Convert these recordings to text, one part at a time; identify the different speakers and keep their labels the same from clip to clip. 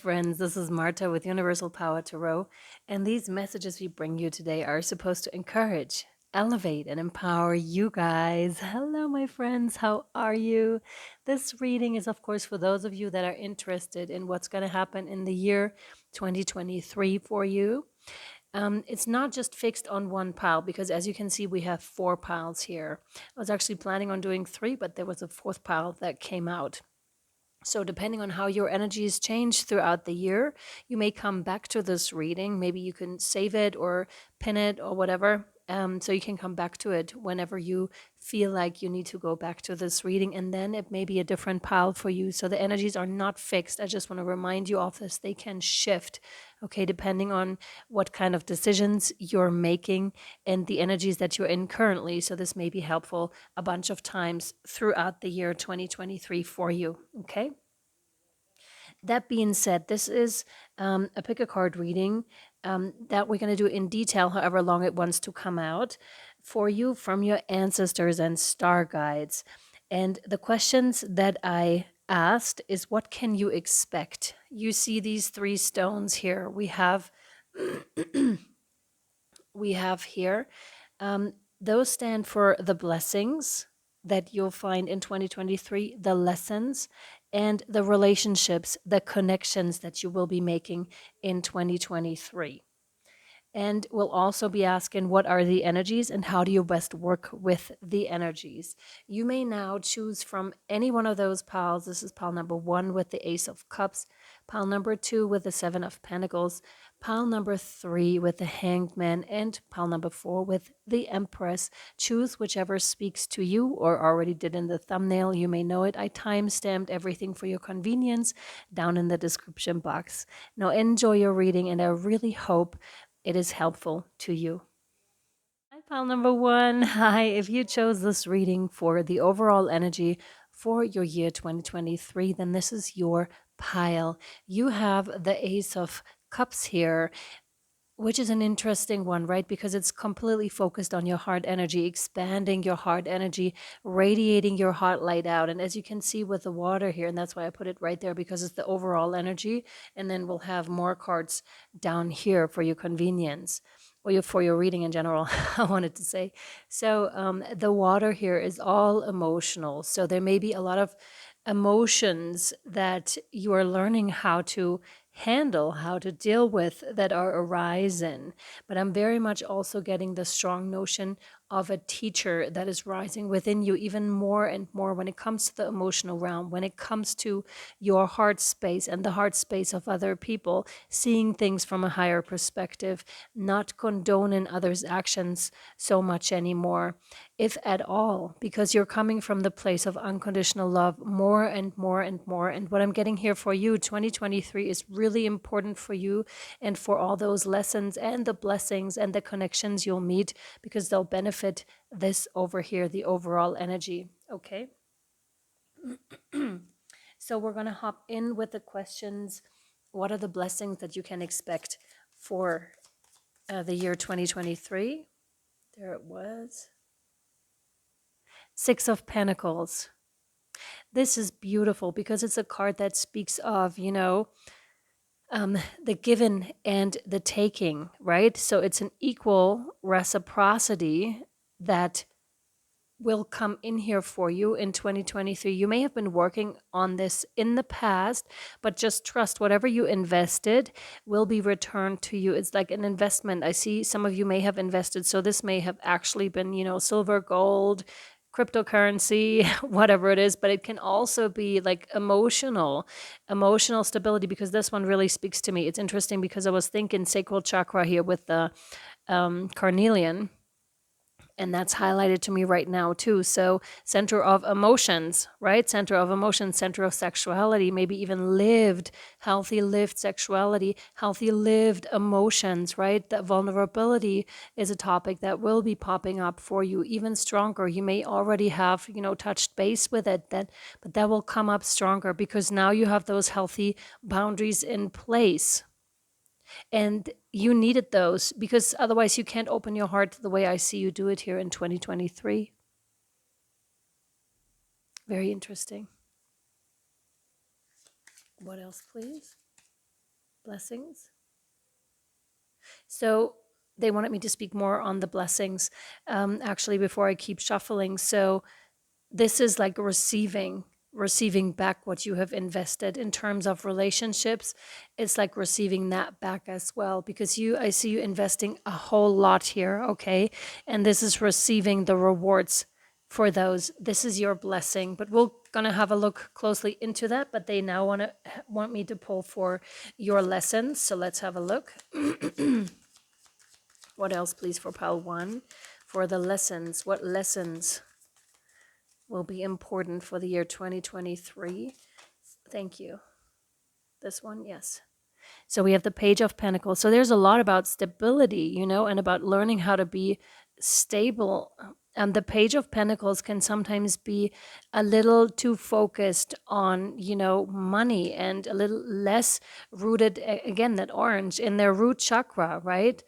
Speaker 1: friends. This is Marta with Universal Power Tarot, and these messages we bring you today are supposed to encourage, elevate, and empower you guys. Hello, my friends. How are you? This reading is, of course, for those of you that are interested in what's going to happen in the year 2023 for you. It's not just fixed on one pile because, as you can see, we have 4 piles here. I was actually planning on doing 3, but there was a 4th pile that came out. So depending on how your energies change throughout the year, you may come back to this reading. Maybe you can save it or pin it or whatever. So you can come back to it whenever you feel like you need to go back to this reading. And then it may be a different pile for you. So the energies are not fixed. I just want to remind you of this. They can shift, okay, depending on what kind of decisions you're making and the energies that you're in currently. So this may be helpful a bunch of times throughout the year 2023 for you, okay? That being said, this is a pick-a-card reading that we're going to do in detail, however long it wants to come out, for you from your ancestors and star guides. And the questions that I asked is, what can you expect? You see these 3 stones here. We have here. Those stand for the blessings that you'll find in 2023, the lessons, and the relationships, the connections that you will be making in 2023. And we'll also be asking, what are the energies and how do you best work with the energies? You may now choose from any one of those piles. This is pile number 1 with the Ace of Cups, pile number 2 with the 7 of Pentacles, pile number 3 with the Hanged Man, and pile number 4 with the Empress. Choose whichever speaks to you, or already did in the thumbnail. You may know it. I time-stamped everything for your convenience down in the description box. Now enjoy your reading, and I really hope it is helpful to you. Hi, pile number 1. Hi, if you chose this reading for the overall energy for your year 2023, then this is your pile. You have the Ace of Cups here, which is an interesting one, right? Because it's completely focused on your heart energy, expanding your heart energy, radiating your heart light out. And as you can see with the water here, and that's why I put it right there, because it's the overall energy. And then we'll have more cards down here for your convenience, or for your reading in general, I wanted to say. So the water here is all emotional. So there may be a lot of emotions that you are learning how to handle, how to deal with, that are arising. But I'm very much also getting the strong notion of a teacher that is rising within you even more and more when it comes to the emotional realm, when it comes to your heart space and the heart space of other people, seeing things from a higher perspective, not condoning others' actions so much anymore, if at all, because you're coming from the place of unconditional love more and more and more. And what I'm getting here for you, 2023 is really important for you and for all those lessons and the blessings and the connections you'll meet, because they'll benefit this over here, the overall energy. Okay. So we're going to hop in with the questions. What are the blessings that you can expect for the year 2023? There it was. 6 of Pentacles. This is beautiful because it's a card that speaks of, the given and the taking, right? So it's an equal reciprocity that will come in here for you in 2023. You may have been working on this in the past, but just trust whatever you invested will be returned to you. It's like an investment. I see some of you may have invested. So this may have actually been, silver, gold, cryptocurrency, whatever it is, but it can also be like emotional stability, because this one really speaks to me. It's interesting because I was thinking sacral chakra here with the carnelian, and that's highlighted to me right now too. So center of emotions, right? Center of emotions, center of sexuality, maybe even healthy lived sexuality, healthy lived emotions, right? That vulnerability is a topic that will be popping up for you even stronger. You may already have, touched base with it, but that will come up stronger because now you have those healthy boundaries in place. And you needed those because otherwise you can't open your heart the way I see you do it here in 2023. Very interesting. What else, please? Blessings. So they wanted me to speak more on the blessings, actually, before I keep shuffling. So this is like receiving back what you have invested in terms of relationships. It's like receiving that back as well, because I see you investing a whole lot here, okay? And this is receiving the rewards for those. This is your blessing, but we're gonna have a look closely into that. But they now want me to pull for your lessons, so let's have a look. What else, please, for pile 1? For the lessons, what lessons will be important for the year 2023? Thank you. This one, yes. So we have the Page of Pentacles. So there's a lot about stability, and about learning how to be stable. And the Page of Pentacles can sometimes be a little too focused on, money, and a little less rooted, again, that orange, in their root chakra, right?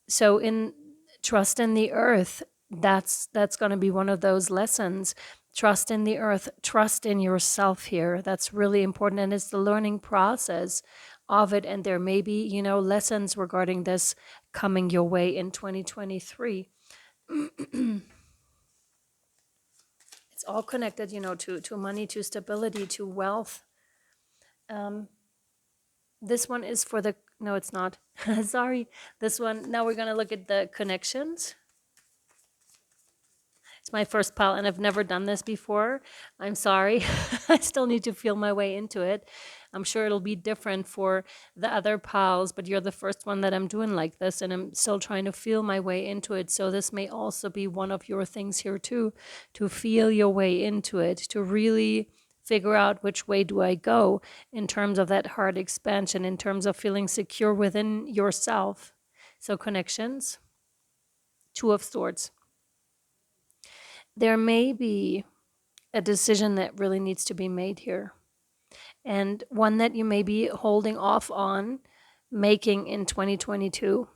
Speaker 1: So in trust in the earth, that's going to be one of those lessons. Trust in the earth, trust in yourself here. That's really important, and it's the learning process of it. And there may be, lessons regarding this coming your way in 2023. It's all connected, to money, to stability, to wealth. This one is for the, no, it's not. Sorry. This one, now we're going to look at the connections. It's my first pile, and I've never done this before. I'm sorry. I still need to feel my way into it. I'm sure it'll be different for the other piles, but you're the first one that I'm doing like this, and I'm still trying to feel my way into it. So this may also be one of your things here too, to feel your way into it, to really figure out which way do I go in terms of that heart expansion, in terms of feeling secure within yourself. So connections, Two of Swords. There may be a decision that really needs to be made here, and one that you may be holding off on making in 2022.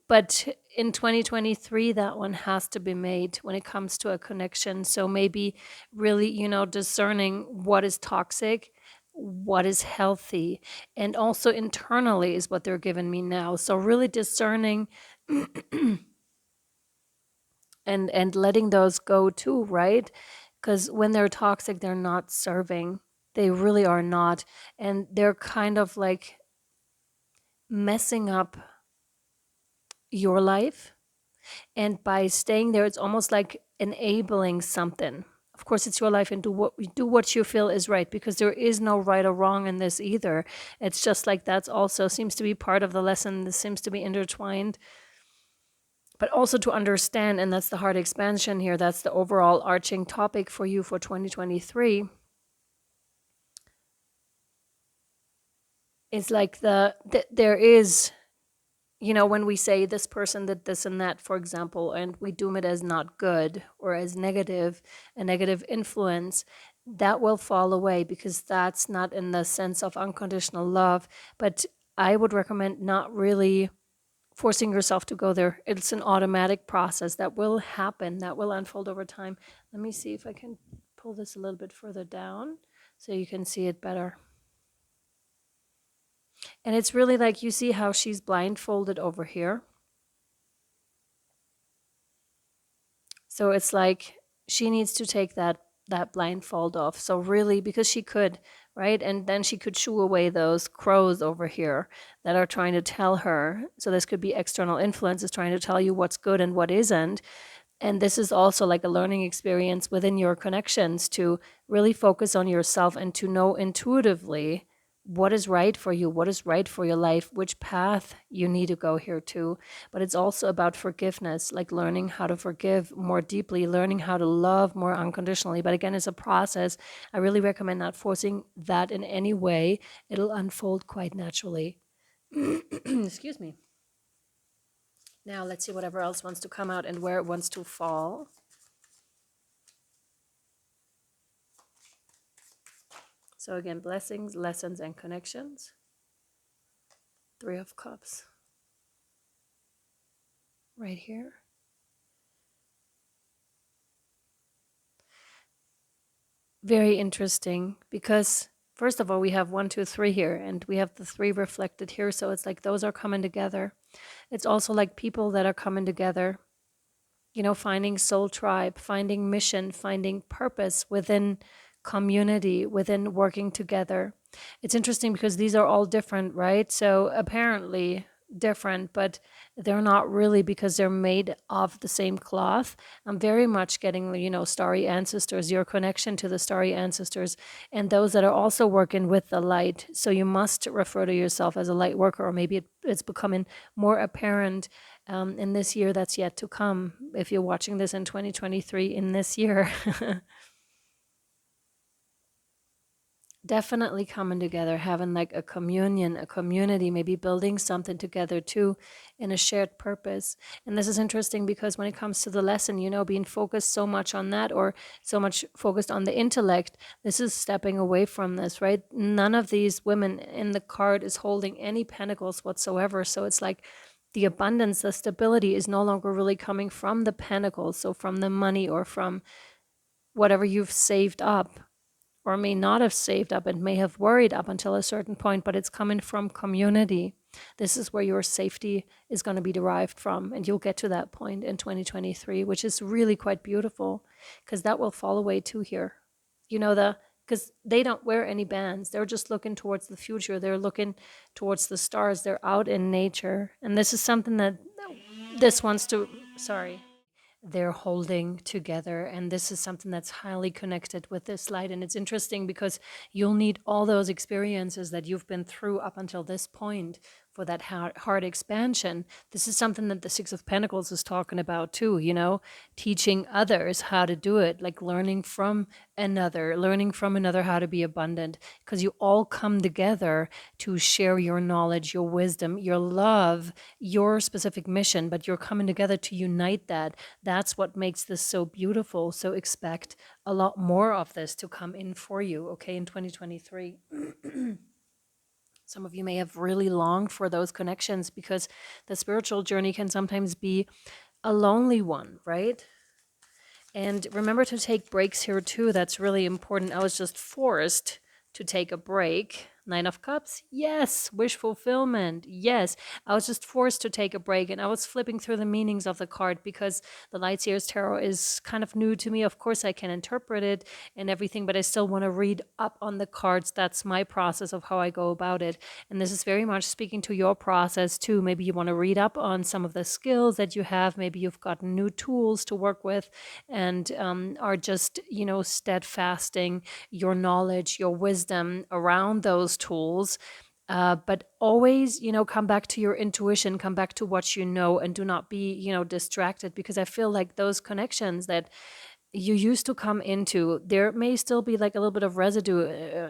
Speaker 1: But in 2023, that one has to be made when it comes to a connection. So maybe really, discerning what is toxic, what is healthy, and also internally is what they're giving me now. So really discerning and letting those go too, right? Because when they're toxic, they're not serving. They really are not. And they're kind of like messing up your life. And by staying there, it's almost like enabling something. Of course, it's your life, and do what you feel is right, because there is no right or wrong in this either. It's just like that's also seems to be part of the lesson. This seems to be intertwined. But also to understand, and that's the heart expansion here, that's the overall arching topic for you for 2023. It's like there is, when we say this person did this and that, for example, and we doom it as not good or as negative, a negative influence, that will fall away, because that's not in the sense of unconditional love. But I would recommend not really forcing yourself to go there. It's an automatic process that will happen, that will unfold over time. Let me see if I can pull this a little bit further down so you can see it better. And it's really like, you see how she's blindfolded over here. So it's like she needs to take that blindfold off. So really, because she could, right? And then she could shoo away those crows over here that are trying to tell her. So this could be external influences trying to tell you what's good and what isn't. And this is also like a learning experience within your connections, to really focus on yourself and to know intuitively what is right for you, what is right for your life, which path you need to go here to. But it's also about forgiveness, like learning how to forgive more deeply, learning how to love more unconditionally. But again, it's a process. I really recommend not forcing that in any way. It'll unfold quite naturally. Excuse me. Now let's see whatever else wants to come out and where it wants to fall. So again, blessings, lessons, and connections. Three of Cups. Right here. Very interesting, because First of all, we have 1, 2, 3 here, and we have the 3 reflected here. So it's like those are coming together. It's also like people that are coming together, you know, finding soul tribe, finding mission, finding purpose within community, within working together. It's interesting because these are all different, right? So apparently different, but they're not really, because they're made of the same cloth. I'm very much getting, you know, starry ancestors, your connection to the starry ancestors, and those that are also working with the light. So you must refer to yourself as a light worker, or maybe it's becoming more apparent in this year that's yet to come. If you're watching this in 2023, in this year, definitely coming together, having like a communion, a community, maybe building something together too, in a shared purpose. And this is interesting because when it comes to the lesson, you know, being focused so much on that, or so much focused on the intellect, this is stepping away from this, right? None of these women in the card is holding any pentacles whatsoever. So it's like the abundance, the stability is no longer really coming from the pentacles, so from the money or from whatever you've saved up or may not have saved up and may have worried up until a certain point, but it's coming from community. This is where your safety is going to be derived from, and you'll get to that point in 2023, which is really quite beautiful, because that will fall away too here. You know, because they don't wear any bands. They're just looking towards the future. They're looking towards the stars. They're out in nature. And this is something that this wants to, sorry, they're holding together. And this is something that's highly connected with this light. And it's interesting because you'll need all those experiences that you've been through up until this point for that heart expansion. This is something that the Six of Pentacles is talking about too, you know, teaching others how to do it, like learning from another how to be abundant, because you all come together to share your knowledge, your wisdom, your love, your specific mission, but you're coming together to unite that. That's what makes this so beautiful. So expect a lot more of this to come in for you, okay, in 2023. Some of you may have really longed for those connections because the spiritual journey can sometimes be a lonely one, right? And remember to take breaks here too. That's really important. I was just forced to take a break. 9 of Cups, yes. Wish fulfillment, yes. I was just forced to take a break, and I was flipping through the meanings of the card because the Lightseers Tarot is kind of new to me. Of course, I can interpret it and everything, but I still want to read up on the cards. That's my process of how I go about it. And this is very much speaking to your process too. Maybe you want to read up on some of the skills that you have. Maybe you've got new tools to work with and are just, you know, steadfasting your knowledge, your wisdom around those tools. But always, you know, come back to your intuition, come back to what you know, and do not be, you know, distracted, because I feel like those connections that you used to come into, there may still be like a little bit of residue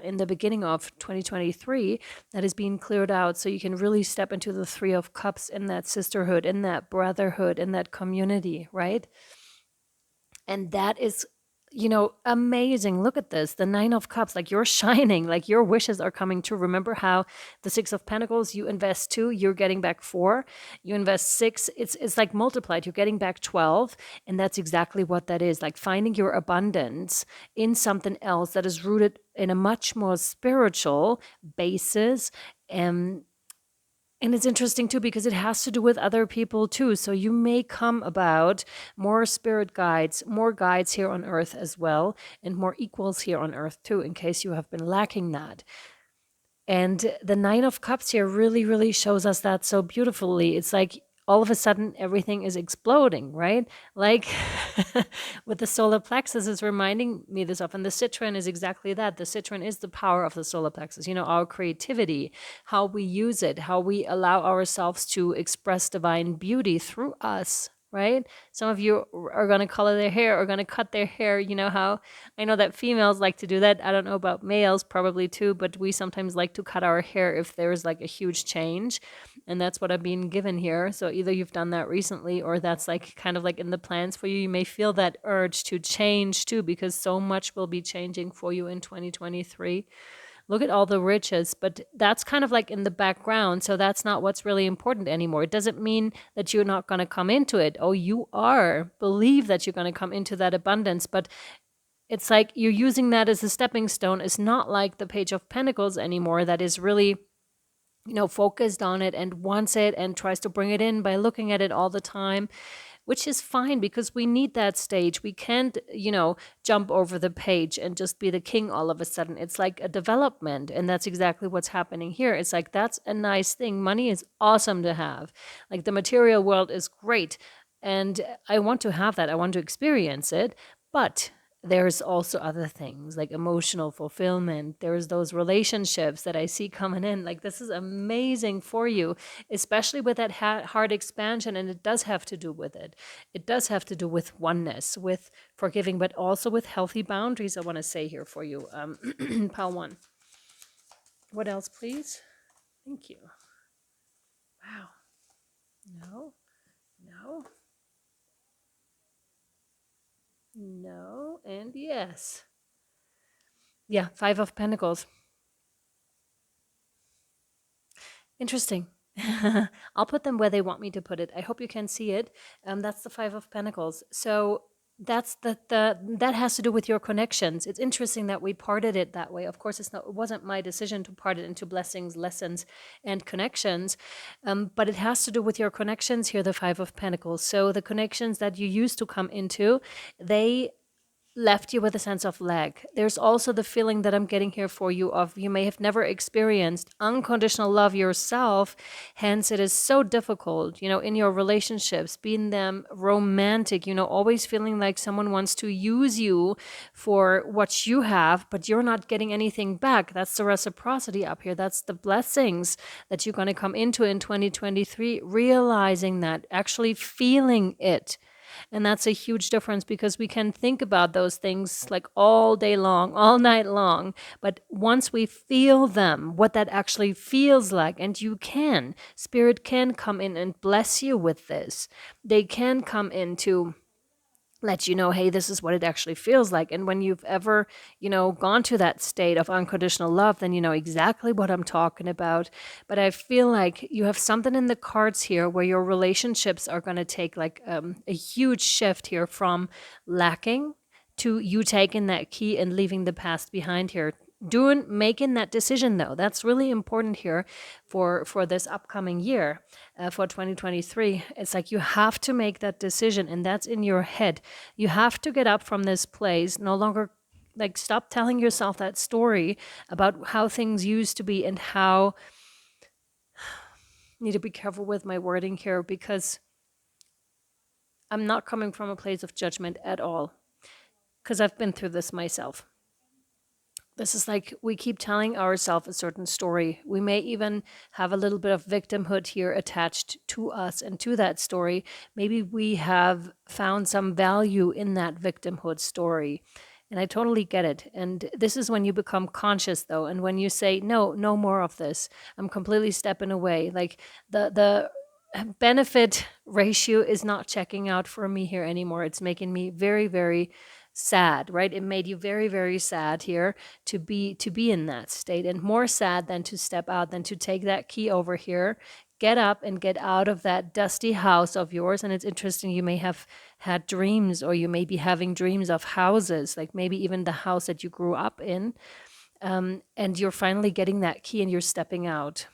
Speaker 1: in the beginning of 2023 that is being cleared out, so you can really step into the 3 of Cups, in that sisterhood, in that brotherhood, in that community, right? And that is, you know, amazing. Look at this, the 9 of Cups, like you're shining, like your wishes are coming true. Remember how the 6 of Pentacles, you invest 2, you're getting back 4. You invest 6, it's like multiplied, you're getting back 12. And that's exactly what that is, like finding your abundance in something else that is rooted in a much more spiritual basis. And it's interesting too, because it has to do with other people too. So you may come about more spirit guides, more guides here on earth as well, and more equals here on earth too, in case you have been lacking that. And the 9 of Cups here really, really shows us that so beautifully. It's like all of a sudden everything is exploding, right? Like with the solar plexus is reminding me this of, and the citron is exactly that. The citron is the power of the solar plexus, you know, our creativity, how we use it, how we allow ourselves to express divine beauty through us, right? Some of you are going to color their hair or going to cut their hair. You know how I know that females like to do that. I don't know about males, probably too, but we sometimes like to cut our hair if there's like a huge change. And that's what I'm being given here. So either you've done that recently or that's like kind of like in the plans for you. You may feel that urge to change too, because so much will be changing for you in 2023. Look at all the riches, but that's kind of like in the background. So that's not what's really important anymore. It doesn't mean that you're not going to come into it. Oh, you are. Believe that you're going to come into that abundance, but it's like you're using that as a stepping stone. It's not like the Page of Pentacles anymore that is really, focused on it and wants it and tries to bring it in by looking at it all the time, which is fine because we need that stage. We can't, jump over the page and just be the king all of a sudden. It's like a development. And that's exactly what's happening here. It's like, that's a nice thing. Money is awesome to have. Like, the material world is great. And I want to have that. I want to experience it. But there's also other things like emotional fulfillment. There's those relationships that I see coming in. Like, this is amazing for you, especially with that heart expansion. And it does have to do with it. It does have to do with oneness, with forgiving, but also with healthy boundaries. I want to say here for you, pile one. What else, please? Thank you. Wow. No, no, no, and yes. Yeah, Five of Pentacles. Interesting. I'll put them where they want me to put it. I hope you can see it. That's the Five of Pentacles. So that's that has to do with your connections. It's interesting that we parted it that way. Of course, it wasn't my decision to part it into blessings, lessons, and connections, but it has to do with your connections here. The Five of Pentacles. So the connections that you used to come into, they left you with a sense of lack. There's also the feeling that I'm getting here for you of you may have never experienced unconditional love yourself. Hence, it is so difficult, in your relationships, being them romantic, always feeling like someone wants to use you for what you have, but you're not getting anything back. That's the reciprocity up here. That's the blessings that you're going to come into in 2023, realizing that, actually feeling it. And that's a huge difference because we can think about those things like all day long, all night long. But once we feel them, what that actually feels like, and Spirit can come in and bless you with this. They can come in to let you know, hey, this is what it actually feels like. And when you've ever, gone to that state of unconditional love, then you know exactly what I'm talking about. But I feel like you have something in the cards here where your relationships are going to take like a huge shift here from lacking to you taking that key and leaving the past behind here. Making that decision though, that's really important here for this upcoming year, for 2023. It's like you have to make that decision, and that's in your head. You have to get up from this place, no longer like stop telling yourself that story about how things used to be and how need to be careful with my wording here because I'm not coming from a place of judgment at all, because I've been through this myself. This is like we keep telling ourselves a certain story. We may even have a little bit of victimhood here attached to us and to that story. Maybe we have found some value in that victimhood story. And I totally get it. And this is when you become conscious, though. And when you say, no, no more of this, I'm completely stepping away. Like the benefit ratio is not checking out for me here anymore. It's making me very, very sad, right? It made you very, very sad here to be in that state, and more sad than to step out, than to take that key over here, get up and get out of that dusty house of yours. And it's interesting, you may have had dreams, or you may be having dreams of houses, like maybe even the house that you grew up in, and you're finally getting that key and you're stepping out.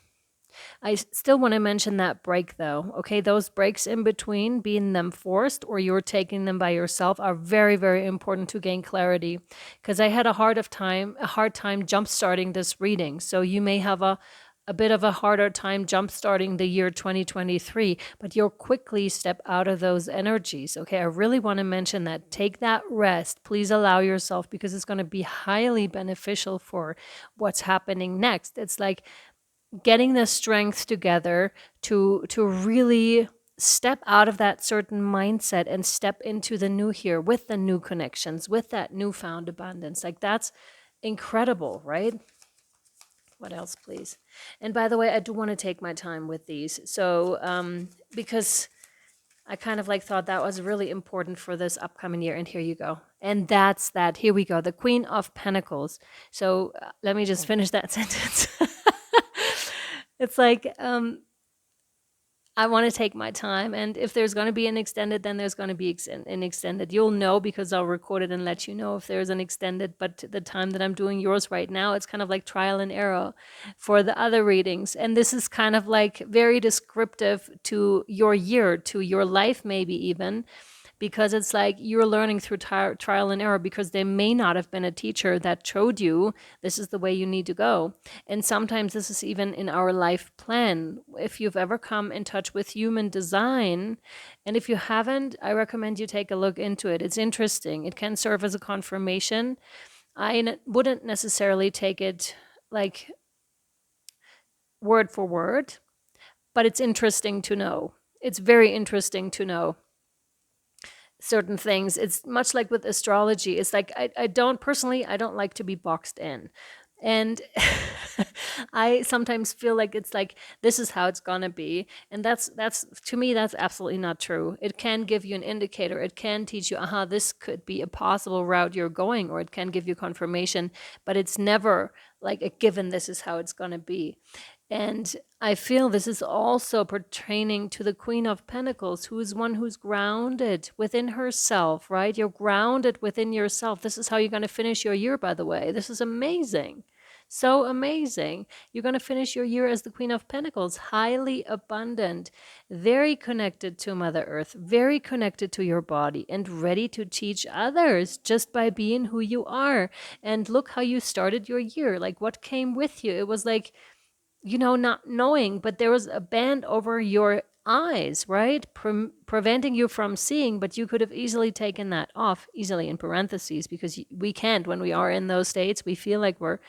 Speaker 1: I still want to mention that break though. Okay, those breaks in between, being them forced or you're taking them by yourself, are very, very important to gain clarity. Because I had a hard time jump starting this reading. So you may have a bit of a harder time jump starting the year 2023, but you'll quickly step out of those energies. Okay, I really want to mention that. Take that rest. Please allow yourself, because it's going to be highly beneficial for what's happening next. It's like getting the strength together to really step out of that certain mindset and step into the new here with the new connections, with that newfound abundance. Like, that's incredible, right? What else, please? And by the way, I do want to take my time with these. So because I kind of like thought that was really important for this upcoming year. And here you go. And that's that. Here we go. The Queen of Pentacles. So let me just finish that sentence. It's like, I want to take my time. And if there's going to be an extended, then there's going to be an extended. You'll know because I'll record it and let you know if there's an extended. But the time that I'm doing yours right now, it's kind of like trial and error for the other readings. And this is kind of like very descriptive to your year, to your life, maybe even, because it's like you're learning through trial and error, because there may not have been a teacher that showed you this is the way you need to go. And sometimes this is even in our life plan. If you've ever come in touch with human design, and if you haven't, I recommend you take a look into it. It's interesting. It can serve as a confirmation. I wouldn't necessarily take it like word for word, but it's interesting to know. It's very interesting to know certain things. It's much like with astrology. It's like I don't personally, I don't like to be boxed in. And I sometimes feel like it's like this is how it's gonna be. And that's to me, that's absolutely not true. It can give you an indicator. It can teach you, aha, this could be a possible route you're going, or it can give you confirmation, but it's never like a given this is how it's gonna be. And I feel this is also pertaining to the Queen of Pentacles, who is one who's grounded within herself, right? You're grounded within yourself. This is how you're going to finish your year, by the way. This is amazing. So amazing. You're going to finish your year as the Queen of Pentacles, highly abundant, very connected to Mother Earth, very connected to your body, and ready to teach others just by being who you are. And look how you started your year. Like, what came with you? It was like, not knowing, but there was a band over your eyes, right? Preventing you from seeing, but you could have easily taken that off, easily in parentheses, because we can't. When we are in those states, we feel like we're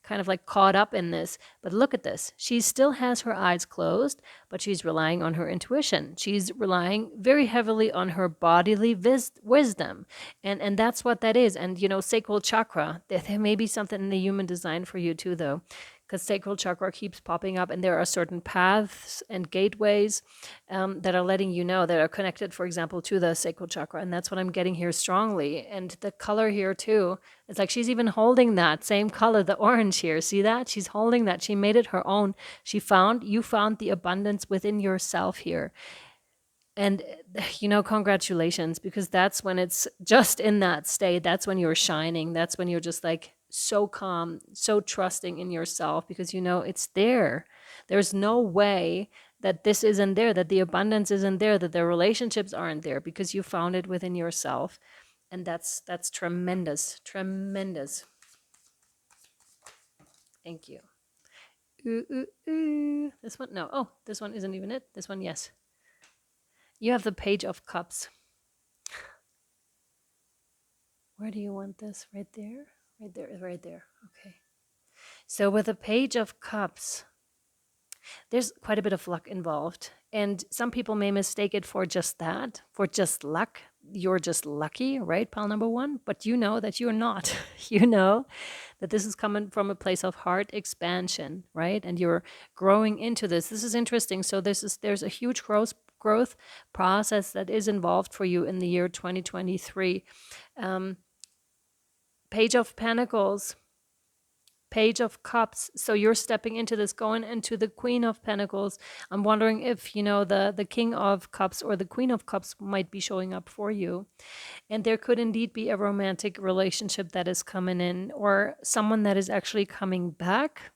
Speaker 1: kind of like caught up in this. But look at this. She still has her eyes closed, but she's relying on her intuition. She's relying very heavily on her bodily wisdom. And that's what that is. And, sacral chakra, there may be something in the human design for you too, though, because sacral chakra keeps popping up, and there are certain paths and gateways that are letting you know, that are connected, for example, to the sacral chakra. And that's what I'm getting here strongly. And the color here too, it's like she's even holding that same color, the orange here. See that? She's holding that. She made it her own. You found the abundance within yourself here. And, congratulations, because that's when it's just in that state. That's when you're shining. That's when you're just like so calm, so trusting in yourself, because it's there. There's no way that this isn't there, that the abundance isn't there, that the relationships aren't there, because you found it within yourself. And that's tremendous, tremendous. Thank you. Ooh, ooh, ooh. This one, no. Oh, this one isn't even it. This one, yes. You have the Page of Cups. Where do you want this? Right there? Right there, right there. Okay. So with the Page of Cups, there's quite a bit of luck involved. And some people may mistake it for just that, for just luck. You're just lucky, right? Pile number one. But you know that you're not. You know that this is coming from a place of heart expansion, right? And you're growing into this. This is interesting. So there's a huge growth process that is involved for you in the year 2023. Page of Pentacles, Page of Cups. So you're stepping into this, going into the Queen of Pentacles. I'm wondering if, the King of Cups or the Queen of Cups might be showing up for you. And there could indeed be a romantic relationship that is coming in, or someone that is actually coming back.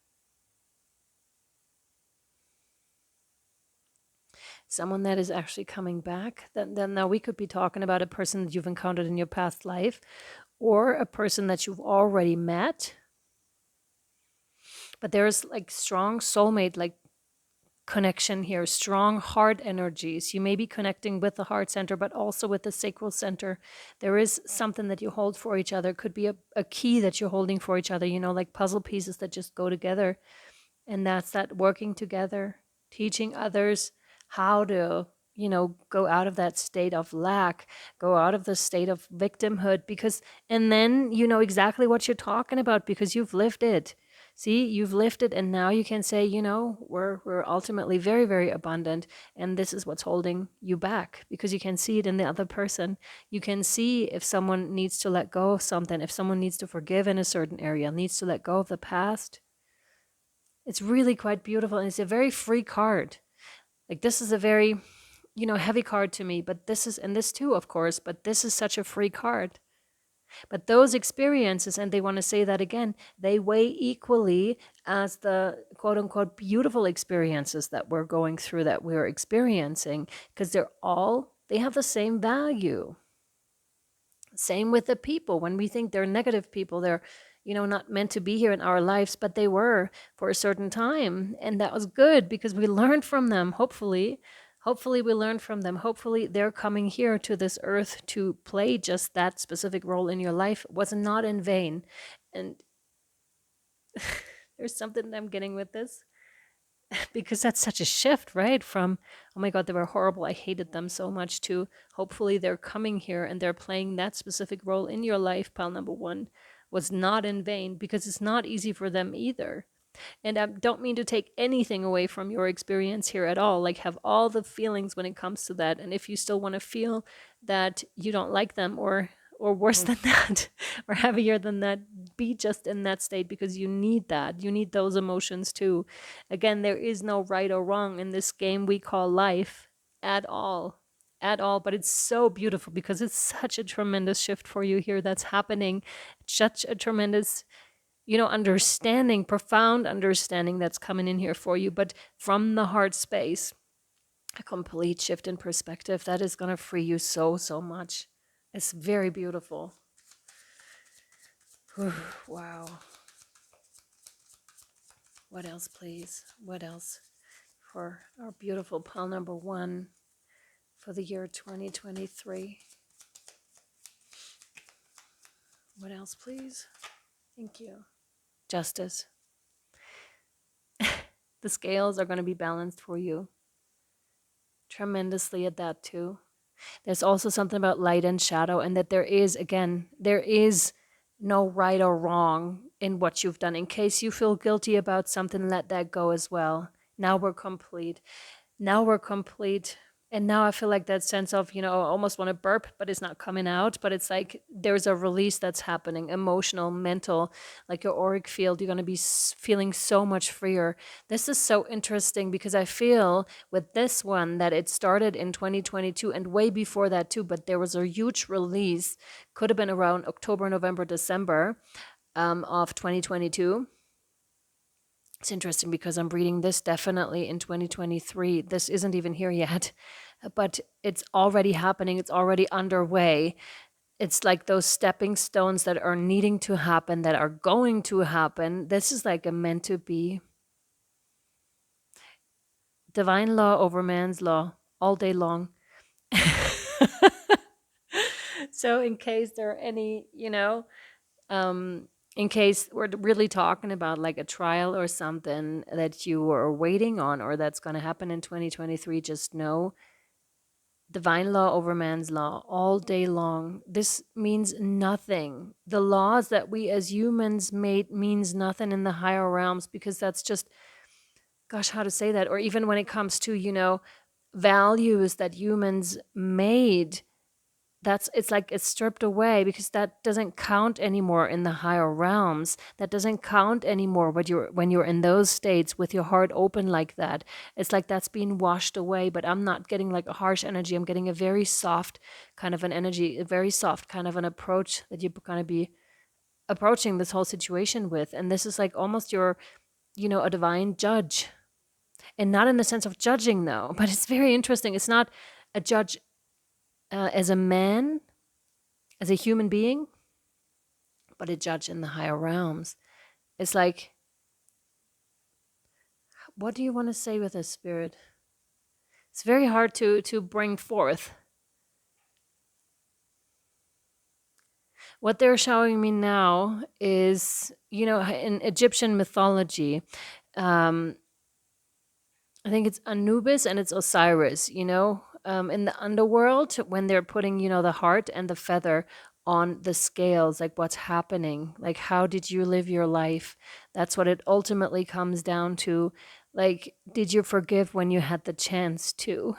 Speaker 1: Someone that is actually coming back. Then now we could be talking about a person that you've encountered in your past life, or a person that you've already met. But there's like strong soulmate, like connection here, strong heart energies. You may be connecting with the heart center, but also with the sacral center. There is something that you hold for each other. Could be a key that you're holding for each other, like puzzle pieces that just go together. And that's that working together, teaching others how to, go out of that state of lack, go out of the state of victimhood, and then you know exactly what you're talking about because you've lived it. See, you've lived it, and now you can say, we're ultimately very, very abundant, and this is what's holding you back, because you can see it in the other person. You can see if someone needs to let go of something, if someone needs to forgive in a certain area, needs to let go of the past. It's really quite beautiful, and it's a very free card. Like this is a very, heavy card to me, but this is, and this too, of course, but this is such a free card. But those experiences, and they want to say that again, they weigh equally as the quote unquote beautiful experiences that we're going through, that we're experiencing, because they have the same value. Same with the people. When we think they're negative people, they're, not meant to be here in our lives, but they were for a certain time. And that was good because we learned from them, hopefully. Hopefully, we learned from them. Hopefully, they're coming here to this earth to play just that specific role in your life. It was not in vain. And there's something that I'm getting with this because that's such a shift, right? From, oh my God, they were horrible, I hated them so much, to hopefully they're coming here and they're playing that specific role in your life. Pile number one was not in vain, because it's not easy for them either. And I don't mean to take anything away from your experience here at all. Like, have all the feelings when it comes to that. And if you still want to feel that you don't like them, or worse than that, or heavier than that, be just in that state, because you need that. You need those emotions too. Again, there is no right or wrong in this game we call life at all. At all. But it's so beautiful because it's such a tremendous shift for you here that's happening. Such a tremendous, understanding, profound understanding that's coming in here for you, but from the heart space. A complete shift in perspective that is going to free you so, so much. It's very beautiful. Wow. What else, please? What else for our beautiful pile number one for the year 2023? What else, please? Thank you. Justice. The scales are going to be balanced for you tremendously at that too. There's also something about light and shadow, and that there is no right or wrong in what you've done. In case you feel guilty about something, let that go as well. Now we're complete. Now we're complete. And now I feel like that sense of, I almost want to burp, but it's not coming out. But it's like there's a release that's happening, emotional, mental, like your auric field. You're going to be feeling so much freer. This is so interesting because I feel with this one that it started in 2022 and way before that too. But there was a huge release, could have been around October, November, December of 2022. It's interesting because I'm reading this definitely in 2023. This isn't even here yet, but it's already happening. It's already underway. It's like those stepping stones that are needing to happen, that are going to happen. This is like a meant to be. Divine law over man's law all day long. So in case there are any, in case we're really talking about like a trial or something that you are waiting on or that's going to happen in 2023, just know divine law over man's law all day long. This means nothing. The laws that we as humans made means nothing in the higher realms, because that's just, gosh, how to say that? Or even when it comes to, values that humans made, it's like it's stripped away, because that doesn't count anymore in the higher realms. That doesn't count anymore when you're in those states with your heart open like that. It's like that's being washed away. But I'm not getting like a harsh energy. I'm getting a very soft kind of an energy, a very soft kind of an approach that you're going to be approaching this whole situation with. And this is like almost your, a divine judge. And not in the sense of judging though, but it's very interesting. It's not a judge as a man, as a human being, but a judge in the higher realms. It's like, what do you want to say with this, Spirit? It's very hard to bring forth. What they're showing me now is, in Egyptian mythology, I think it's Anubis and it's Osiris, in the underworld, when they're putting, the heart and the feather on the scales, like what's happening, like how did you live your life? That's what it ultimately comes down to. Like, did you forgive when you had the chance to?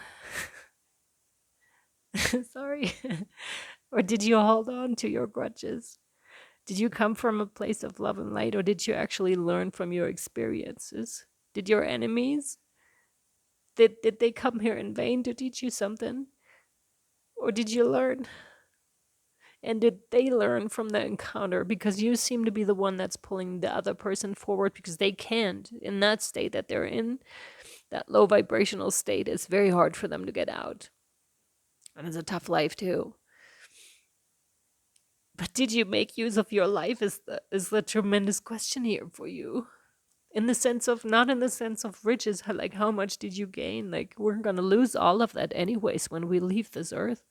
Speaker 1: Sorry. Or did you hold on to your grudges? Did you come from a place of love and light, or did you actually learn from your experiences? Did your enemies Did they come here in vain to teach you something? Or did you learn? And did they learn from the encounter? Because you seem to be the one that's pulling the other person forward, because they can't, in that state that they're in, that low vibrational state. It's very hard for them to get out. And it's a tough life too. But did you make use of your life is the tremendous question here for you. In the sense of, not in the sense of riches, like how much did you gain? Like, we're going to lose all of that anyways when we leave this earth.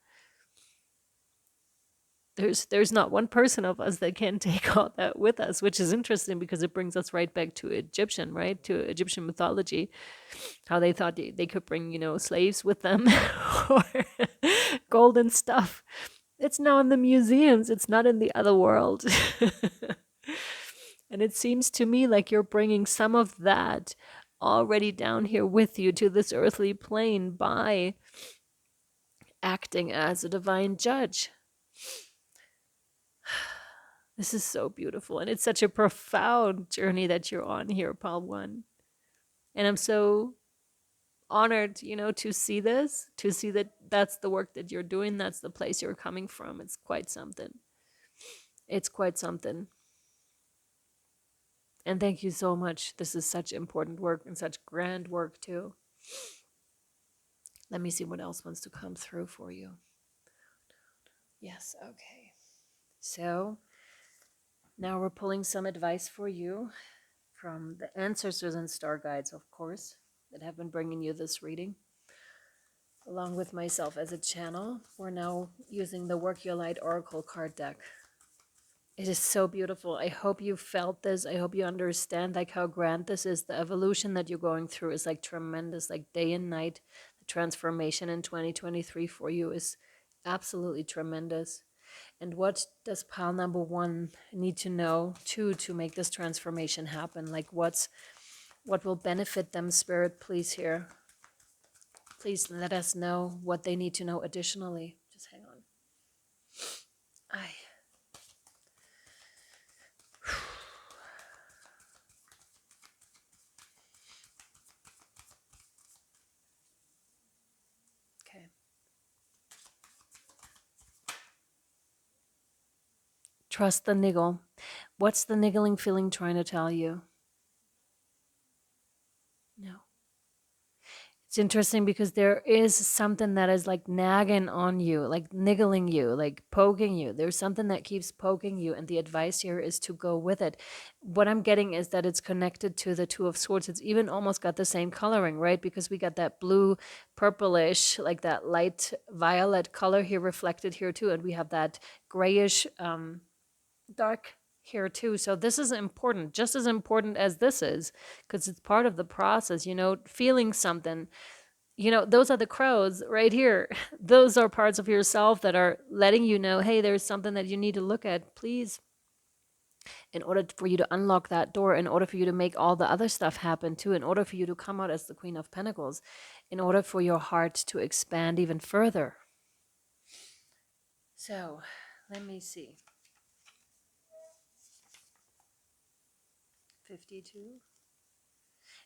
Speaker 1: There's not one person of us that can take all that with us, which is interesting because it brings us right back to Egyptian, right? To Egyptian mythology, how they thought they could bring, slaves with them or gold and stuff. It's now in the museums. It's not in the other world. And it seems to me like you're bringing some of that already down here with you to this earthly plane by acting as a divine judge. This is so beautiful. And it's such a profound journey that you're on here, Paul One. And I'm so honored, to see this, to see that that's the work that you're doing. That's the place you're coming from. It's quite something. It's quite something. And thank you so much. This is such important work and such grand work too. Let me see what else wants to come through for you. Yes, okay. So now we're pulling some advice for you from the ancestors and star guides, of course, that have been bringing you this reading. Along with myself as a channel, we're now using the Work Your Light Oracle card deck. It is so beautiful. I hope you felt this. I hope you understand like how grand this is. The evolution that you're going through is like tremendous, like day and night. The transformation in 2023 for you is absolutely tremendous. And what does pile number one need to know too to make this transformation happen? Like what will benefit them, Spirit, please here. Please let us know what they need to know additionally. Just hang on. Okay. Trust the niggle. What's the niggling feeling trying to tell you? No. It's interesting because there is something that is like nagging on you, like niggling you, like poking you. There's something that keeps poking you, and the advice here is to go with it. What I'm getting is that it's connected to the Two of Swords. It's even almost got the same coloring, right? Because we got that blue, purplish, like that light violet color here reflected here too, and we have that grayish, dark here too. So this is important, just as important as this is, because it's part of the process, feeling something. Those are the crows right here. Those are parts of yourself that are letting you know, hey, there's something that you need to look at, please. In order for you to unlock that door, in order for you to make all the other stuff happen too, in order for you to come out as the Queen of Pentacles, in order for your heart to expand even further. So, let me see. 52.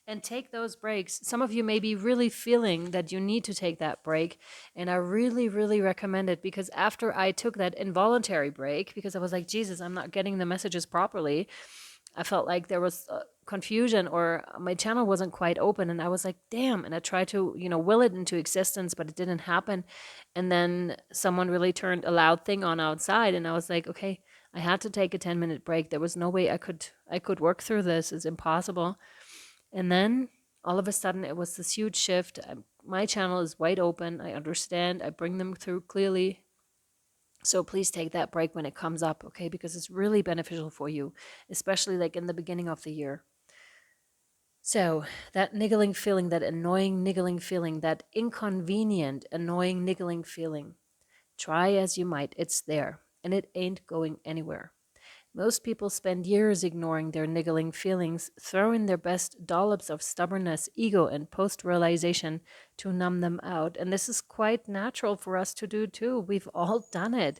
Speaker 1: And take those breaks. Some of you may be really feeling that you need to take that break. And I really, really recommend it, because after I took that involuntary break, because I was like, Jesus, I'm not getting the messages properly. I felt like there was confusion, or my channel wasn't quite open. And I was like, damn. And I tried to, will it into existence, but it didn't happen. And then someone really turned a loud thing on outside. And I was like, okay, I had to take a 10-minute break. There was no way I could work through this. It's impossible. And then all of a sudden it was this huge shift. My channel is wide open. I understand. I bring them through clearly. So please take that break when it comes up, okay? Because it's really beneficial for you, especially like in the beginning of the year. So that niggling feeling, that annoying niggling feeling, that inconvenient, annoying niggling feeling, try as you might, it's there, and it ain't going anywhere. Most people spend years ignoring their niggling feelings, throwing their best dollops of stubbornness, ego, and post-realization to numb them out. And this is quite natural for us to do too. We've all done it.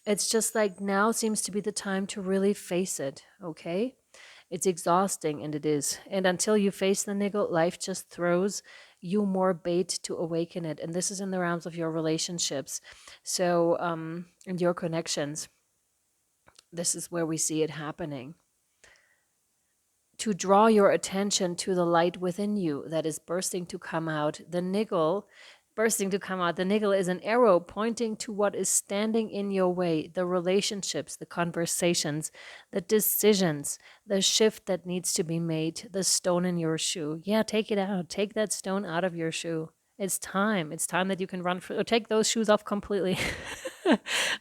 Speaker 1: It's just like now seems to be the time to really face it, okay? It's exhausting, and it is. And until you face the niggle, life just throws you more bait to awaken it. And this is in the realms of your relationships. So, and your connections. This is where we see it happening. To draw your attention to the light within you that is bursting to come out. The niggle, bursting to come out. The niggle is an arrow pointing to what is standing in your way, the relationships, the conversations, the decisions, the shift that needs to be made, the stone in your shoe. Yeah, take it out. Take that stone out of your shoe. It's time. It's time that you can run free, or take those shoes off completely.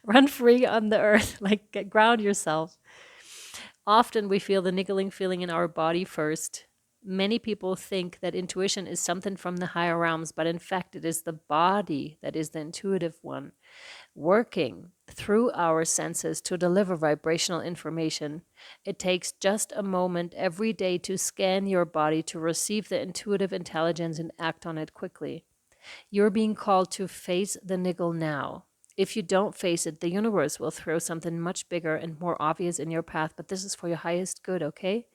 Speaker 1: Run free on the earth, like ground yourself. Often we feel the niggling feeling in our body first. Many people think that intuition is something from the higher realms, but in fact, it is the body that is the intuitive one, working through our senses to deliver vibrational information. It takes just a moment every day to scan your body to receive the intuitive intelligence and act on it quickly. You're being called to face the niggle now. If you don't face it, the universe will throw something much bigger and more obvious in your path, but this is for your highest good, okay?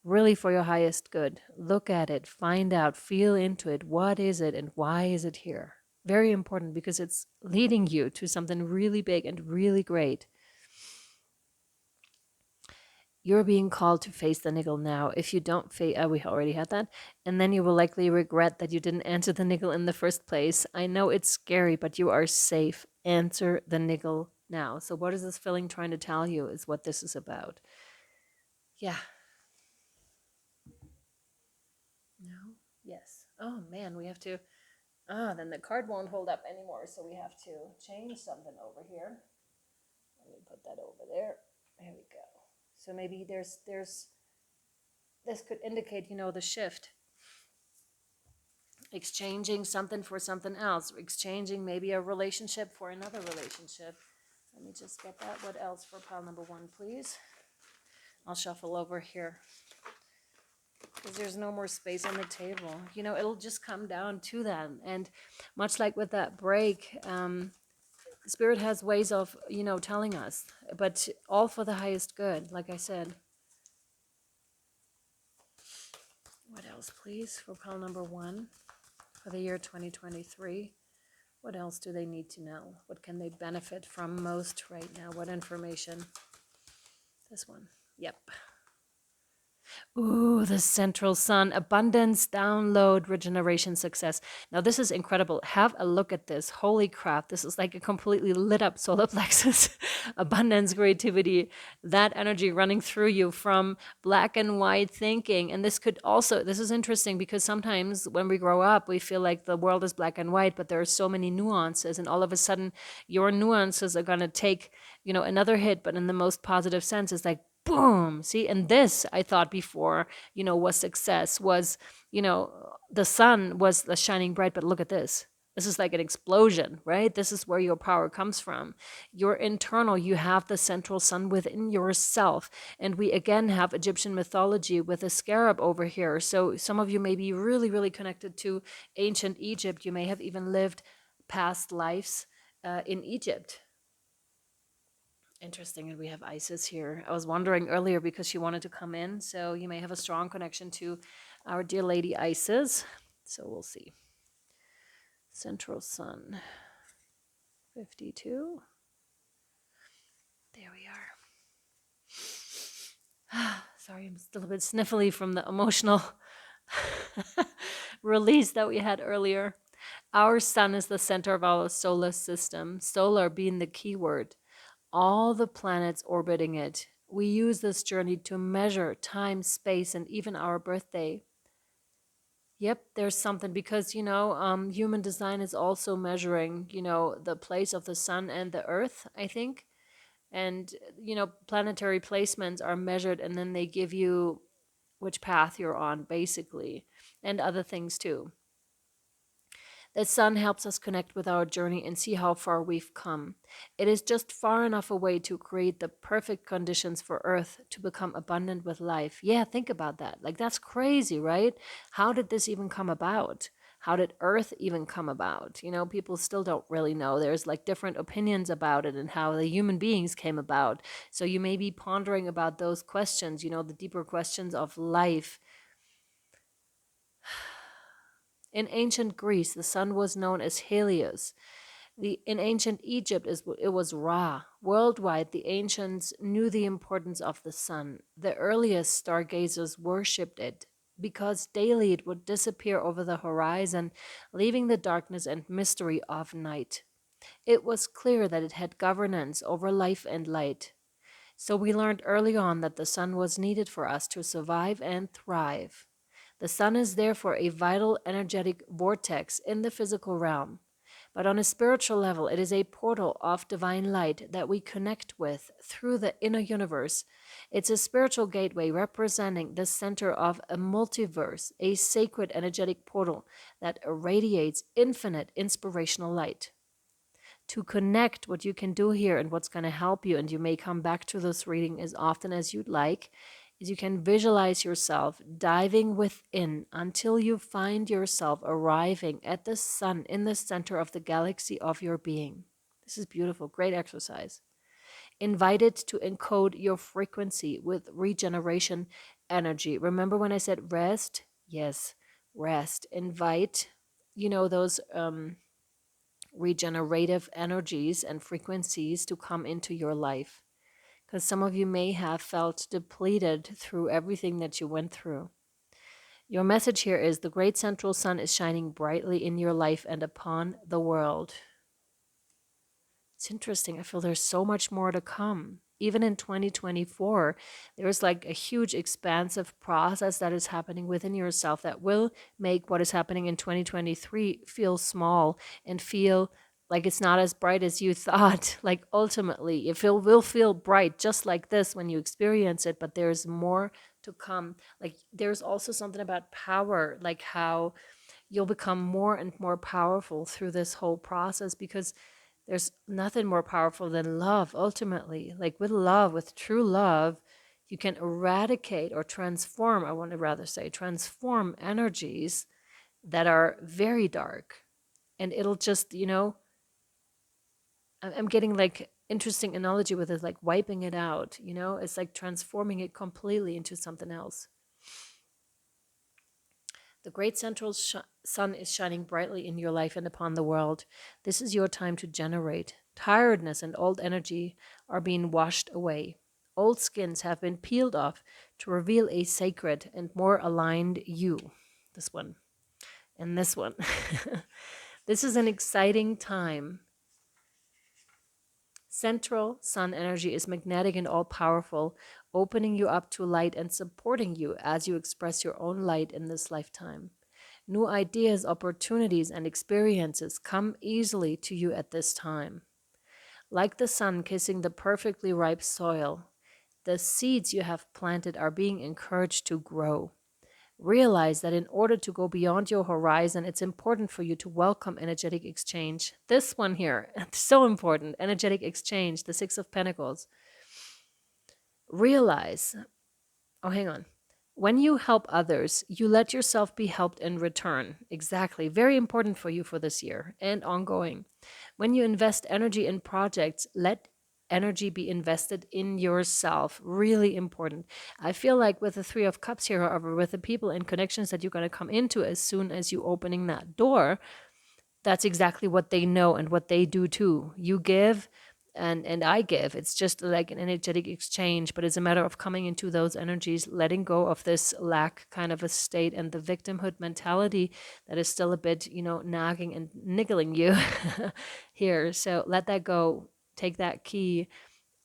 Speaker 1: Really for your highest good. Look at it, find out, feel into it. What is it and why is it here? Very important because it's leading you to something really big and really great. You're being called to face the niggle now. If you don't face, we already had that. And then you will likely regret that you didn't answer the niggle in the first place. I know it's scary, but you are safe. Answer the niggle now. So what is this feeling trying to tell you is what this is about. Yeah. No? Yes. Oh man, we have to, then the card won't hold up anymore. So we have to change something over here. Let me put that over there. There we go. So maybe there's this could indicate, the shift. Exchanging something for something else, exchanging maybe a relationship for another relationship. Let me just get that. What else for pile number one, please? I'll shuffle over here because there's no more space on the table. It'll just come down to that. And much like with that break, Spirit has ways of, telling us, but all for the highest good, like I said. What else, please, for pile number one for the year 2023? What else do they need to know? What can they benefit from most right now? What information? This one. Yep. Ooh, the central sun, abundance, download, regeneration, success. Now, this is incredible. Have a look at this. Holy crap. This is like a completely lit up solar plexus. Abundance, creativity, that energy running through you from black and white thinking. And this is interesting because sometimes when we grow up, we feel like the world is black and white, but there are so many nuances. And all of a sudden, your nuances are going to take, another hit, but in the most positive sense. It's like, boom. See, and this I thought before, was success, was, the sun was the shining bright, but look at this. This is like an explosion, right? This is where your power comes from. Your internal, you have the central sun within yourself. And we again have Egyptian mythology with a scarab over here. So some of you may be really, really connected to ancient Egypt. You may have even lived past lives in Egypt. Interesting. And we have Isis here. I was wondering earlier because she wanted to come in. So you may have a strong connection to our dear lady Isis. So we'll see. Central Sun 52. There we are. Sorry, I'm still a bit sniffly from the emotional release that we had earlier. Our sun is the center of our solar system, solar being the key word. All the planets orbiting it. We use this journey to measure time, space, and even our birthday. Yep, there's something because, human design is also measuring, the place of the sun and the earth, I think. And, planetary placements are measured and then they give you which path you're on, basically, and other things too. The sun helps us connect with our journey and see how far we've come. It is just far enough away to create the perfect conditions for Earth to become abundant with life. Yeah, think about that. Like, that's crazy, right? How did this even come about? How did Earth even come about? People still don't really know. There's like different opinions about it and how the human beings came about. So you may be pondering about those questions, the deeper questions of life. In ancient Greece, the sun was known as Helios. In ancient Egypt, it was Ra. Worldwide, the ancients knew the importance of the sun. The earliest stargazers worshipped it because daily it would disappear over the horizon, leaving the darkness and mystery of night. It was clear that it had governance over life and light. So we learned early on that the sun was needed for us to survive and thrive. The sun is therefore a vital energetic vortex in the physical realm. But on a spiritual level, it is a portal of divine light that we connect with through the inner universe. It's a spiritual gateway representing the center of a multiverse, a sacred energetic portal that irradiates infinite inspirational light. To connect, what you can do here and what's going to help you, and you may come back to this reading as often as you'd like, is you can visualize yourself diving within until you find yourself arriving at the sun in the center of the galaxy of your being. This is beautiful, great exercise. Invited to encode your frequency with regeneration energy. Remember when I said rest? Yes, rest. Invite, those regenerative energies and frequencies to come into your life. Because some of you may have felt depleted through everything that you went through. Your message here is the great central sun is shining brightly in your life and upon the world. It's interesting. I feel there's so much more to come. Even in 2024, there's like a huge expansive process that is happening within yourself that will make what is happening in 2023 feel small and feel like it's not as bright as you thought. Like ultimately, it will feel bright just like this when you experience it, but there's more to come. Like there's also something about power, like how you'll become more and more powerful through this whole process, because there's nothing more powerful than love, ultimately. Like with love, with true love, you can eradicate or transform, I want to rather say, transform energies that are very dark. And it'll just, I'm getting like interesting analogy with it, like wiping it out, it's like transforming it completely into something else. The great central sun is shining brightly in your life and upon the world. This is your time to generate. Tiredness and old energy are being washed away. Old skins have been peeled off to reveal a sacred and more aligned you. This one and this one. This is an exciting time. Central sun energy is magnetic and all-powerful, opening you up to light and supporting you as you express your own light in this lifetime. New ideas, opportunities, and experiences come easily to you at this time. Like the sun kissing the perfectly ripe soil, the seeds you have planted are being encouraged to grow. Realize that in order to go beyond your horizon, it's important for you to welcome energetic exchange. This one here, so important, energetic exchange, the Six of Pentacles. Realize, hang on. When you help others, you let yourself be helped in return. Exactly. Very important for you for this year and ongoing. When you invest energy in projects, let energy be invested in yourself. Really important. I feel like with the Three of Cups here, however, with the people and connections that you're going to come into as soon as you opening that door, that's exactly what they know and what they do too. You give and I give. It's just like an energetic exchange, but it's a matter of coming into those energies, letting go of this lack kind of a state and the victimhood mentality that is still a bit, nagging and niggling you here. So let that go. Take that key,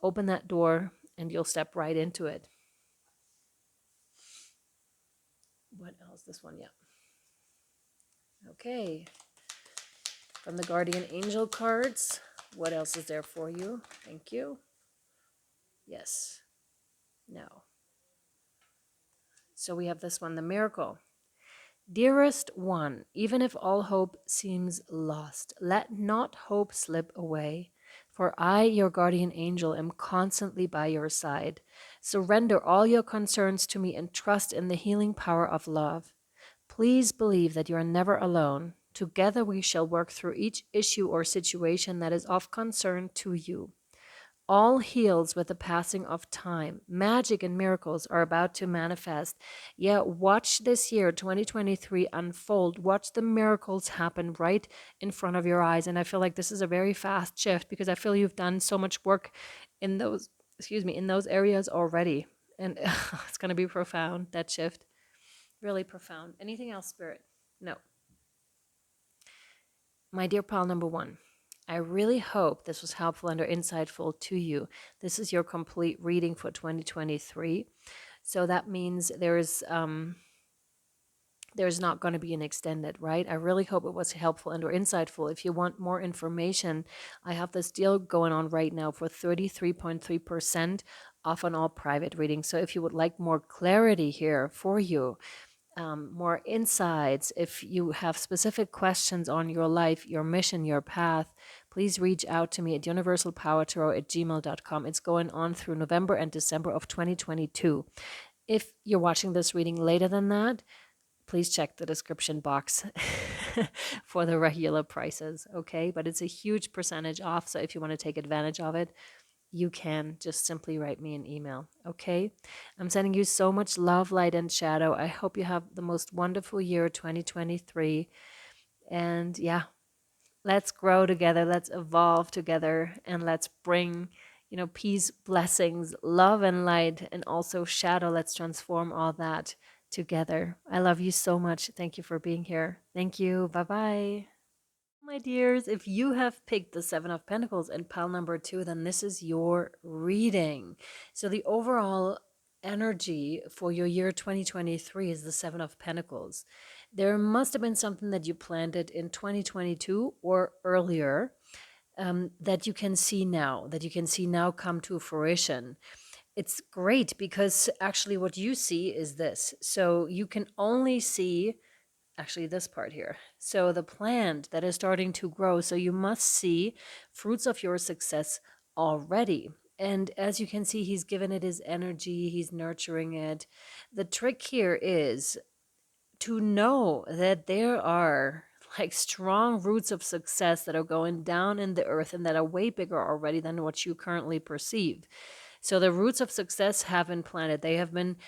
Speaker 1: open that door, and you'll step right into it. What else? This one, yeah. Okay. From the Guardian Angel cards, what else is there for you? Thank you. Yes. No. So we have this one, the Miracle. Dearest one, even if all hope seems lost, let not hope slip away. For I, your guardian angel, am constantly by your side. Surrender all your concerns to me and trust in the healing power of love. Please believe that you are never alone. Together we shall work through each issue or situation that is of concern to you. All heals with the passing of time. Magic and miracles are about to manifest. Yeah, watch this year, 2023, unfold. Watch the miracles happen right in front of your eyes. And I feel like this is a very fast shift because I feel you've done so much work in those, in those areas already. And it's going to be profound, that shift. Really profound. Anything else, Spirit? No. My dear pal number one, I really hope this was helpful and or insightful to you. This is your complete reading for 2023. So that means there's not going to be an extended, right? I really hope it was helpful and or insightful. If you want more information, I have this deal going on right now for 33.3% off on all private readings. So if you would like more clarity here for you, more insights, if you have specific questions on your life, your mission, your path, please reach out to me at universalpowertarot@gmail.com. It's going on through November and December of 2022. If you're watching this reading later than that, please check the description box for the regular prices, okay? But it's a huge percentage off, so if you want to take advantage of it, you can just simply write me an email, okay? I'm sending you so much love, light, and shadow. I hope you have the most wonderful year, 2023. And yeah, let's grow together, let's evolve together, and let's bring, peace, blessings, love, and light, and also shadow. Let's transform all that together. I love you so much. Thank you for being here. Thank you. Bye-bye. My dears, if you have picked the Seven of Pentacles and pile number 2, then this is your reading. So the overall energy for your year 2023 is the Seven of Pentacles. There must have been something that you planted in 2022 or earlier that you can see now come to fruition. It's great because actually what you see is this. So you can only see actually this part here. So the plant that is starting to grow, so you must see fruits of your success already. And as you can see, he's given it his energy, he's nurturing it. The trick here is to know that there are like strong roots of success that are going down in the earth and that are way bigger already than what you currently perceive. So the roots of success have been planted. They have been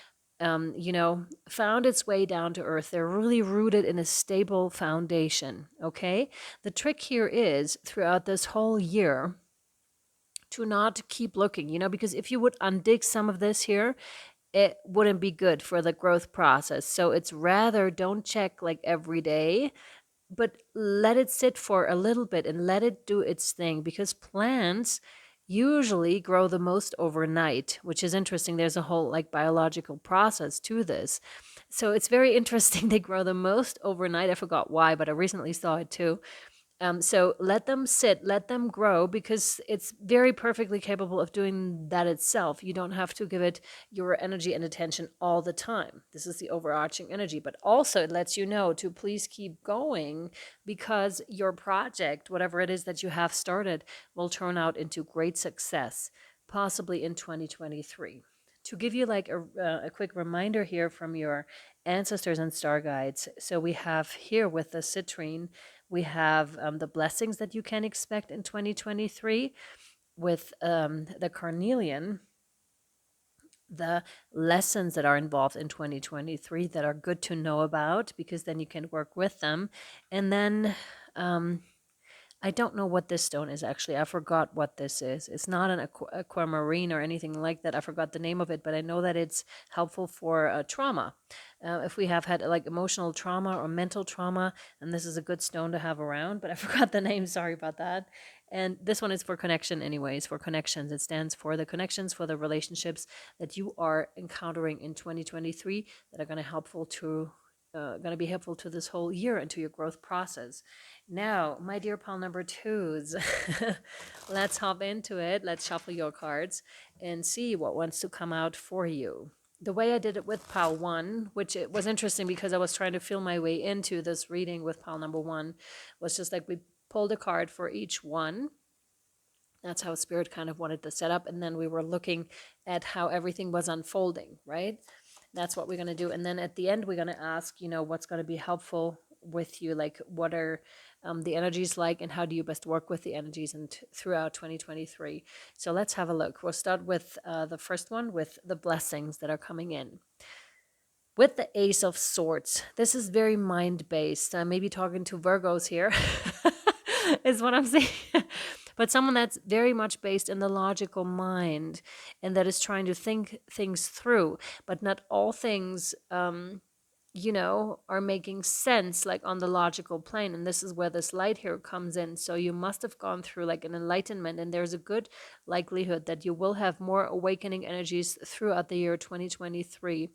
Speaker 1: found its way down to earth. They're really rooted in a stable foundation, okay? The trick here is throughout this whole year to not keep looking, because if you would undig some of this here, it wouldn't be good for the growth process. So it's rather don't check like every day, but let it sit for a little bit and let it do its thing, because plants usually grow the most overnight, which is interesting. There's a whole like biological process to this. So it's very interesting. They grow the most overnight. I forgot why, but I recently saw it too. So let them sit, let them grow, because it's very perfectly capable of doing that itself. You don't have to give it your energy and attention all the time. This is the overarching energy, but also it lets you know to please keep going, because your project, whatever it is that you have started, will turn out into great success, possibly in 2023. To give you like a quick reminder here from your ancestors and star guides. So we have here with the citrine, we have the blessings that you can expect in 2023 with the carnelian, the lessons that are involved in 2023 that are good to know about, because then you can work with them. And then I don't know what this stone is actually. I forgot what this is. It's not an aquamarine or anything like that. I forgot the name of it, but I know that it's helpful for trauma. If we have had like emotional trauma or mental trauma, and this is a good stone to have around, but I forgot the name. Sorry about that. And this one is for connection anyways, for connections. It stands for the connections, for the relationships that you are encountering in 2023 that are going to be helpful to this whole year and to your growth process. Now, my dear pal number 2s, let's hop into it. Let's shuffle your cards and see what wants to come out for you. The way I did it with pal 1, which it was interesting because I was trying to feel my way into this reading with pal number 1, was just like we pulled a card for each one. That's how Spirit kind of wanted to set up. And then we were looking at how everything was unfolding, right? That's what we're going to do. And then at the end, we're going to ask, what's going to be helpful with you, like what are the energies like, and how do you best work with the energies and throughout 2023. So let's have a look. We'll start with the first one, with the blessings that are coming in. With the Ace of Swords, this is very mind-based. I may be talking to Virgos here, is what I'm saying. But someone that's very much based in the logical mind and that is trying to think things through. But not all things, are making sense, like on the logical plane. And this is where this light here comes in. So you must have gone through like an enlightenment, and there's a good likelihood that you will have more awakening energies throughout the year 2023.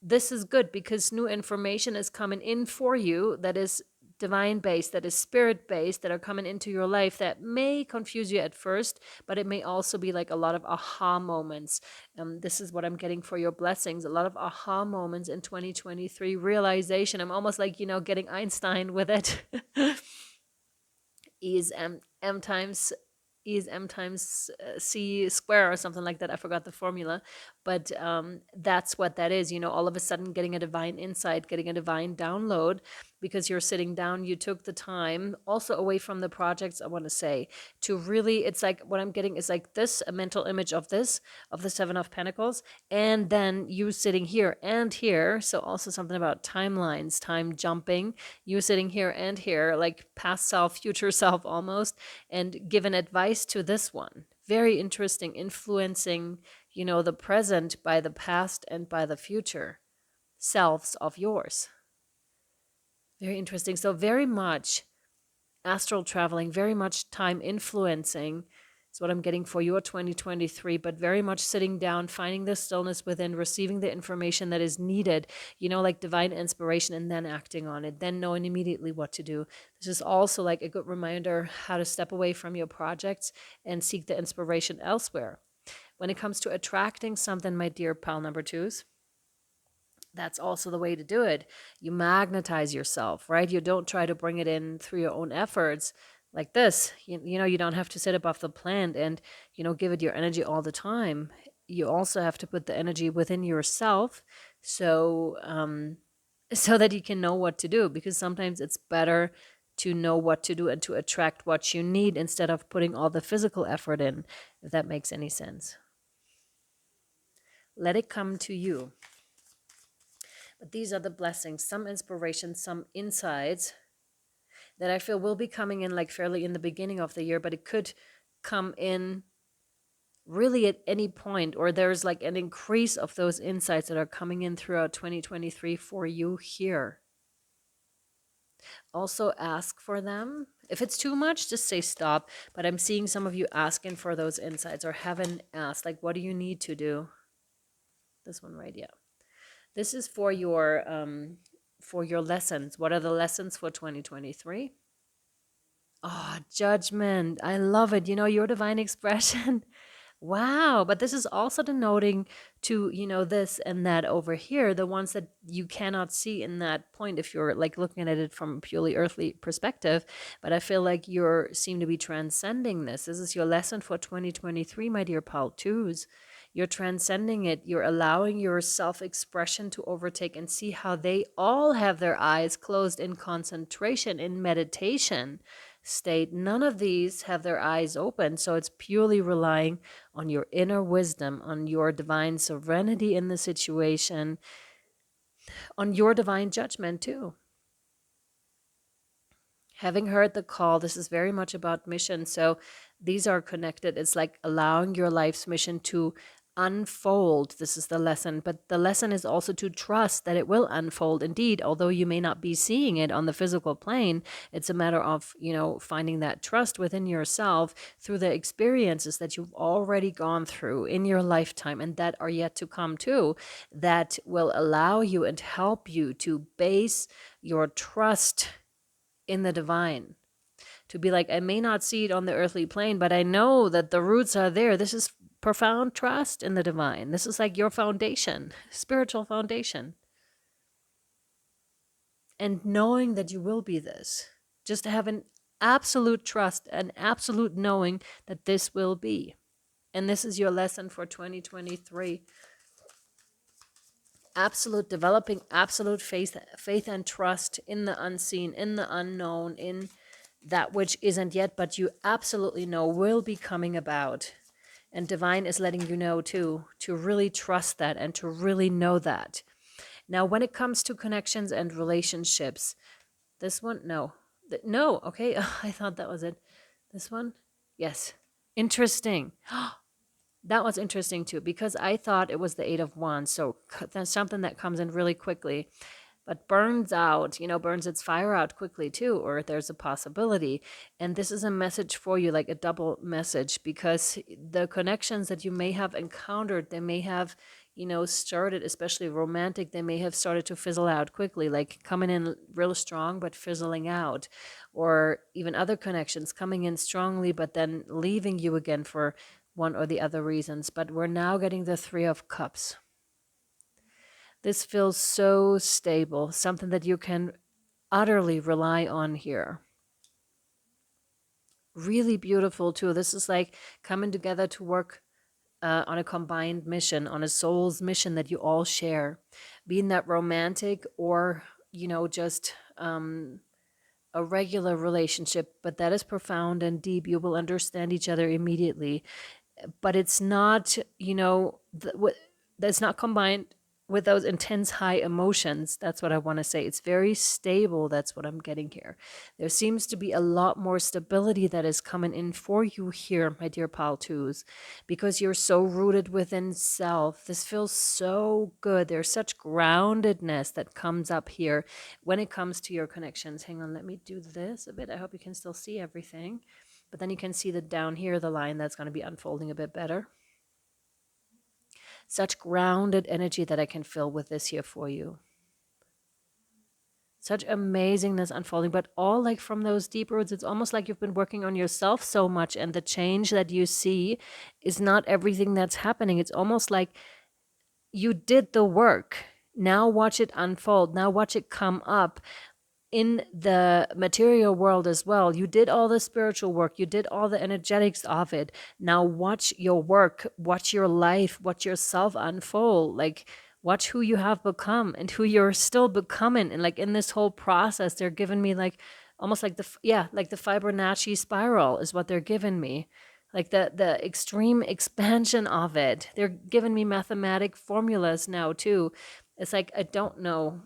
Speaker 1: This is good because new information is coming in for you that is divine based, that is spirit based, that are coming into your life that may confuse you at first, but it may also be like a lot of aha moments. This is what I'm getting for your blessings, a lot of aha moments in 2023, realization. I'm almost like, getting Einstein with it. is M times C square or something like that. I forgot the formula, but that's what that is. All of a sudden getting a divine insight, getting a divine download because you're sitting down. You took the time, also away from the projects, I want to say, to really, it's like what I'm getting is like this, a mental image of this, of the Seven of Pentacles, and then you sitting here and here. So also something about timelines, time jumping, you sitting here and here, like past self, future self almost, and given advice to this one. Very interesting, influencing, the present by the past and by the future selves of yours. Very interesting. So very much astral traveling, very much time influencing is what I'm getting for your 2023, but very much sitting down, finding the stillness within, receiving the information that is needed, like divine inspiration, and then acting on it, then knowing immediately what to do. This is also like a good reminder how to step away from your projects and seek the inspiration elsewhere. When it comes to attracting something, my dear pal number twos, that's also the way to do it. You magnetize yourself, right? You don't try to bring it in through your own efforts like this. You don't have to sit above the plant and, give it your energy all the time. You also have to put the energy within yourself so that you can know what to do, because sometimes it's better to know what to do and to attract what you need instead of putting all the physical effort in, if that makes any sense. Let it come to you. But these are the blessings, some inspiration, some insights that I feel will be coming in like fairly in the beginning of the year, but it could come in really at any point, or there's like an increase of those insights that are coming in throughout 2023 for you here. Also ask for them. If it's too much, just say stop. But I'm seeing some of you asking for those insights or haven't asked, like, what do you need to do? This one right, yeah. This is for your lessons. What are the lessons for 2023? Oh, judgment. I love it. Your divine expression. Wow. But this is also denoting to, this and that over here, the ones that you cannot see in that point if you're like looking at it from a purely earthly perspective. But I feel like you seem to be transcending this. This is your lesson for 2023, my dear pal twos. You're transcending it. You're allowing your self-expression to overtake and see how they all have their eyes closed in concentration, in meditation state. None of these have their eyes open. So it's purely relying on your inner wisdom, on your divine serenity in the situation, on your divine judgment too. Having heard the call, this is very much about mission. So these are connected. It's like allowing your life's mission to unfold. This is the lesson. But the lesson is also to trust that it will unfold indeed, although you may not be seeing it on the physical plane. It's a matter of, finding that trust within yourself through the experiences that you've already gone through in your lifetime and that are yet to come too, that will allow you and help you to base your trust in the divine. To be like, I may not see it on the earthly plane, but I know that the roots are there. This is profound trust in the divine. This is like your foundation, spiritual foundation. And knowing that you will be this, just to have an absolute trust, an absolute knowing that this will be. And this is your lesson for 2023. absolute, developing absolute faith and trust in the unseen, in the unknown, in that which isn't yet, but you absolutely know will be coming about. And divine is letting you know too, to really trust that and to really know that. Now, when it comes to connections and relationships, this one, no. No, okay. I thought that was it. This one? Yes. Interesting. That was interesting too, because I thought it was the Eight of Wands. So that's something that comes in really quickly, but burns out, burns its fire out quickly too, or there's a possibility. And this is a message for you, like a double message, because the connections that you may have encountered, they may have, started, especially romantic, they may have started to fizzle out quickly, like coming in real strong, but fizzling out. Or even other connections coming in strongly, but then leaving you again for one or the other reasons. But we're now getting the Three of Cups. This feels so stable, something that you can utterly rely on here. Really beautiful too. This is like coming together to work on a combined mission, on a soul's mission that you all share. Being that romantic or, just a regular relationship, but that is profound and deep. You will understand each other immediately. But it's not, that's not combined with those intense high emotions. That's what I want to say. It's very stable. That's what I'm getting here. There seems to be a lot more stability that is coming in for you here, my dear pal twos, because you're so rooted within self. This feels so good. There's such groundedness that comes up here when it comes to your connections. Hang on, let me do this a bit. I hope you can still see everything. But then you can see that down here, the line that's going to be unfolding a bit better. Such grounded energy that I can feel with this here for you. Such amazingness unfolding, but all like from those deep roots. It's almost like you've been working on yourself so much, and the change that you see is not everything that's happening. It's almost like you did the work. Now watch it unfold. Now watch it come up in the material world as well. You did all the spiritual work, you did all the energetics of it. Now watch your work, watch your life, watch yourself unfold. Like, watch who you have become and who you're still becoming. And like in this whole process, they're giving me like almost like like the Fibonacci spiral is what they're giving me. Like the extreme expansion of it. They're giving me mathematic formulas now too. It's like I don't know.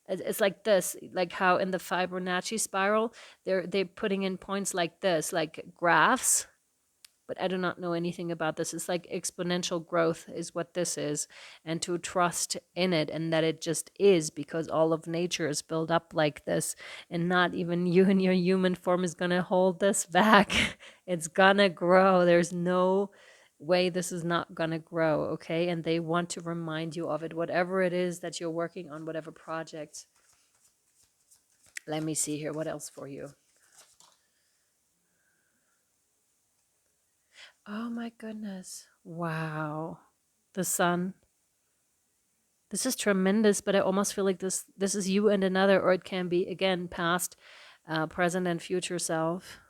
Speaker 1: It's like this, like how in the Fibonacci spiral, they're putting in points like this, like graphs. But I do not know anything about this. It's like exponential growth is what this is, and to trust in it and that it just is, because all of nature is built up like this, and not even you in your human form is gonna hold this back. It's gonna grow. There's no way this is not gonna grow, okay? And they want to remind you of it, whatever it is that you're working on, whatever projects. Let me see here. What else for you? Oh my goodness. Wow. The sun. This is tremendous, but I almost feel like this is you and another, or it can be again past, present, and future self.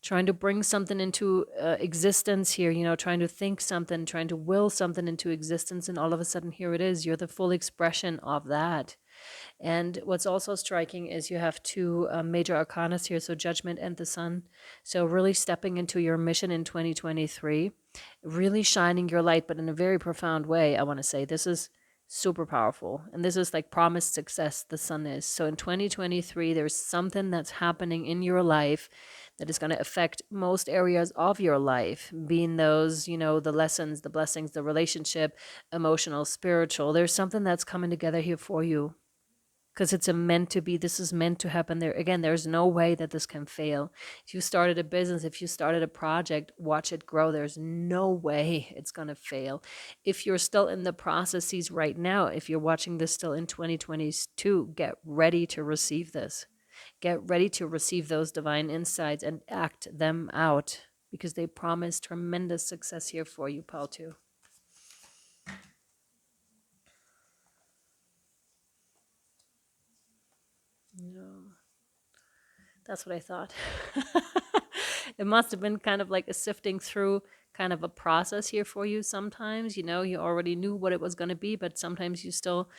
Speaker 1: Trying to bring something into existence here, trying to think something, trying to will something into existence, and all of a sudden here it is. You're the full expression of that. And what's also striking is you have two major arcanas here, so Judgment and the Sun. So really stepping into your mission in 2023, really shining your light, but in a very profound way, I want to say. This is super powerful. And this is like promised success, the Sun is. So in 2023, there's something that's happening in your life that is going to affect most areas of your life, being those, the lessons, the blessings, the relationship, emotional, spiritual. There's something that's coming together here for you, because it's a meant to be. This is meant to happen. There again, there's no way that this can fail. If you started a business, if you started a project, watch it grow. There's no way it's going to fail. If you're still in the processes right now, if you're watching this still in 2022, get ready to receive this. Get ready to receive those divine insights and act them out, because they promise tremendous success here for you, Paul, too. No. That's what I thought. It must have been kind of like a sifting through kind of a process here for you sometimes. You know, you already knew what it was going to be, but sometimes you still,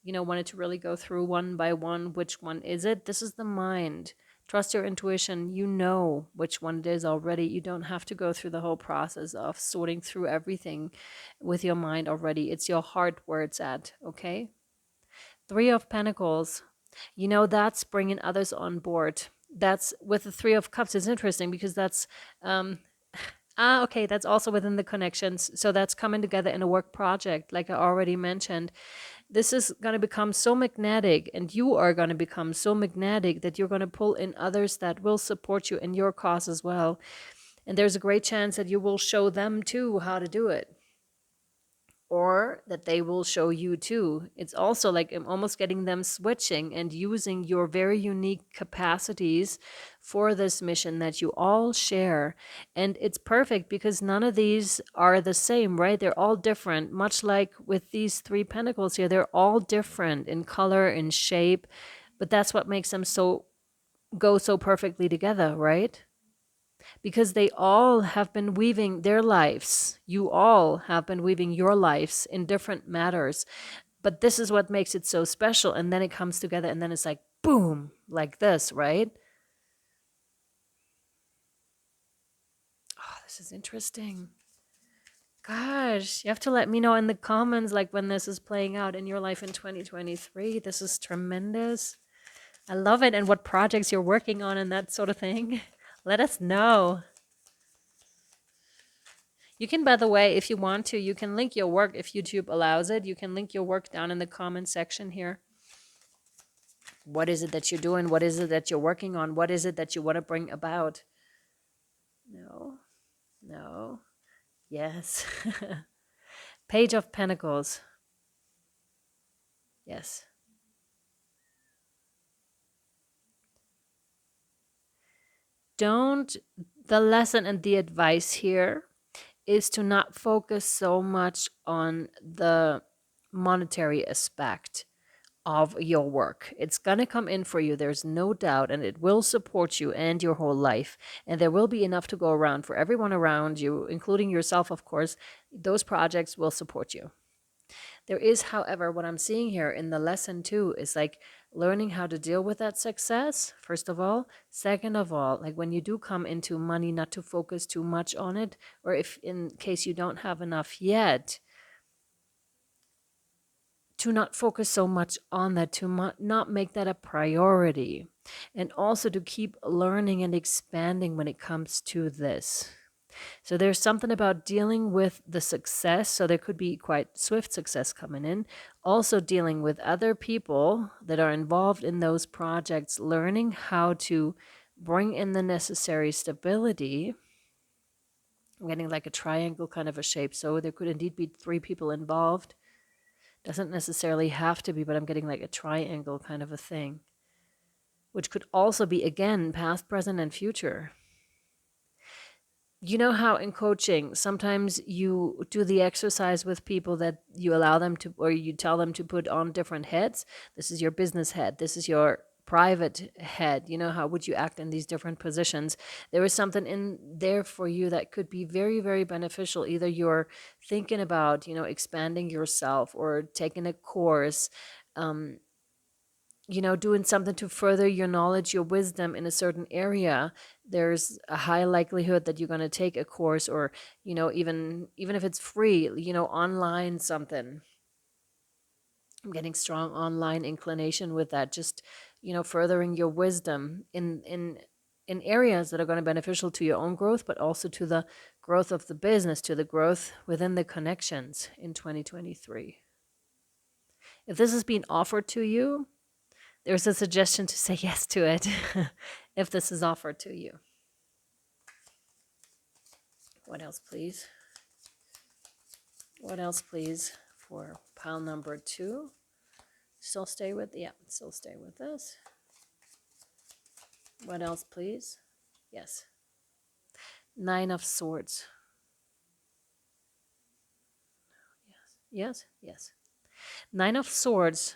Speaker 1: wanted to really go through one by one. Which one is it? This is the mind. Trust your intuition. You know which one it is already. You don't have to go through the whole process of sorting through everything with your mind already. It's your heart where it's at, okay? Three of Pentacles. That's bringing others on board. That's with the Three of Cups. It's interesting because that's um, okay, that's also within the connections. So that's coming together in a work project, like I already mentioned. This is going to become so magnetic, and you are going to become so magnetic that you're going to pull in others that will support you in your cause as well. And there's a great chance that you will show them too how to do it, or that they will show you too. It's also like I'm almost getting them switching and using your very unique capacities for this mission that you all share. And it's perfect because none of these are the same, right? They're all different, much like with these three pentacles here. They're all different in color, in shape, but that's what makes them go so perfectly together, right? Because they all have been weaving their lives. You all have been weaving your lives in different matters. But this is what makes it so special. And then it comes together and then it's like, boom, like this, right? Oh, this is interesting. Gosh, you have to let me know in the comments, like when this is playing out in your life in 2023. This is tremendous. I love it. And what projects you're working on and that sort of thing. Let us know. You can, by the way, if you want to, you can link your work if YouTube allows it. You can link your work down in the comment section here. What is it that you're doing? What is it that you're working on? What is it that you want to bring about? No, no, yes. Page of Pentacles. Yes. The lesson and the advice here is to not focus so much on the monetary aspect of your work. It's going to come in for you, there's no doubt, and it will support you and your whole life. And there will be enough to go around for everyone around you, including yourself, of course. Those projects will support you. There is, however, what I'm seeing here in the lesson too is like learning how to deal with that success, first of all. Second of all, like when you do come into money, not to focus too much on it, or if in case you don't have enough yet, to not focus so much on that, to not make that a priority, and also to keep learning and expanding when it comes to this. So there's something about dealing with the success. So there could be quite swift success coming in. Also dealing with other people that are involved in those projects, learning how to bring in the necessary stability. I'm getting like a triangle kind of a shape. So there could indeed be three people involved. Doesn't necessarily have to be, but I'm getting like a triangle kind of a thing, which could also be, again, past, present, and future. You know how in coaching, sometimes you do the exercise with people that you allow them to, or you tell them to put on different heads. This is your business head. This is your private head. You know, how would you act in these different positions? There is something in there for you that could be very, very beneficial. Either you're thinking about, expanding yourself or taking a course, doing something to further your knowledge, your wisdom in a certain area. There's a high likelihood that you're going to take a course, or, even if it's free, online something. I'm getting strong online inclination with that. Just, furthering your wisdom in areas that are going to be beneficial to your own growth, but also to the growth of the business, to the growth within the connections in 2023. If this is being offered to you, there's a suggestion to say yes to it if this is offered to you. What else, please? What else, please, for pile number 2? Still stay with this. What else, please? Yes. 9 of Swords. Yes. 9 of Swords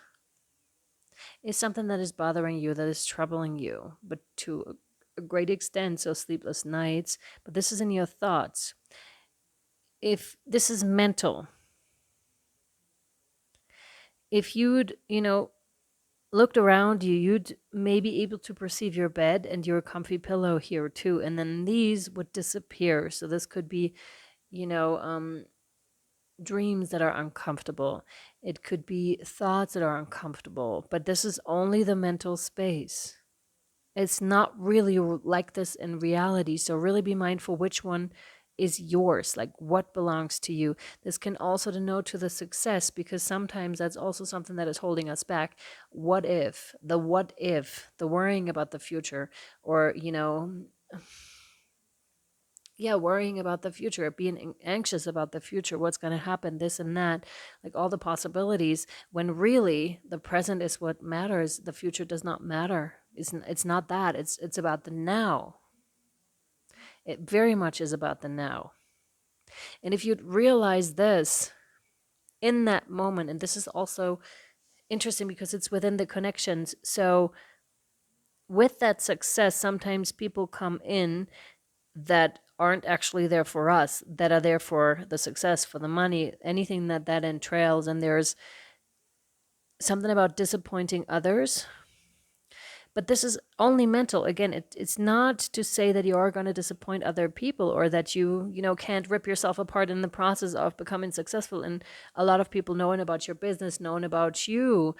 Speaker 1: is something that is bothering you, that is troubling you, but to a great extent, so sleepless nights. But this is in your thoughts. if this is mental, if you'd, looked around you, you'd maybe able to perceive your bed and your comfy pillow here too. And then these would disappear. So this could be, you know, dreams that are uncomfortable. It could be thoughts that are uncomfortable, but this is only the mental space. It's not really like this in reality. So really be mindful which one is yours, like what belongs to you. This can also denote to the success, because sometimes that's also something that is holding us back. What if, the worrying about the future, or, yeah, worrying about the future, being anxious about the future, what's going to happen, this and that, like all the possibilities, when really the present is what matters. The future does not matter. It's not that. It's about the now. It very much is about the now. And if you'd realize this in that moment, and this is also interesting because it's within the connections. So with that success, sometimes people come in that aren't actually there for us, that are there for the success, for the money, anything that entrails. And there's something about disappointing others. But this is only mental. Again, it's not to say that you are going to disappoint other people, or that you can't rip yourself apart in the process of becoming successful. And a lot of people knowing about your business, knowing about you.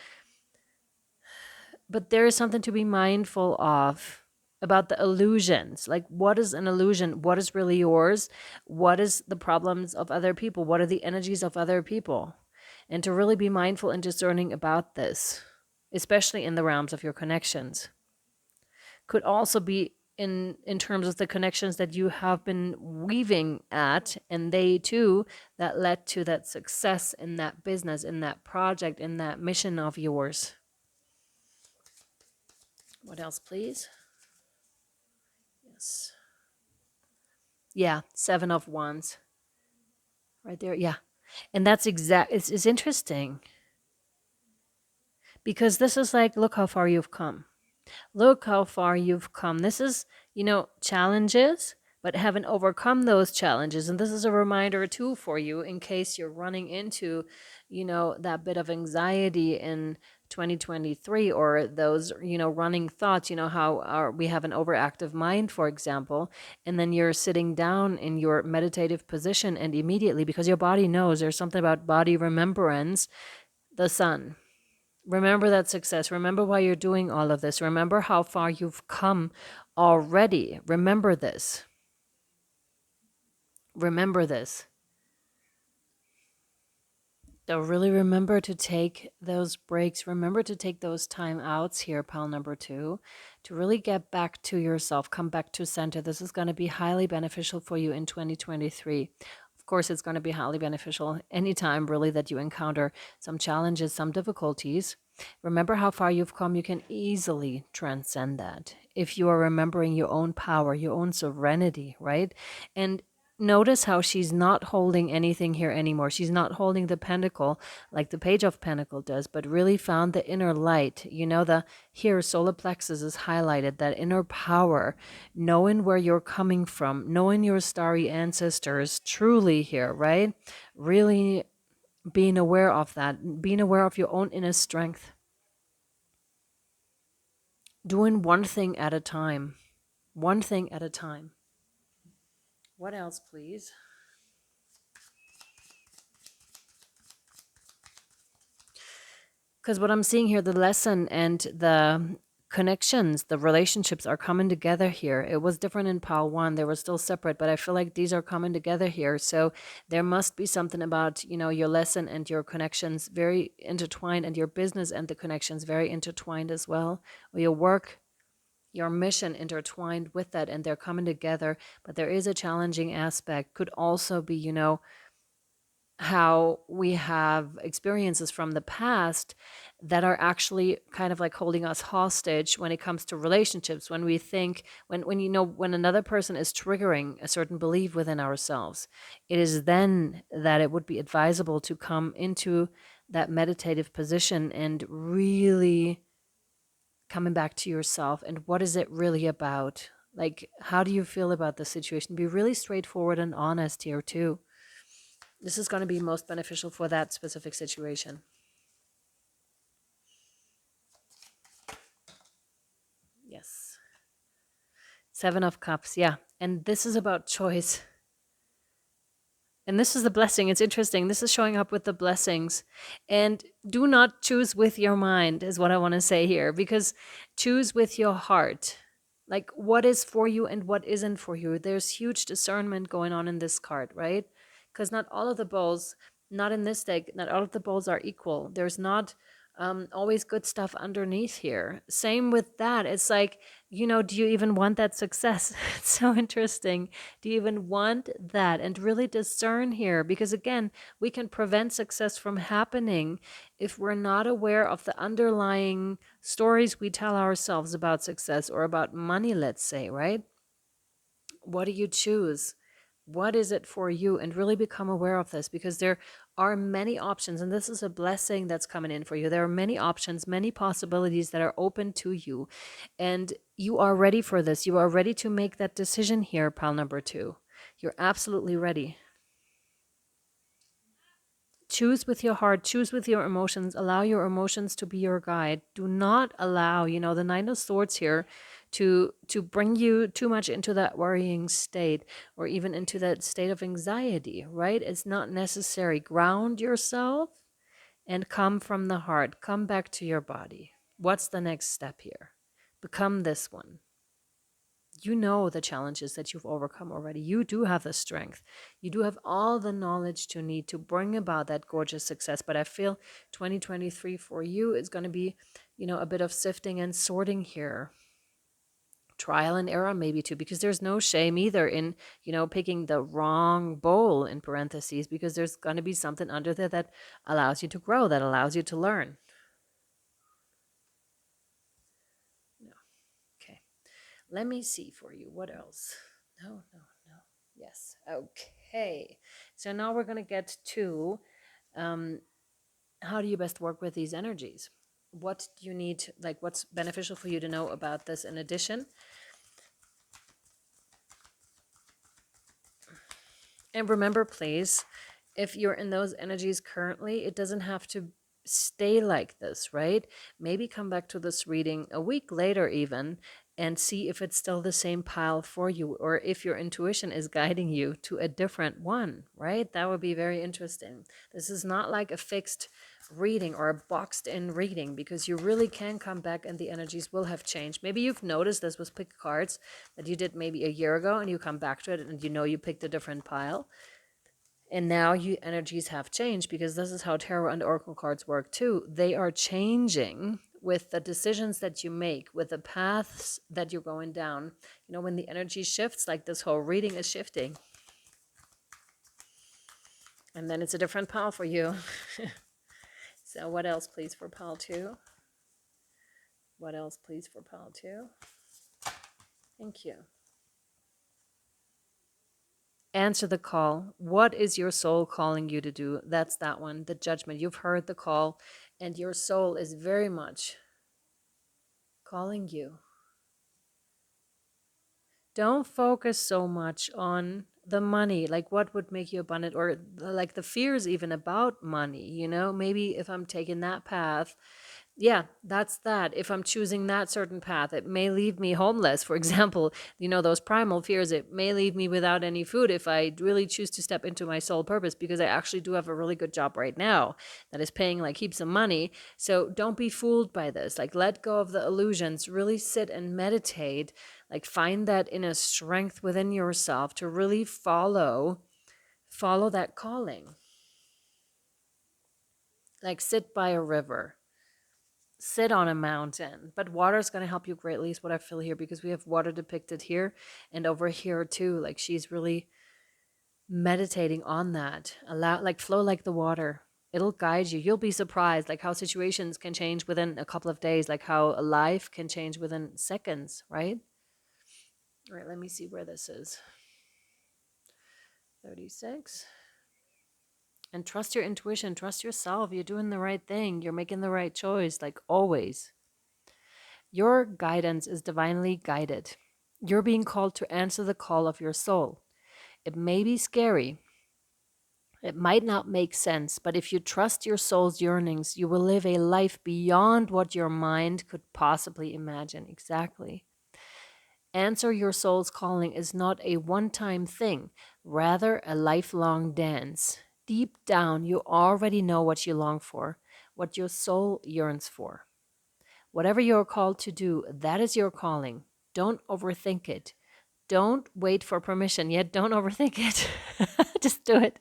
Speaker 1: But there is something to be mindful of about the illusions. Like, what is an illusion? What is really yours? What is the problems of other people? What are the energies of other people? And to really be mindful and discerning about this, especially in the realms of your connections. Could also be in terms of the connections that you have been weaving at, and they too, that led to that success in that business, in that project, in that mission of yours. What else, please? Yes. Yeah, 7 of Wands. Right there, yeah. And that's it's interesting. Because this is like, look how far you've come. Look how far you've come. This is, challenges, but haven't overcome those challenges. And this is a reminder too for you, in case you're running into, that bit of anxiety in 2023, or those, running thoughts, how we have an overactive mind, for example, and then you're sitting down in your meditative position, and immediately, because your body knows, there's something about body remembrance, the sun. Remember that success. Remember why you're doing all of this. Remember how far you've come already. Remember this. Remember this. So really remember to take those breaks. Remember to take those time outs here, pile number 2, to really get back to yourself, come back to center. This is going to be highly beneficial for you in 2023. Of course, it's going to be highly beneficial anytime really that you encounter some challenges, some difficulties. Remember how far you've come. You can easily transcend that if you are remembering your own power, your own serenity, right? And notice how she's not holding anything here anymore. She's not holding the pentacle like the Page of Pentacle does, but really found the inner light. The here solar plexus is highlighted, that inner power, knowing where you're coming from, knowing your starry ancestors truly here, right? Really being aware of that, being aware of your own inner strength. Doing one thing at a time. One thing at a time. What else, please? Because what I'm seeing here, the lesson and the connections, the relationships are coming together here. It was different in pile 1. They were still separate, but I feel like these are coming together here. So there must be something about, your lesson and your connections very intertwined, and your business and the connections very intertwined as well. Or your work, your mission intertwined with that, and they're coming together. But there is a challenging aspect. Could also be, how we have experiences from the past that are actually kind of like holding us hostage when it comes to relationships. When we think, when another person is triggering a certain belief within ourselves, it is then that it would be advisable to come into that meditative position and really coming back to yourself. And what is it really about? Like, how do you feel about the situation? Be really straightforward and honest here too. This is going to be most beneficial for that specific situation. Yes. 7 of Cups, yeah. And this is about choice. And this is the blessing. It's interesting. This is showing up with the blessings. And do not choose with your mind, is what I want to say here, because choose with your heart. Like what is for you and what isn't for you. There's huge discernment going on in this card, right? Because not all of the bowls, not in this deck, not all of the bowls are equal. There's not always good stuff underneath here. Same with that. It's like, do you even want that success? It's so interesting. Do you even want that? And really discern here, because again, we can prevent success from happening if we're not aware of the underlying stories we tell ourselves about success or about money, let's say, right? What do you choose? What is it for you? And really become aware of this, because there are many options, and this is a blessing that's coming in for you. There are many options, many possibilities that are open to you, and you are ready for this. You are ready to make that decision here, pile number 2. You're absolutely ready. Choose with your heart, choose with your emotions, allow your emotions to be your guide. Do not allow, the 9 of Swords here to bring you too much into that worrying state or even into that state of anxiety, right? It's not necessary. Ground yourself and come from the heart. Come back to your body. What's the next step here? Become this one. You know the challenges that you've overcome already. You do have the strength. You do have all the knowledge to need to bring about that gorgeous success. But I feel 2023 for you is going to be, a bit of sifting and sorting here. Trial and error maybe too, because there's no shame either in, picking the wrong bowl in parentheses, because there's going to be something under there that allows you to grow, that allows you to learn. No. Okay. Let me see for you. What else? No. Yes. Okay. So now we're going to get to how do you best work with these energies? What do you need, like what's beneficial for you to know about this in addition? And remember, please, if you're in those energies currently, it doesn't have to stay like this, right? Maybe come back to this reading a week later even and see if it's still the same pile for you, or if your intuition is guiding you to a different one, right? That would be very interesting. This is not like a fixed reading or a boxed in reading, because you really can come back and the energies will have changed. Maybe you've noticed this with pick cards that you did maybe a year ago, and you come back to it and you picked a different pile. And now you energies have changed, because this is how tarot and oracle cards work too. They are changing with the decisions that you make, with the paths that you're going down. When the energy shifts, like this whole reading is shifting. And then it's a different pile for you. So what else, please, for pile 2? What else, please, for pile 2? Thank you. Answer the call. What is your soul calling you to do? That's that one, the judgment. You've heard the call, and your soul is very much calling you. Don't focus so much on the money, like what would make you abundant, or like the fears even about money. Maybe if I'm taking that path, yeah, that's that. If I'm choosing that certain path, it may leave me homeless, for example. Those primal fears, it may leave me without any food if I really choose to step into my soul purpose, because I actually do have a really good job right now that is paying like heaps of money. So don't be fooled by this. Like, let go of the illusions, really sit and meditate, like find that inner strength within yourself to really follow that calling. Like, sit by a river, sit on a mountain, but water is going to help you greatly, is what I feel here, because we have water depicted here and over here too. Like, she's really meditating on that. Allow, like, flow like the water. It'll guide you. You'll be surprised, like how situations can change within a couple of days, like how a life can change within seconds, right? All right, let me see where this is. 36. And trust your intuition, trust yourself. You're doing the right thing. You're making the right choice, like always. Your guidance is divinely guided. You're being called to answer the call of your soul. It may be scary, It might not make sense, but if you trust your soul's yearnings, you will live a life beyond what your mind could possibly imagine. Exactly. Answer your soul's calling is not a one-time thing, rather a lifelong dance. Deep down, you already know what you long for, what your soul yearns for. Whatever you're called to do, that is your calling. Don't overthink it. Don't wait for permission, yet don't overthink it. Just do it.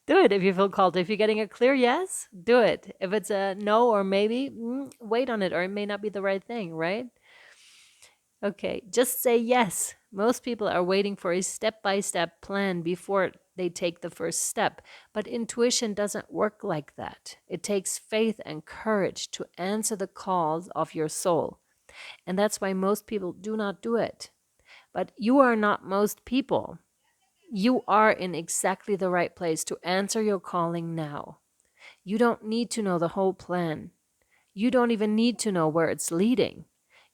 Speaker 1: Do it if you feel called. If you're getting a clear yes, do it. If it's a no or maybe, wait on it, or it may not be the right thing, right? Okay, just say yes. Most people are waiting for a step-by-step plan before they take the first step, but intuition doesn't work like that. It takes faith and courage to answer the calls of your soul, and that's why most people do not do it. But you are not most people. You are in exactly the right place to answer your calling now. You don't need to know the whole plan. You don't even need to know where it's leading.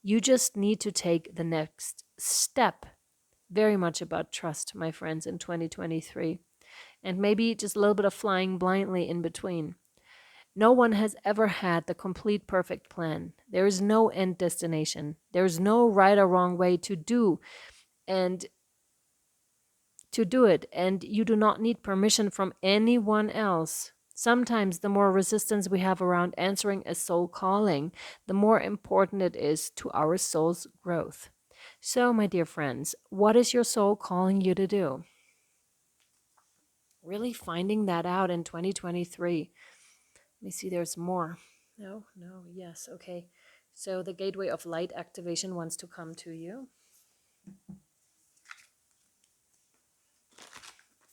Speaker 1: You just need to take the next step. Very much about trust, my friends, in 2023. And maybe just a little bit of flying blindly in between. No one has ever had the complete perfect plan. There is no end destination. There's no right or wrong way to do and it, and you do not need permission from anyone else. Sometimes the more resistance we have around answering a soul calling, the more important it is to our soul's growth. So, my dear friends, what is your soul calling you to do? Really finding that out in 2023. Let me see, there's more. No, yes, okay. So, the gateway of light activation wants to come to you.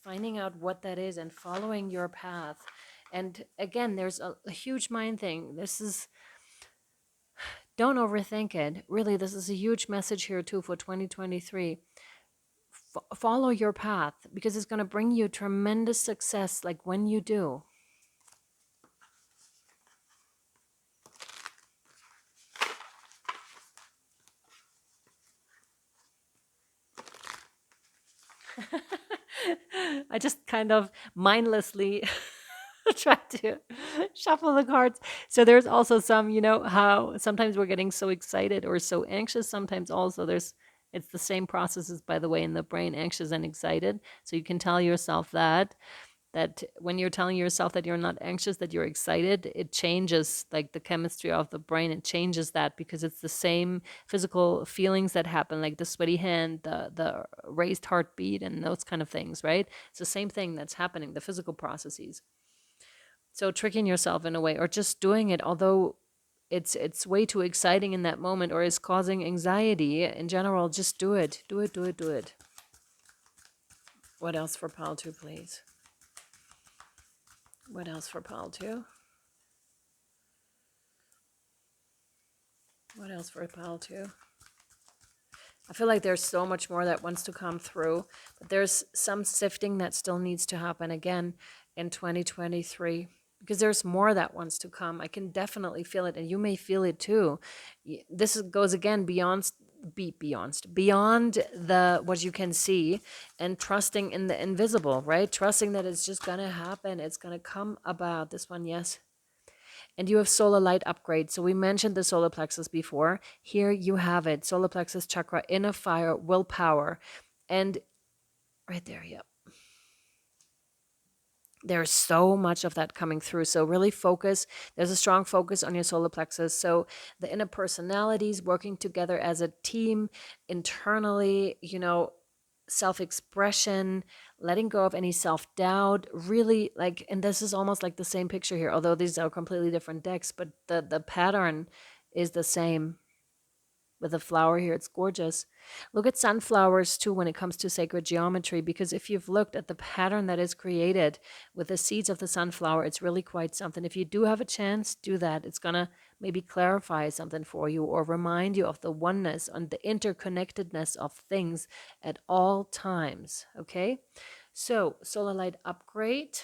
Speaker 1: Finding out what that is and following your path. And again, there's a huge mind thing. Don't overthink it. Really, this is a huge message here too for 2023. Follow your path because it's going to bring you tremendous success like when you do. I just kind of mindlessly try to shuffle the cards. So there's also some, how sometimes we're getting so excited or so anxious. Sometimes also it's the same processes, by the way, in the brain, anxious and excited. So you can tell yourself that when you're telling yourself that you're not anxious, that you're excited, it changes like the chemistry of the brain. It changes that because it's the same physical feelings that happen, like the sweaty hand, the raised heartbeat, and those kind of things, right? It's the same thing that's happening, the physical processes. So tricking yourself in a way, or just doing it, although it's way too exciting in that moment, or is causing anxiety in general, just do it. Do it, do it, do it. What else for pile 2, please? What else for pile 2? What else for pile 2? I feel like there's so much more that wants to come through, but there's some sifting that still needs to happen again in 2023 because there's more that wants to come. I can definitely feel it, and you may feel it too. This goes again beyond the what you can see, and trusting in the invisible, right? Trusting that it's just gonna happen. It's gonna come about. This one, yes. And you have solar light upgrade. So we mentioned the solar plexus before. Here you have it. Solar plexus chakra, inner fire, willpower. And right there, yep. There's so much of that coming through. So really focus. There's a strong focus on your solar plexus. So the inner personalities working together as a team internally, self-expression, letting go of any self-doubt, really like, and this is almost like the same picture here, although these are completely different decks, but the pattern is the same. With a flower here, it's gorgeous. Look at sunflowers too when it comes to sacred geometry, because if you've looked at the pattern that is created with the seeds of the sunflower, it's really quite something. If you do have a chance, do that. It's gonna maybe clarify something for you or remind you of the oneness and the interconnectedness of things at all times. Okay, so solar light upgrade.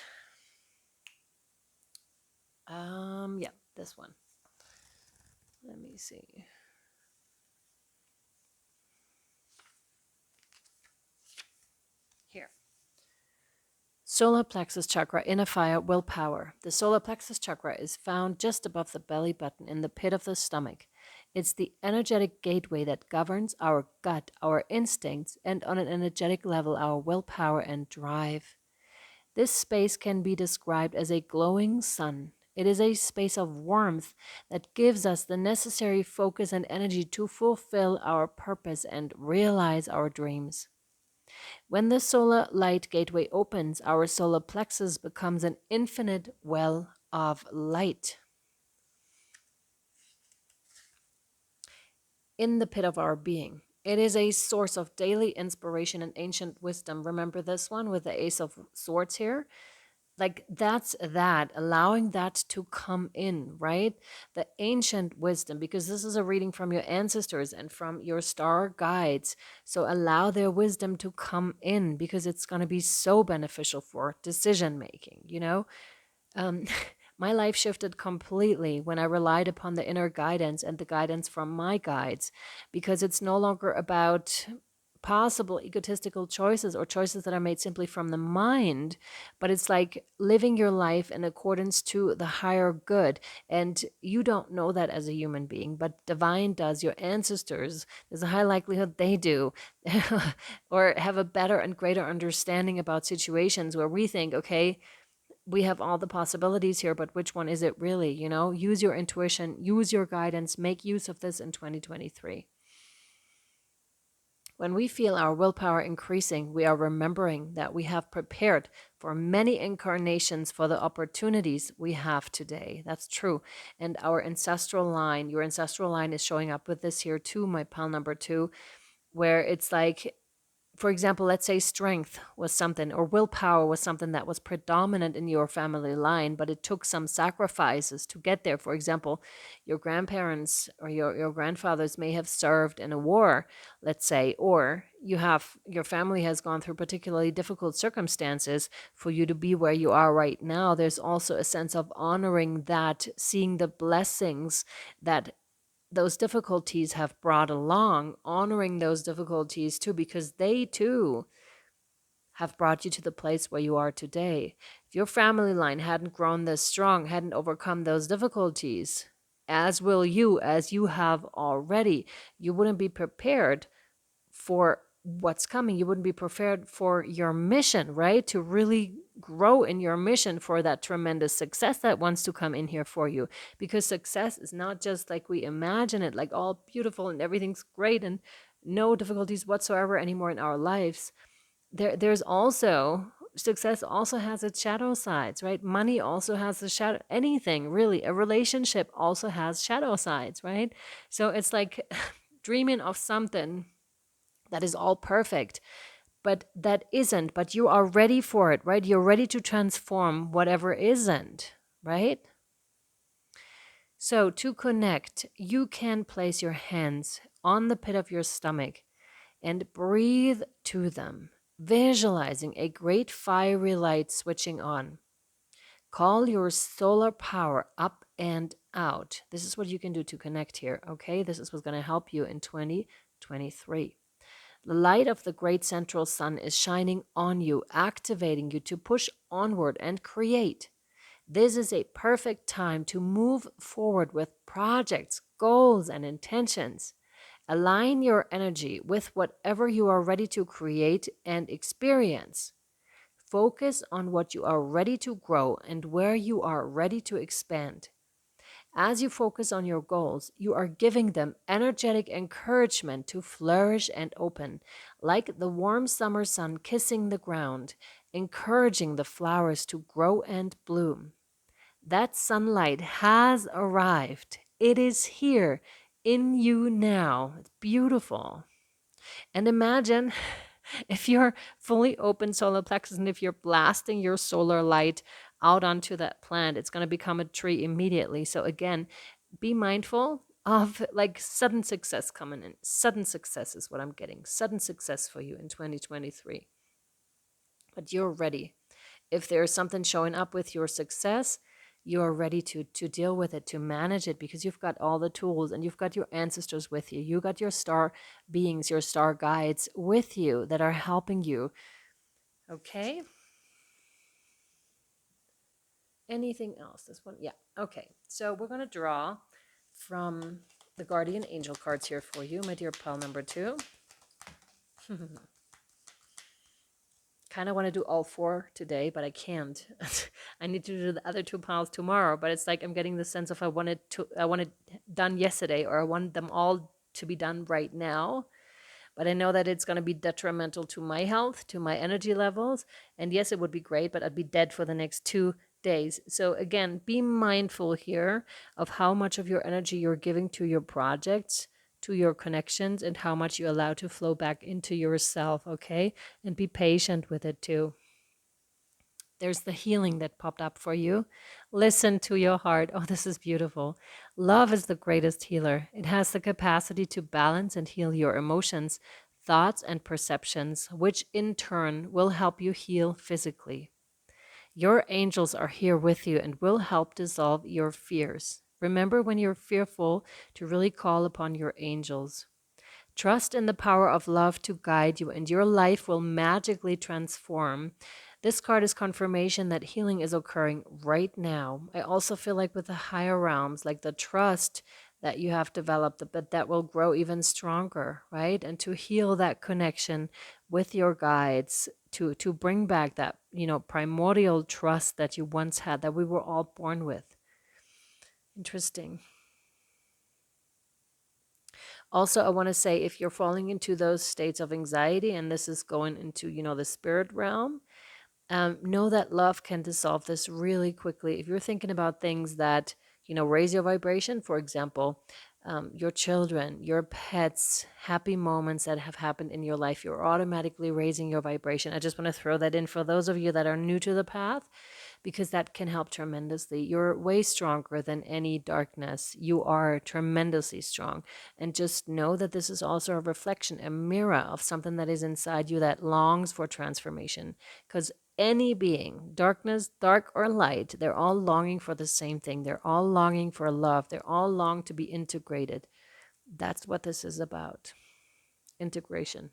Speaker 1: Yeah, this one. Let me see. Here. Solar plexus chakra, inner fire, willpower. The solar plexus chakra is found just above the belly button in the pit of the stomach. It's the energetic gateway that governs our gut, our instincts, and on an energetic level, our willpower and drive. This space can be described as a glowing sun. It is a space of warmth that gives us the necessary focus and energy to fulfill our purpose and realize our dreams. When the solar light gateway opens, our solar plexus becomes an infinite well of light. In the pit of our being, it is a source of daily inspiration and ancient wisdom. Remember this one with the Ace of Swords here? Like that's that, allowing that to come in, right? The ancient wisdom, because this is a reading from your ancestors and from your star guides. So allow their wisdom to come in because it's going to be so beneficial for decision making, you know? Um, my life shifted completely when I relied upon the inner guidance and the guidance from my guides, because it's no longer about possible egotistical choices or choices that are made simply from the mind, but it's like living your life in accordance to the higher good. And you don't know that as a human being, but divine does. Your ancestors, there's a high likelihood they do, or have a better and greater understanding about situations where we think, okay, we have all the possibilities here, but which one is it really? You know, use your intuition, use your guidance, make use of this in 2023. When we feel our willpower increasing, we are remembering that we have prepared for many incarnations for the opportunities we have today. That's true. And our ancestral line, your ancestral line is showing up with this here too, my pal number 2, where it's like, for example, let's say strength was something, or willpower was something that was predominant in your family line, but it took some sacrifices to get there. For example, your grandparents or your grandfathers may have served in a war, let's say, or your family has gone through particularly difficult circumstances for you to be where you are right now. There's also a sense of honoring that, seeing the blessings that those difficulties have brought along, honoring those difficulties too, because they too have brought you to the place where you are today. If your family line hadn't grown this strong, hadn't overcome those difficulties, as will you, as you have already, you wouldn't be prepared for what's coming. You wouldn't be prepared for your mission, right? To really grow in your mission for that tremendous success that wants to come in here for you. Because success is not just like we imagine it, like all beautiful and everything's great and no difficulties whatsoever anymore in our lives. There's also success also has its shadow sides, right? Money also has the shadow, anything really. A relationship also has shadow sides, right? So it's like dreaming of something that is all perfect, but that isn't, but you are ready for it, right? You're ready to transform whatever isn't, right? So to connect, you can place your hands on the pit of your stomach and breathe to them, visualizing a great fiery light switching on. Call your solar power up and out. This is what you can do to connect here, okay? This is what's going to help you in 2023. The light of the great central sun is shining on you, activating you to push onward and create. This is a perfect time to move forward with projects, goals, and intentions. Align your energy with whatever you are ready to create and experience. Focus on what you are ready to grow and where you are ready to expand. As you focus on your goals, you are giving them energetic encouragement to flourish and open, like the warm summer sun kissing the ground, encouraging the flowers to grow and bloom. That sunlight has arrived. It is here in you now. It's beautiful. And imagine if you're fully open solar plexus and if you're blasting your solar light out onto that plant, it's going to become a tree immediately. So again, be mindful of like sudden success coming in. Sudden success is what I'm getting. Sudden success for you in 2023. But you're ready. If there's something showing up with your success, you're ready to deal with it, to manage it, because you've got all the tools and you've got your ancestors with you. You got your star beings, your star guides with you that are helping you. Okay? anything else? This one? Yeah. Okay. So we're going to draw from the guardian angel cards here for you, my dear pal number 2. Kind of want to do all 4 today, but I can't. I need to do the other 2 piles tomorrow, but it's like I'm getting the sense of I want it done yesterday, or I want them all to be done right now. But I know that it's going to be detrimental to my health, to my energy levels. And yes, it would be great, but I'd be dead for the next 2 days. So again, be mindful here of how much of your energy you're giving to your projects, to your connections, and how much you allow to flow back into yourself, okay? And be patient with it too. There's the healing that popped up for you. Listen to your heart. Oh, this is beautiful. Love is the greatest healer. It has the capacity to balance and heal your emotions, thoughts, and perceptions, which in turn will help you heal physically. Your angels are here with you and will help dissolve your fears. Remember, when you're fearful, to really call upon your angels. Trust in the power of love to guide you, and your life will magically transform. This card is confirmation that healing is occurring right now. I also feel like with the higher realms, like the trust that you have developed, but that will grow even stronger, right? And to heal that connection with your guides, to bring back that, primordial trust that you once had, that we were all born with. Interesting. Also, I want to say, if you're falling into those states of anxiety, and this is going into, the spirit realm, know that love can dissolve this really quickly. If you're thinking about things that, raise your vibration, for example, your children, your pets, happy moments that have happened in your life, you're automatically raising your vibration. I just want to throw that in for those of you that are new to the path, because that can help tremendously. You're way stronger than any darkness. You are tremendously strong. And just know that this is also a reflection, a mirror of something that is inside you that longs for transformation. Because any being, darkness, dark or light, they're all longing for the same thing. They're all longing for love. They're all long to be integrated. That's what this is about. Integration.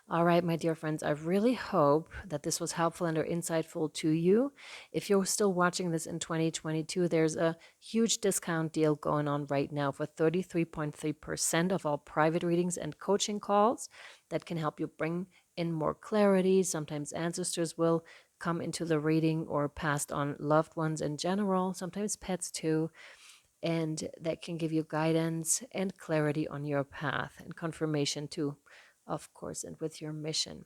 Speaker 1: All right, my dear friends, I really hope that this was helpful and or insightful to you. If you're still watching this in 2022, there's a huge discount deal going on right now for 33.3% of all private readings and coaching calls that can help you bring in more clarity. Sometimes ancestors will come into the reading, or passed on loved ones in general, sometimes pets too. And that can give you guidance and clarity on your path, and confirmation too, of course, and with your mission.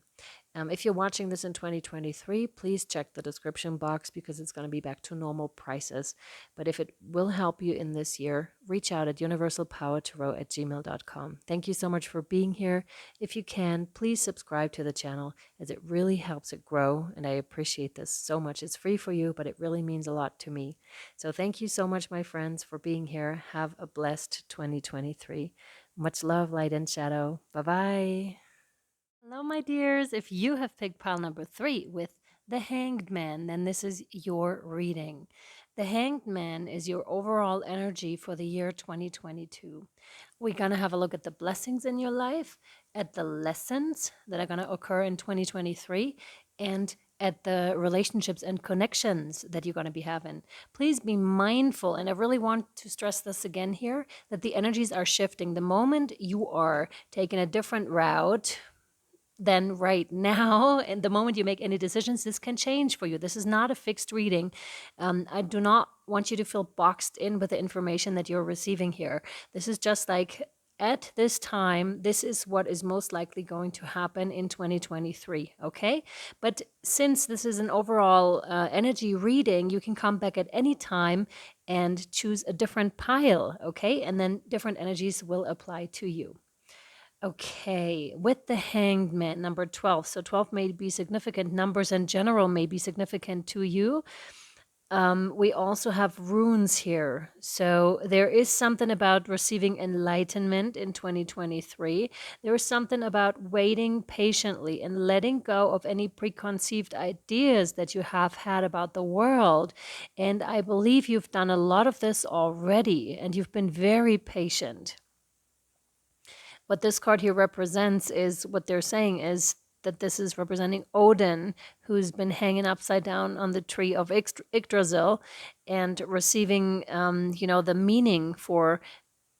Speaker 1: If you're watching this in 2023, please check the description box, because it's going to be back to normal prices. But if it will help you in this year, reach out at universalpowertarot@gmail.com. Thank you so much for being here. If you can, please subscribe to the channel, as it really helps it grow, and I appreciate this so much. It's free for you, but it really means a lot to me. So thank you so much, my friends, for being here. Have a blessed 2023. Much love, light and shadow. Bye-bye. Hello, my dears. If you have picked pile number 3 with the Hanged Man, then this is your reading. The Hanged Man is your overall energy for the year 2022. We're going to have a look at the blessings in your life, at the lessons that are going to occur in 2023, and at the relationships and connections that you're going to be having. Please be mindful, and I really want to stress this again here, that the energies are shifting. The moment you are taking a different route than right now, and the moment you make any decisions, this can change for you. This is not a fixed reading. I do not want you to feel boxed in with the information that you're receiving here. This is just like, at this time, this is what is most likely going to happen in 2023, okay? But since this is an overall energy reading, you can come back at any time and choose a different pile, okay? And then different energies will apply to you. Okay, with the Hanged Man, number 12. So 12 may be significant. Numbers in general may be significant to you. We also have runes here. So there is something about receiving enlightenment in 2023. There is something about waiting patiently and letting go of any preconceived ideas that you have had about the world. And I believe you've done a lot of this already, and you've been very patient. What this card here represents is, what they're saying is, that this is representing Odin, who's been hanging upside down on the tree of Yggdrasil and receiving, the meaning for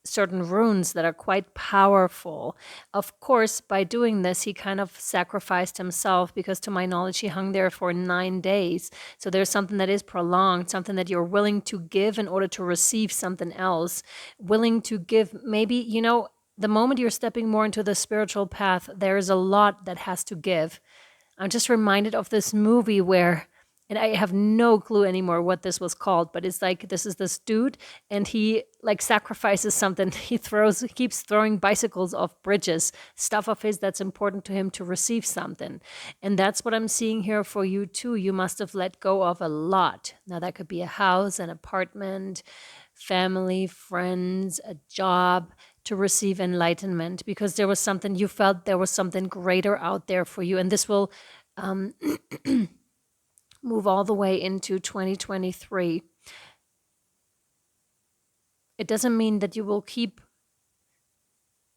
Speaker 1: certain runes that are quite powerful. Of course, by doing this, he kind of sacrificed himself because, to my knowledge, he hung there for 9 days. So there's something that is prolonged, something that you're willing to give in order to receive something else. Willing to give, maybe, the moment you're stepping more into the spiritual path, there is a lot that has to give. I'm just reminded of this movie where, and I have no clue anymore what this was called, but it's like this is this dude and he like sacrifices something. He keeps throwing bicycles off bridges, stuff of his that's important to him to receive something. And that's what I'm seeing here for you too. You must have let go of a lot. Now that could be a house, an apartment, family, friends, a job, to receive enlightenment, because there was something you felt, there was something greater out there for you. And this will move all the way into 2023. It doesn't mean that you will keep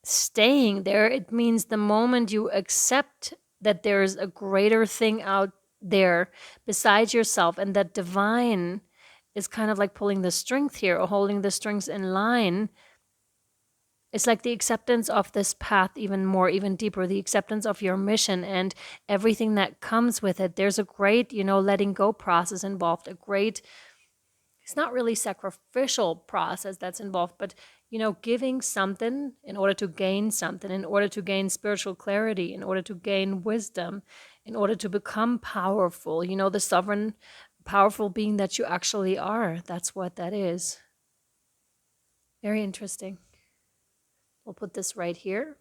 Speaker 1: staying there. It means the moment you accept that there's a greater thing out there besides yourself, and that divine is kind of like pulling the strings here or holding the strings in line. It's like the acceptance of this path even more, even deeper, the acceptance of your mission and everything that comes with it. There's a great, letting go process involved, it's not really sacrificial process that's involved, but, giving something in order to gain something, in order to gain spiritual clarity, in order to gain wisdom, in order to become powerful, the sovereign, powerful being that you actually are. That's what that is. Very interesting. We'll put this right here.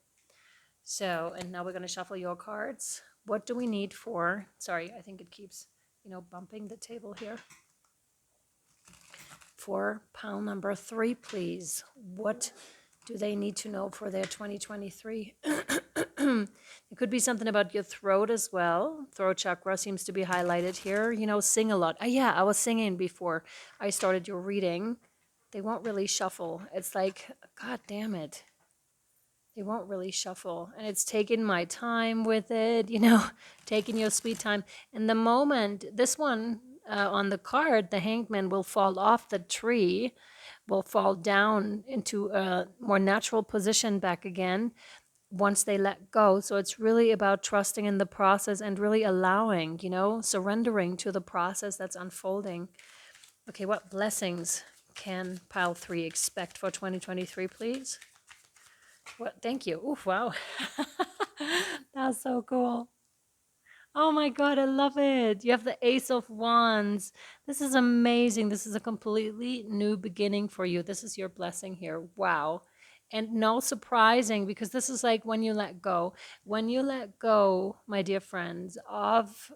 Speaker 1: So, and now we're going to shuffle your cards. What do we need for, sorry, I think it keeps, bumping the table here. For pile number 3, please. What do they need to know for their 2023? It could be something about your throat as well. Throat chakra seems to be highlighted here. Sing a lot. Yeah, I was singing before I started your reading. They won't really shuffle. It's like, God damn it. They won't really shuffle. And it's taking my time with it, taking your sweet time. And the moment, this one on the card, the hangman will fall off the tree, will fall down into a more natural position back again once they let go. So it's really about trusting in the process and really allowing, surrendering to the process that's unfolding. Okay, what blessings can pile 3 expect for 2023, please? What? Thank you. Ooh, wow. That's so cool. Oh my God, I love it. You have the Ace of Wands. This is amazing. This is a completely new beginning for you. This is your blessing here. Wow. And no surprising, because this is like when you let go. When you let go, my dear friends, of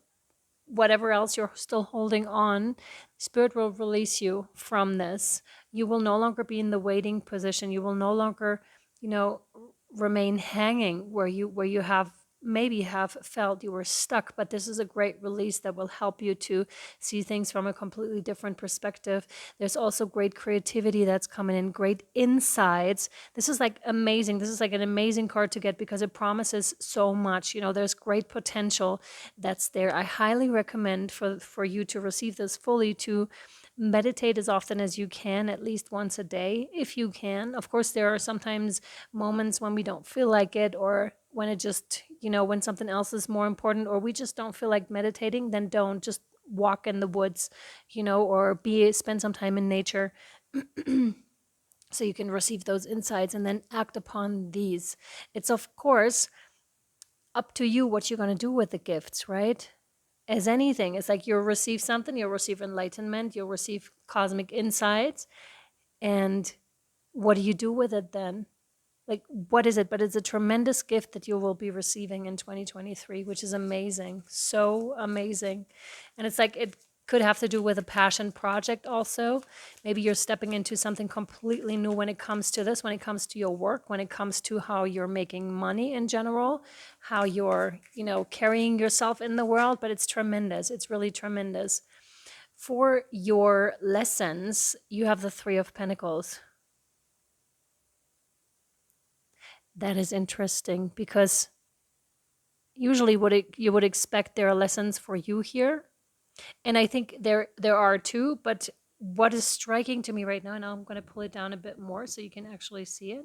Speaker 1: whatever else you're still holding on, Spirit will release you from this. You will no longer be in the waiting position. You will no longer, remain hanging where you have felt you were stuck. But this is a great release that will help you to see things from a completely different perspective. There's also great creativity that's coming in, great insights. This is like amazing. This is like an amazing card to get because it promises so much. There's great potential that's there. I highly recommend for you to receive this fully, to meditate as often as you can, at least once a day, if you can. Of course, there are sometimes moments when we don't feel like it, or when it just, when something else is more important, or we just don't feel like meditating, then don't. Just walk in the woods, or spend some time in nature. So you can receive those insights and then act upon these. It's, of course, up to you what you're going to do with the gifts, right? As anything, it's like you'll receive something, you'll receive enlightenment, you'll receive cosmic insights. And what do you do with it then? Like, what is it? But it's a tremendous gift that you will be receiving in 2023, which is amazing. So amazing. And it's like, it could have to do with a passion project also. Maybe you're stepping into something completely new when it comes to this, when it comes to your work, when it comes to how you're making money in general, how you're, carrying yourself in the world. But it's tremendous. It's really tremendous. For your lessons, you have the 3 of Pentacles. That is interesting because usually you would expect there are lessons for you here. And I think there are too, but what is striking to me right now, and now I'm going to pull it down a bit more so you can actually see it.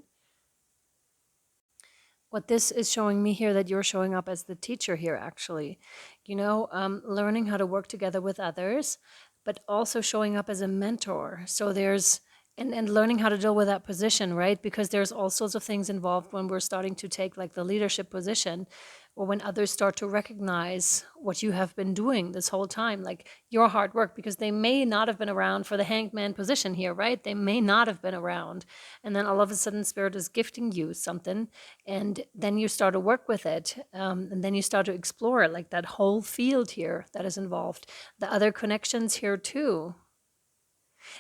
Speaker 1: What this is showing me here, that you're showing up as the teacher here, actually, learning how to work together with others, but also showing up as a mentor. So there's, and learning how to deal with that position, right? Because there's all sorts of things involved when we're starting to take like the leadership position, or when others start to recognize what you have been doing this whole time, like your hard work, because they may not have been around for the hanged man position here, right? They may not have been around. And then all of a sudden, Spirit is gifting you something, and then you start to work with it. And then you start to explore like that whole field here that is involved, the other connections here too.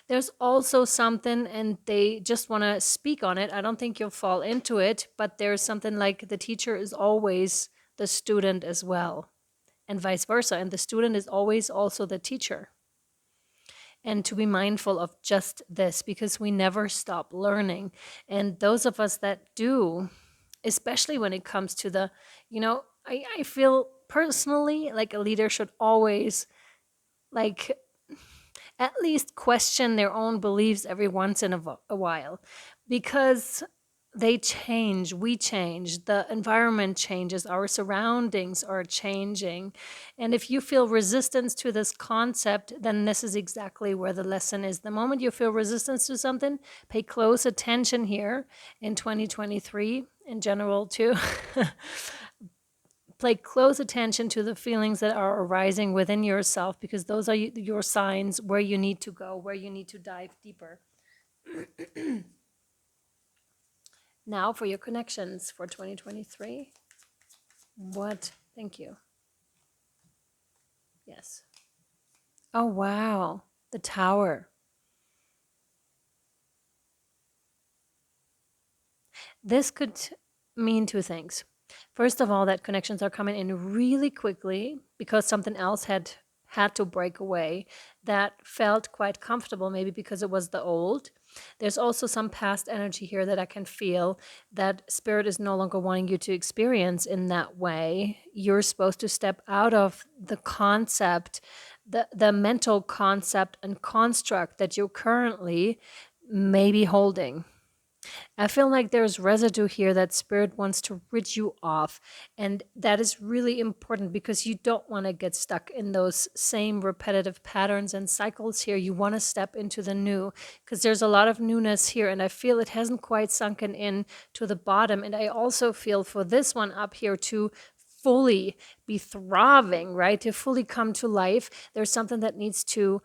Speaker 1: There's also something, and they just want to speak on it. I don't think you'll fall into it, but there's something like the teacher is always the student as well, and vice versa. And the student is always also the teacher. And to be mindful of just this, because we never stop learning. And those of us that do, especially when it comes to the, I feel personally like a leader should always like at least question their own beliefs every once in a while, because they change, we change, the environment changes, our surroundings are changing. And if you feel resistance to this concept, then this is exactly where the lesson is. The moment you feel resistance to something, pay close attention here in 2023, in general too. Pay close attention to the feelings that are arising within yourself, because those are your signs where you need to go, where you need to dive deeper. Now for your connections for 2023. What? Thank you. Yes. Oh, wow. The Tower. This could mean two things. First of all, that connections are coming in really quickly because something else had to break away that felt quite comfortable, maybe because it was the old. There's also some past energy here that I can feel that Spirit is no longer wanting you to experience in that way. You're supposed to step out of the concept, the mental concept and construct that you're currently maybe holding. I feel like there's residue here that Spirit wants to rid you of. And that is really important, because you don't want to get stuck in those same repetitive patterns and cycles here. You want to step into the new, because there's a lot of newness here. And I feel it hasn't quite sunken in to the bottom. And I also feel for this one up here to fully be thriving, right? To fully come to life, there's something that needs to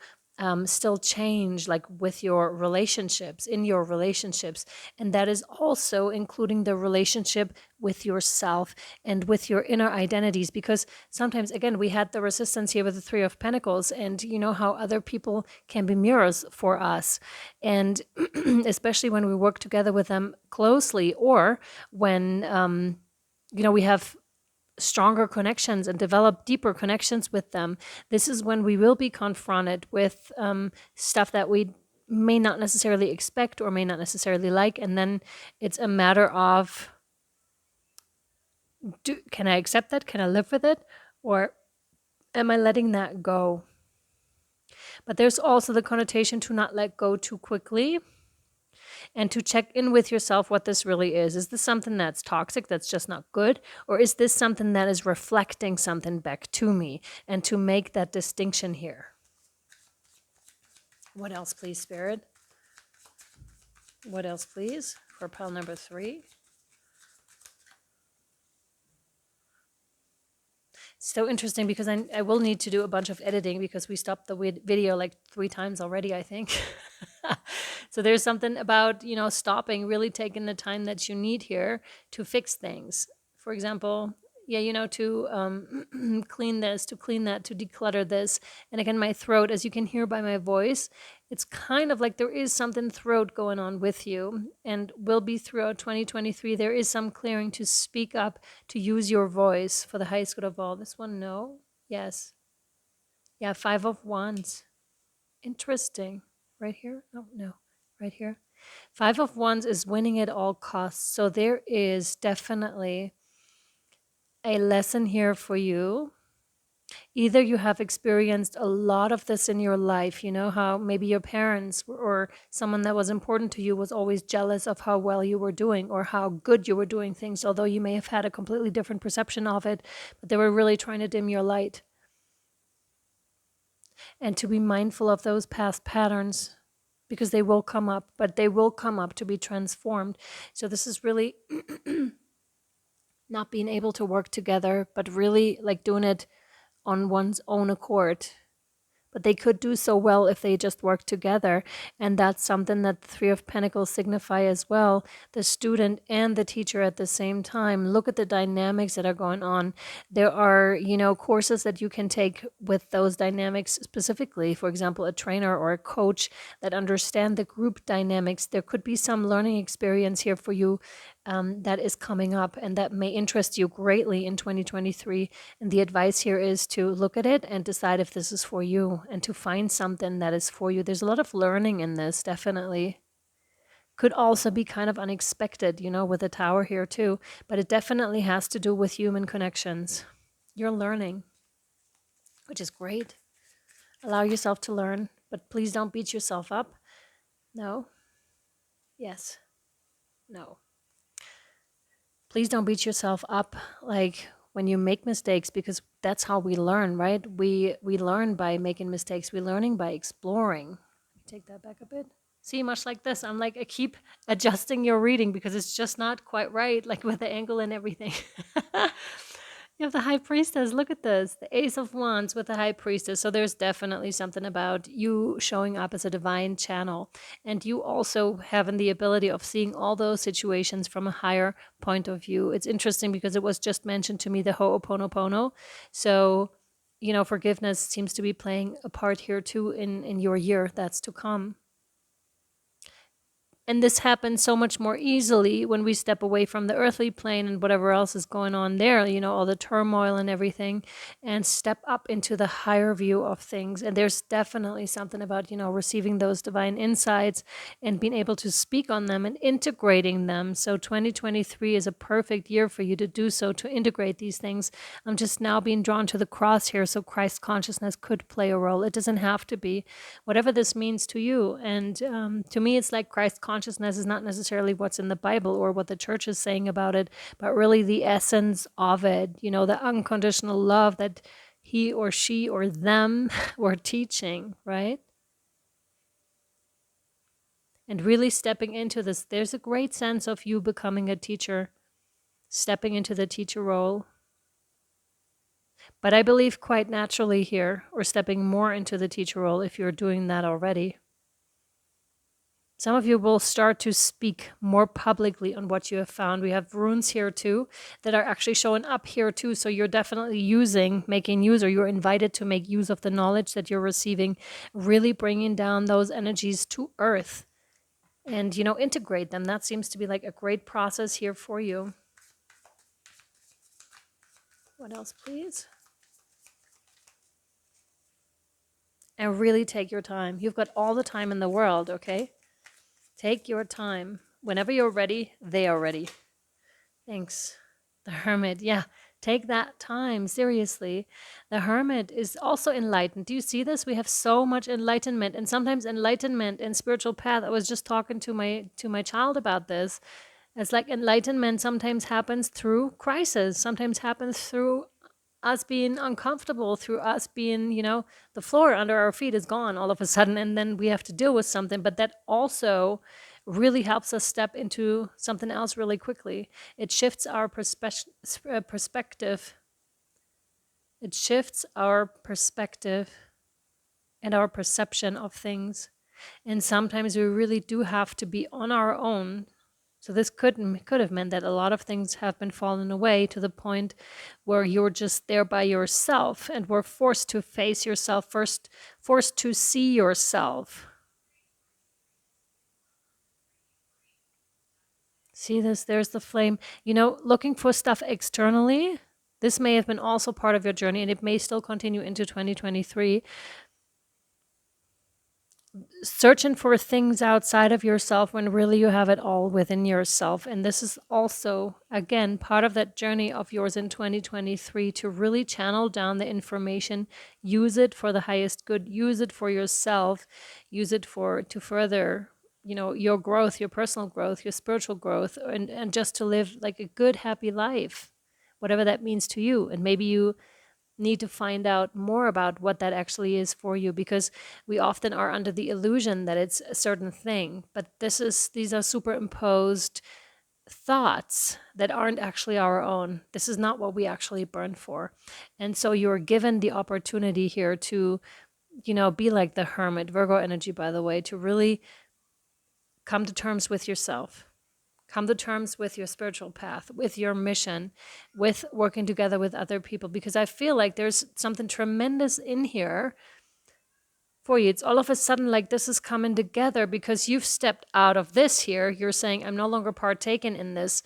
Speaker 1: still change, like with your relationships, in your relationships. And that is also including the relationship with yourself and with your inner identities. Because sometimes, again, we had the resistance here with the Three of Pentacles, and you know how other people can be mirrors for us. And especially when we work together with them closely, or when, we have stronger connections and develop deeper connections with them. This is when we will be confronted with stuff that we may not necessarily expect or may not necessarily like. And then it's a matter of, can I accept that? Can I live with it? Or am I letting that go? But there's also the connotation to not let go too quickly, and to check in with yourself what this really is. Is this something that's toxic, that's just not good? Or is this something that is reflecting something back to me? And to make that distinction here. What else, please, Spirit? What else, please, for pile number 3? So interesting, because I will need to do a bunch of editing, because we stopped the video like 3 times already, I think. So there's something about, stopping, really taking the time that you need here to fix things. For example, to clean this, to clean that, to declutter this. And again, my throat, as you can hear by my voice, it's kind of like there is something throat going on with you, and will be throughout 2023. There is some clearing to speak up, to use your voice for the highest good of all. This one, no? Yes. Yeah, 5 of Wands. Interesting. Right here? Oh, no. Right here. 5 of Wands is winning at all costs. So there is definitely a lesson here for you. Either you have experienced a lot of this in your life, you know, how maybe your parents or someone that was important to you was always jealous of how well you were doing or how good you were doing things, although you may have had a completely different perception of it, but they were really trying to dim your light. And to be mindful of those past patterns, because they will come up, but they will come up to be transformed. So this is really not being able to work together, but really like doing it on one's own accord. But they could do so well if they just work together. And that's something that the Three of Pentacles signify as well. The student and the teacher at the same time. Look at the dynamics that are going on. There are, you know, courses that you can take with those dynamics specifically. For example, a trainer or a coach that understand the group dynamics. There could be some learning experience here for you that is coming up and that may interest you greatly in 2023. And the advice here is to look at it and decide if this is for you and to find something that is for you. There's a lot of learning in this, definitely. Could also be kind of unexpected, you know, with the tower here too, but it definitely has to do with human connections. You're learning, which is great. Allow yourself to learn, but please don't beat yourself up. No. Yes. No. Please don't beat yourself up like when you make mistakes, because that's how we learn, right? We learn by making mistakes. We're learning by exploring. Let me take that back a bit. See, much like this, I'm like, I keep adjusting your reading because it's just not quite right, like with the angle and everything. You have the High Priestess. Look at this. The Ace of Wands with the High Priestess. So there's definitely something about you showing up as a divine channel. And you also having the ability of seeing all those situations from a higher point of view. It's interesting because it was just mentioned to me, the Ho'oponopono. So, you know, forgiveness seems to be playing a part here too in your year that's to come. And this happens so much more easily when we step away from the earthly plane and whatever else is going on there, you know, all the turmoil and everything, and step up into the higher view of things. And there's definitely something about, you know, receiving those divine insights and being able to speak on them and integrating them. So 2023 is a perfect year for you to do so, to integrate these things. I'm just now being drawn to the cross here, so Christ consciousness could play a role. It doesn't have to be, whatever this means to you. And to me, it's like Christ consciousness is not necessarily what's in the Bible or what the church is saying about it, but really the essence of it, you know, the unconditional love that he or she or them were teaching, right? And really stepping into this, there's a great sense of you becoming a teacher, stepping into the teacher role. But I believe quite naturally here, or stepping more into the teacher role if you're doing that already. Some of you will start to speak more publicly on what you have found. We have runes here too that are actually showing up here too. So you're definitely making use, or you're invited to make use of the knowledge that you're receiving, really bringing down those energies to earth and, you know, integrate them. That seems to be like a great process here for you. What else, please? And really take your time. You've got all the time in the world, okay? Take your time. Whenever you're ready, they are ready. Thanks. The Hermit. Yeah, take that time. Seriously. The Hermit is also enlightened. Do you see this? We have so much enlightenment, and sometimes enlightenment and spiritual path. I was just talking to my child about this. It's like enlightenment sometimes happens through crisis, sometimes happens through us being uncomfortable, through us being, you know, the floor under our feet is gone all of a sudden, and then we have to deal with something. But that also really helps us step into something else really quickly. It shifts our perspective. It shifts our perspective and our perception of things. And sometimes we really do have to be on our own. So this could have meant that a lot of things have been fallen away to the point where you're just there by yourself and were forced to face yourself, forced to see yourself. See this? There's the flame. You know, looking for stuff externally, this may have been also part of your journey, and it may still continue into 2023. searching for things outside of yourself when really you have it all within yourself. And this is also, again, part of that journey of yours in 2023 to really channel down the information, use it for the highest good, use it for yourself, use it for to further, your growth, your personal growth, your spiritual growth, and just to live like a good, happy life, whatever that means to you. And maybe you need to find out more about what that actually is for you, because we often are under the illusion that it's a certain thing, but these are superimposed thoughts that aren't actually our own. This is not what we actually burn for. And so you're given the opportunity here to, be like the hermit, Virgo energy, by the way, to really come to terms with yourself. Come to terms with your spiritual path, with your mission, with working together with other people, because I feel like there's something tremendous in here for you. It's all of a sudden like this is coming together because you've stepped out of this here. You're saying, I'm no longer partaking in this,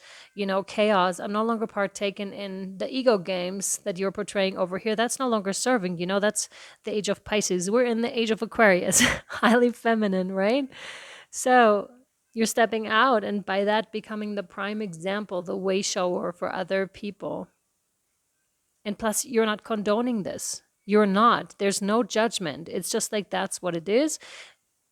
Speaker 1: chaos. I'm no longer partaking in the ego games that you're portraying over here. That's no longer serving. That's the age of Pisces. We're in the age of Aquarius, highly feminine, right? So you're stepping out, and by that becoming the prime example, the way shower for other people. And plus, you're not condoning this. You're not. There's no judgment. It's just like that's what it is.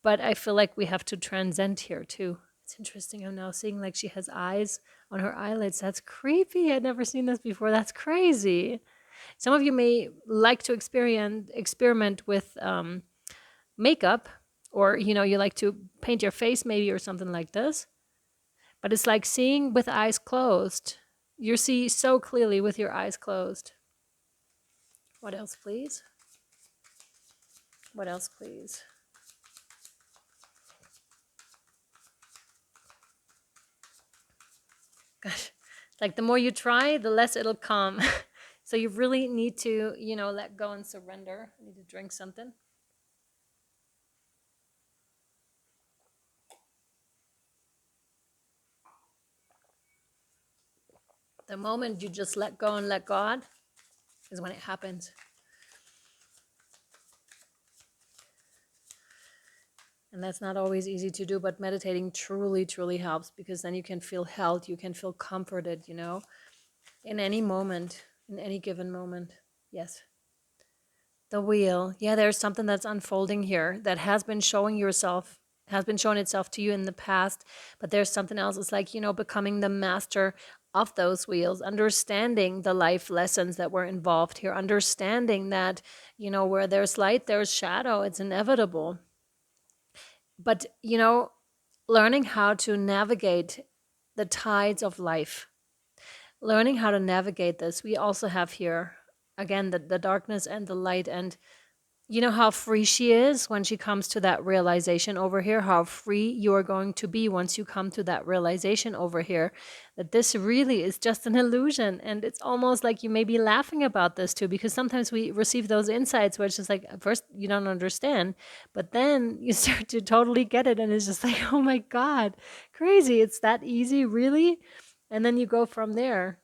Speaker 1: But I feel like we have to transcend here too. It's interesting. I'm now seeing like she has eyes on her eyelids. That's creepy. I'd never seen this before. That's crazy. Some of you may like to experiment with makeup, or you like to paint your face maybe, or something like this. But it's like seeing with eyes closed. You see so clearly with your eyes closed. What else, please? What else, please? Gosh, like the more you try, the less it'll come. So you really need to, let go and surrender. I need to drink something. The moment you just let go and let God is when it happens. And that's not always easy to do, but meditating truly, truly helps, because then you can feel held, you can feel comforted, in any moment, in any given moment. Yes. The wheel. Yeah, there's something that's unfolding here that has been showing itself to you in the past, but there's something else. It's like, becoming the master of those wheels, understanding the life lessons that were involved here, understanding that, where there's light, there's shadow. It's inevitable. But, learning how to navigate the tides of life, learning how to navigate this. We also have here, again, the darkness and the light. And you know how free she is when she comes to that realization over here, how free you are going to be once you come to that realization over here, that this really is just an illusion. And it's almost like you may be laughing about this too, because sometimes we receive those insights where it's just like, at first you don't understand, but then you start to totally get it. And it's just like, oh my God, crazy. It's that easy, really? And then you go from there.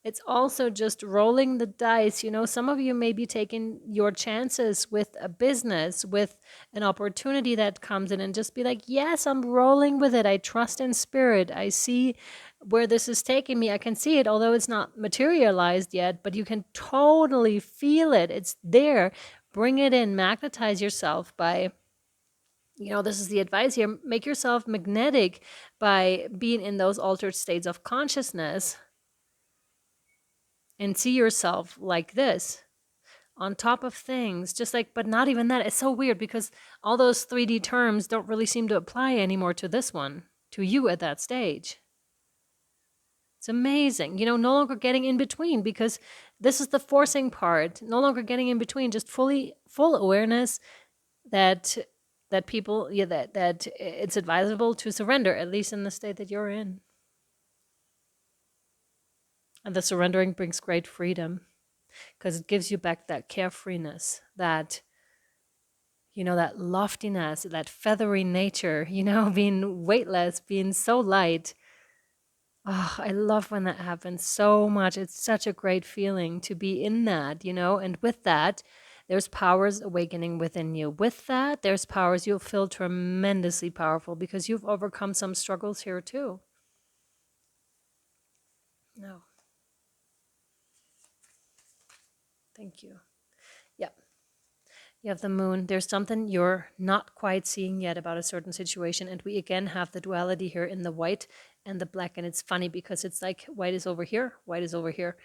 Speaker 1: It's also just rolling the dice. Some of you may be taking your chances with a business, with an opportunity that comes in, and just be like, yes, I'm rolling with it. I trust in spirit. I see where this is taking me. I can see it, although it's not materialized yet, but you can totally feel it. It's there. Bring it in, magnetize yourself by, this is the advice here. Make yourself magnetic by being in those altered states of consciousness. And see yourself like this, on top of things, just like, but not even that. It's so weird because all those 3D terms don't really seem to apply anymore to this one, to you at that stage. It's amazing. No longer getting in between, because this is the forcing part. No longer getting in between, just full awareness that people, that it's advisable to surrender, at least in the state that you're in. And the surrendering brings great freedom, because it gives you back that carefreeness, that, that loftiness, that feathery nature, being weightless, being so light. Oh, I love when that happens so much. It's such a great feeling to be in that, and with that, There's powers awakening within you. With that, there's powers you'll feel tremendously powerful because you've overcome some struggles here too. No. Thank you. Yeah. You have the moon. There's something you're not quite seeing yet about a certain situation. And we again have the duality here in the white and the black. And it's funny because it's like white is over here, white is over here,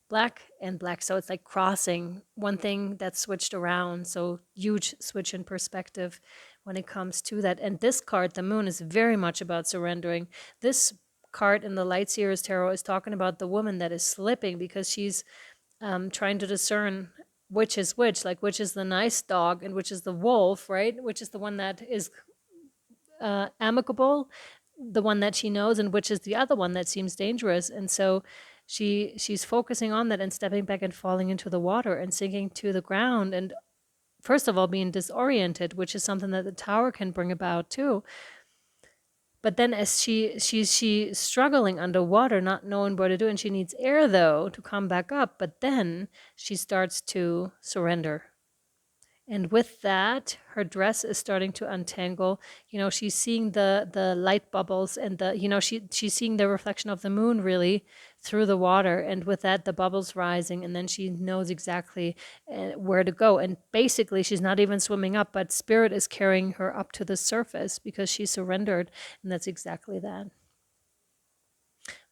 Speaker 1: black and black. So it's like crossing one thing that's switched around. So huge switch in perspective when it comes to that. And this card, the moon, is very much about surrendering. This card in the Light Seer's Tarot is talking about the woman that is slipping because she's trying to discern which is which, like which is the nice dog and which is the wolf, right? Which is the one that is amicable, the one that she knows, and which is the other one that seems dangerous. And so she's focusing on that and stepping back and falling into the water and sinking to the ground. And first of all, being disoriented, which is something that the tower can bring about too. But then as she's struggling underwater, not knowing what to do, and she needs air though to come back up, but then she starts to surrender. And with that, her dress is starting to untangle. You know, she's seeing the light bubbles and the, you know, she's seeing the reflection of the moon really through the water. And with that, the bubbles rising, and then she knows exactly where to go. And basically, she's not even swimming up, but spirit is carrying her up to the surface because she surrendered. And that's exactly that.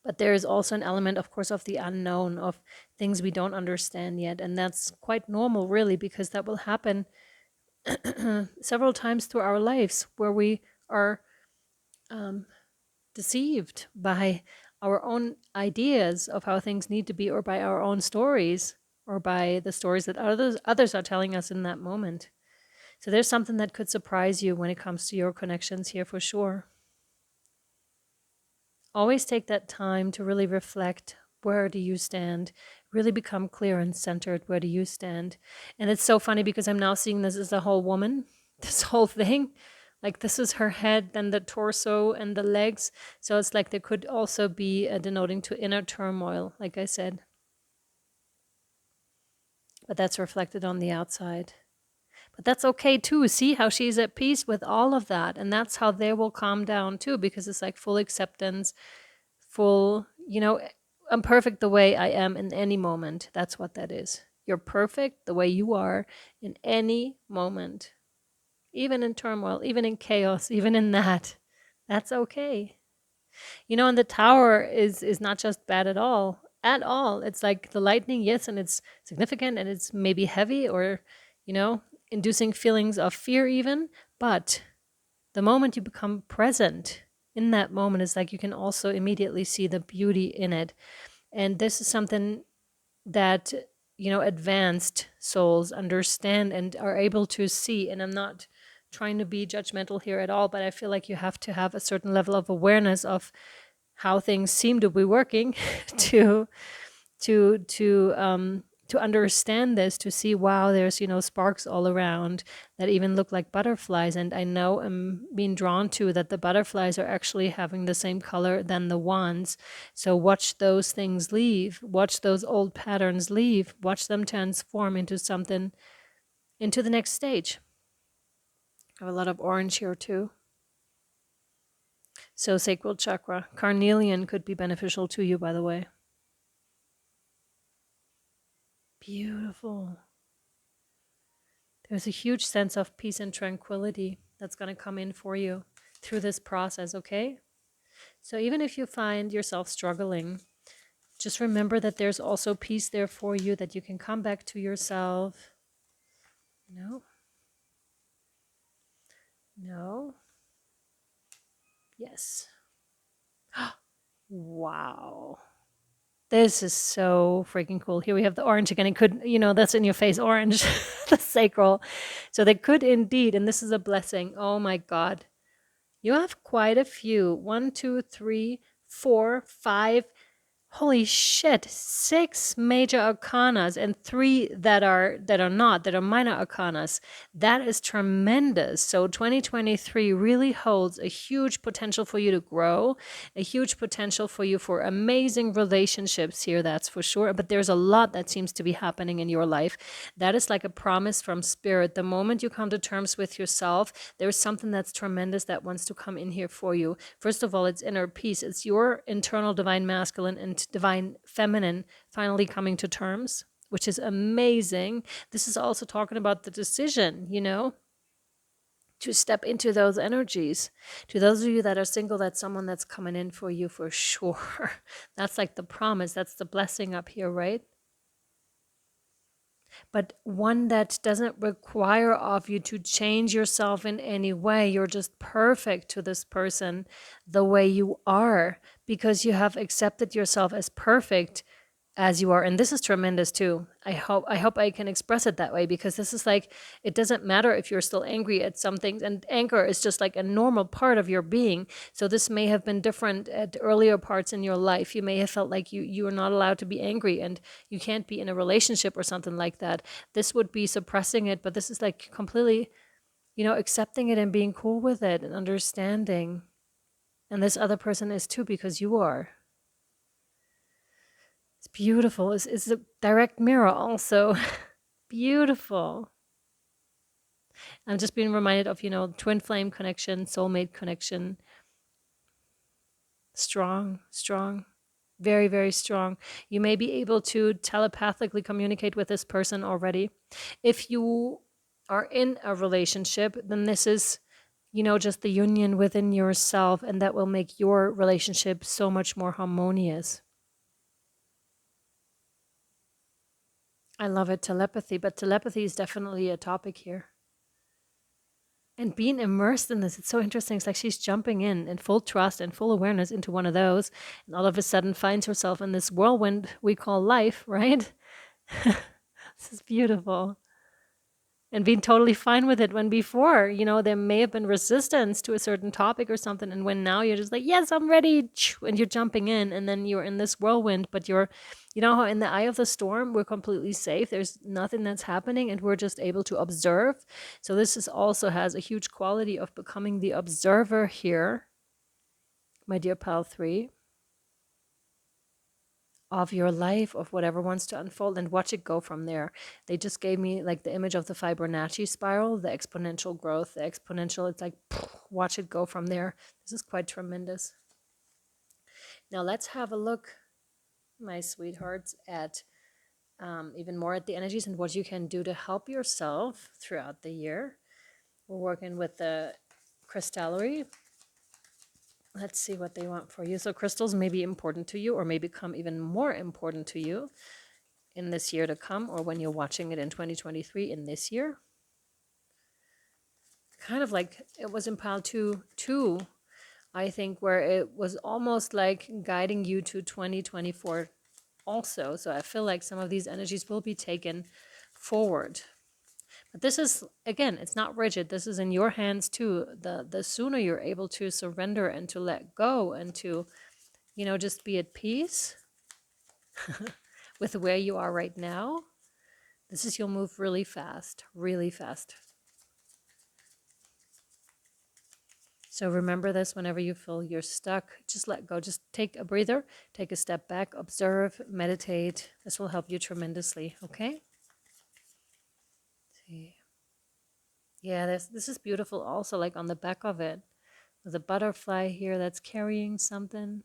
Speaker 1: But there is also an element, of course, of the unknown, of things we don't understand yet. And that's quite normal, really, because that will happen several times through our lives where we are deceived by our own ideas of how things need to be, or by our own stories, or by the stories that others are telling us in that moment. So there's something that could surprise you when it comes to your connections here for sure. Always take that time to really reflect. Where do you stand? Really become clear and centered. Where do you stand? And it's so funny because I'm now seeing this as a whole woman, this whole thing. Like this is her head, then the torso and the legs. So it's like there could also be denoting to inner turmoil, like I said. But that's reflected on the outside. But that's okay too. See how she's at peace with all of that. And that's how they will calm down too, because it's like full acceptance, full, you know, I'm perfect the way I am in any moment. That's what that is. You're perfect the way you are in any moment, even in turmoil, even in chaos, even in that. That's okay. You know, and the tower is not just bad at all. At all. It's like the lightning, yes, and it's significant and it's maybe heavy or, you know, inducing feelings of fear even. But the moment you become present in that moment, it's like you can also immediately see the beauty in it. And this is something that, you know, advanced souls understand and are able to see. And I'm not trying to be judgmental here at all, but I feel like you have to have a certain level of awareness of how things seem to be working to understand this, to see, wow, there's, you know, sparks all around that even look like butterflies. And I know I'm being drawn to that the butterflies are actually having the same color than the wands. So watch those things leave, watch those old patterns leave, watch them transform into something, into the next stage. I have a lot of orange here too. So sacral chakra, carnelian could be beneficial to you, by the way. Beautiful. There's a huge sense of peace and tranquility that's going to come in for you through this process, okay? So even if you find yourself struggling, just remember that there's also peace there for you, that you can come back to yourself. No. No. Yes. Wow. This is so freaking cool. Here we have the orange again. It could, you know, that's in your face orange, the sacral. So they could indeed, and this is a blessing. Oh my God. You have quite a few. 1, 2, 3, 4, 5 Holy shit, 6 major arcanas and 3 that are minor arcanas. That is tremendous. So 2023 really holds a huge potential for you to grow, a huge potential for you for amazing relationships here, that's for sure. But there's a lot that seems to be happening in your life. That is like a promise from spirit. The moment you come to terms with yourself, there's something that's tremendous that wants to come in here for you. First of all, it's inner peace. It's your internal divine masculine and divine feminine finally coming to terms, which is amazing. This is also talking about the decision, to step into those energies. To those of you that are single, that's someone that's coming in for you for sure. That's like the promise. That's the blessing up here, right? But one that doesn't require of you to change yourself in any way. You're just perfect to this person the way you are, because you have accepted yourself as perfect as you are. And this is tremendous too. I hope I can express it that way, because this is like, it doesn't matter if you're still angry at some things, and anger is just like a normal part of your being. So this may have been different at earlier parts in your life. You may have felt like you are not allowed to be angry and you can't be in a relationship or something like that. This would be suppressing it, but this is like completely, accepting it and being cool with it and understanding. And this other person is too, because you are. It's beautiful. It's a direct mirror also. Beautiful. I'm just being reminded of, twin flame connection, soulmate connection. Strong, strong, very, very strong. You may be able to telepathically communicate with this person already. If you are in a relationship, then this is, just the union within yourself, and that will make your relationship so much more harmonious. I love it, telepathy, but telepathy is definitely a topic here. And being immersed in this, it's so interesting. It's like she's jumping in full trust and full awareness into one of those, and all of a sudden finds herself in this whirlwind we call life, right? This is beautiful. And being totally fine with it, when before, there may have been resistance to a certain topic or something. And when now you're just like, yes, I'm ready. And you're jumping in, and then you're in this whirlwind, but you're, how in the eye of the storm, we're completely safe. There's nothing that's happening, and we're just able to observe. So this is also has a huge quality of becoming the observer here, my dear pal 3. Of your life, of whatever wants to unfold, and watch it go from there. They just gave me like the image of the Fibonacci spiral, the exponential growth, the exponential, it's like, watch it go from there. This is quite tremendous. Now let's have a look, my sweethearts, at even more at the energies and what you can do to help yourself throughout the year. We're working with the crystallery. Let's see what they want for you. So crystals may be important to you, or may become even more important to you in this year to come, or when you're watching it in 2023 in this year. Kind of like it was in pile 2, I think, where it was almost like guiding you to 2024 also. So I feel like some of these energies will be taken forward. But this is, again, it's not rigid. This is in your hands too. The sooner you're able to surrender and to let go and to, just be at peace with where you are right now, you'll move really fast, really fast. So remember this whenever you feel you're stuck. Just let go. Just take a breather, take a step back, observe, meditate. This will help you tremendously, okay? See. Yeah, this is beautiful also, like on the back of it. There's a butterfly here that's carrying something.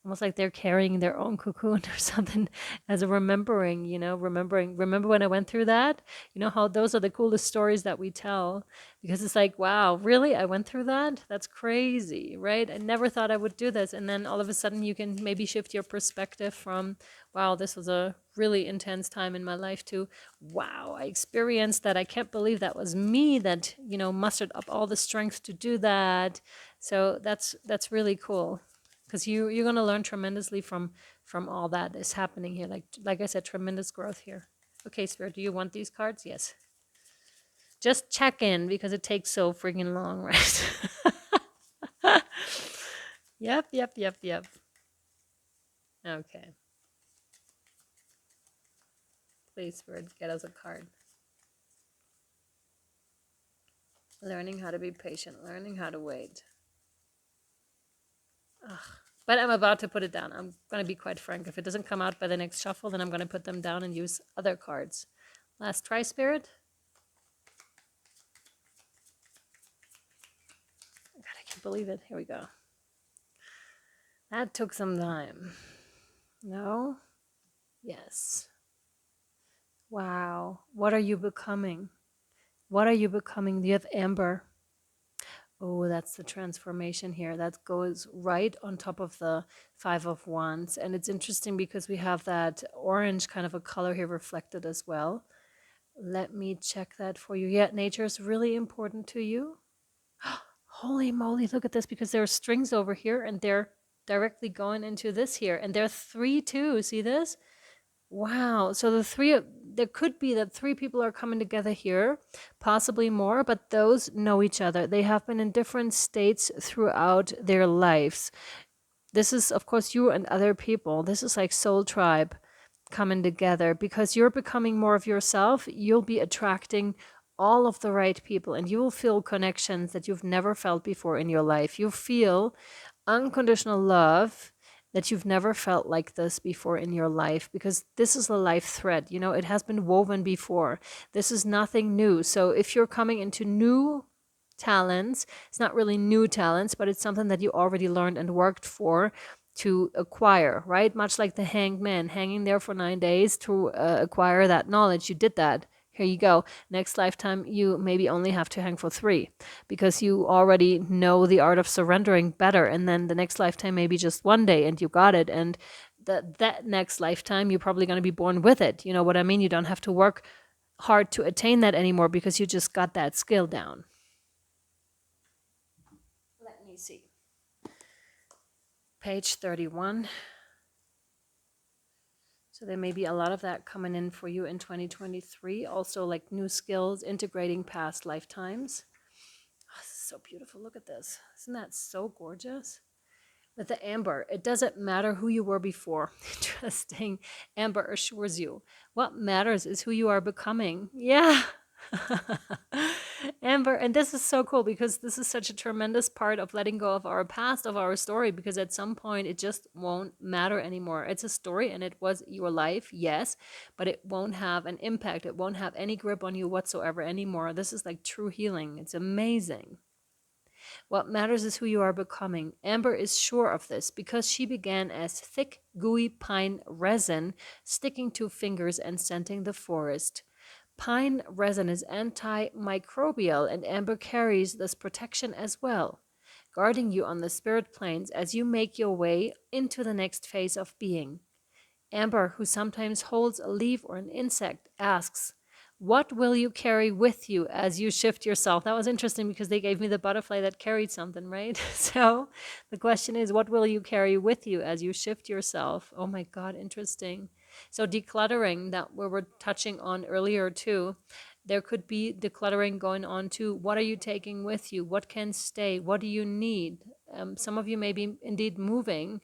Speaker 1: Almost like they're carrying their own cocoon or something as a remembering, remember when I went through that? How those are the coolest stories that we tell, because it's like, wow, really? I went through that? That's crazy, right? I never thought I would do this. And then all of a sudden you can maybe shift your perspective from, wow, this was a really intense time in my life, to, wow, I experienced that. I can't believe that was me that, mustered up all the strength to do that. So that's really cool. Because you're going to learn tremendously from all that is happening here. Like I said, tremendous growth here. Okay, Spirit, do you want these cards? Yes. Just check in, because it takes so freaking long, right? Yep. Okay. Please, Spirit, get us a card. Learning how to be patient, learning how to wait. Ugh. But I'm about to put it down. I'm going to be quite frank. If it doesn't come out by the next shuffle, then I'm going to put them down and use other cards. Last try, Spirit. God, I can't believe it. Here we go. That took some time. No? Yes. Wow. What are you becoming? What are you becoming? You have Amber. Oh, that's the transformation here. That goes right on top of the Five of Wands. And it's interesting because we have that orange kind of a color here reflected as well. Let me check that for you. Yeah, nature is really important to you. Holy moly, look at this, because there are strings over here and they're directly going into this here. And there are three too. See this? Wow. So there could be that three people are coming together here, possibly more, but those know each other. They have been in different states throughout their lives. This is, of course, you and other people. This is like soul tribe coming together, because you're becoming more of yourself. You'll be attracting all of the right people, and you will feel connections that you've never felt before in your life. You feel unconditional love that you've never felt like this before in your life, because this is a life thread. You know, it has been woven before. This is nothing new. So if you're coming into new talents, it's not really new talents, but it's something that you already learned and worked for to acquire, right? Much like the hanged man hanging there for 9 days to acquire that knowledge. You did that. Here you go. Next lifetime, you maybe only have to hang for 3 because you already know the art of surrendering better. And then the next lifetime, maybe just 1 day and you got it. And that next lifetime, you're probably going to be born with it. You know what I mean? You don't have to work hard to attain that anymore because you just got that skill down. Let me see. Page 31. So there may be a lot of that coming in for you in 2023. Also, like new skills, integrating past lifetimes. Oh, this is so beautiful. Look at this. Isn't that so gorgeous? With the amber, it doesn't matter who you were before. Interesting. Amber assures you. What matters is who you are becoming. Yeah. Amber, and this is so cool because this is such a tremendous part of letting go of our past, of our story, because at some point it just won't matter anymore. It's a story and it was your life, yes, but it won't have an impact. It won't have any grip on you whatsoever anymore. This is like true healing. It's amazing. What matters is who you are becoming. Amber is sure of this because she began as thick, gooey pine resin, sticking to fingers and scenting the forest. Pine resin is antimicrobial, and amber carries this protection as well, guarding you on the spirit planes as you make your way into the next phase of being. Amber, who sometimes holds a leaf or an insect, asks, "What will you carry with you as you shift yourself?" That was interesting because they gave me the butterfly that carried something, right? So the question is, what will you carry with you as you shift yourself? Oh my God, interesting. So decluttering that we were touching on earlier too. There could be decluttering going on too. What are you taking with you? What can stay? What do you need? Some of you may be indeed moving,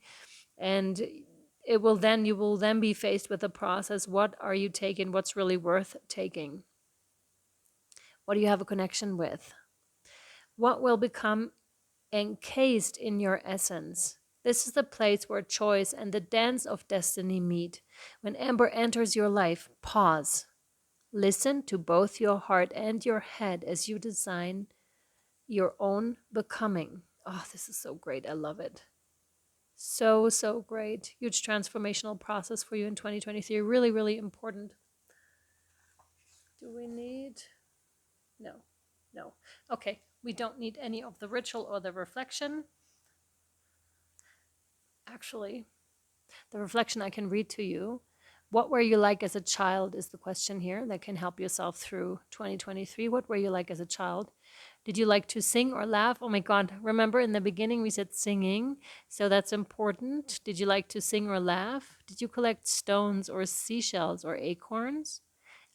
Speaker 1: and you will then be faced with the process. What are you taking? What's really worth taking? What do you have a connection with? What will become encased in your essence? This is the place where choice and the dance of destiny meet. When amber enters your life, pause. Listen to both your heart and your head as you design your own becoming. Oh, this is so great. I love it. So, so great. Huge transformational process for you in 2023. Really, really important. Do we need? No, no. Okay, we don't need any of the ritual or the reflection. Actually, the reflection I can read to you. What were you like as a child is the question here that can help yourself through 2023. What were you like as a child? Did you like to sing or laugh? Oh my God, remember in the beginning we said singing, so that's important. Did you like to sing or laugh? Did you collect stones or seashells or acorns?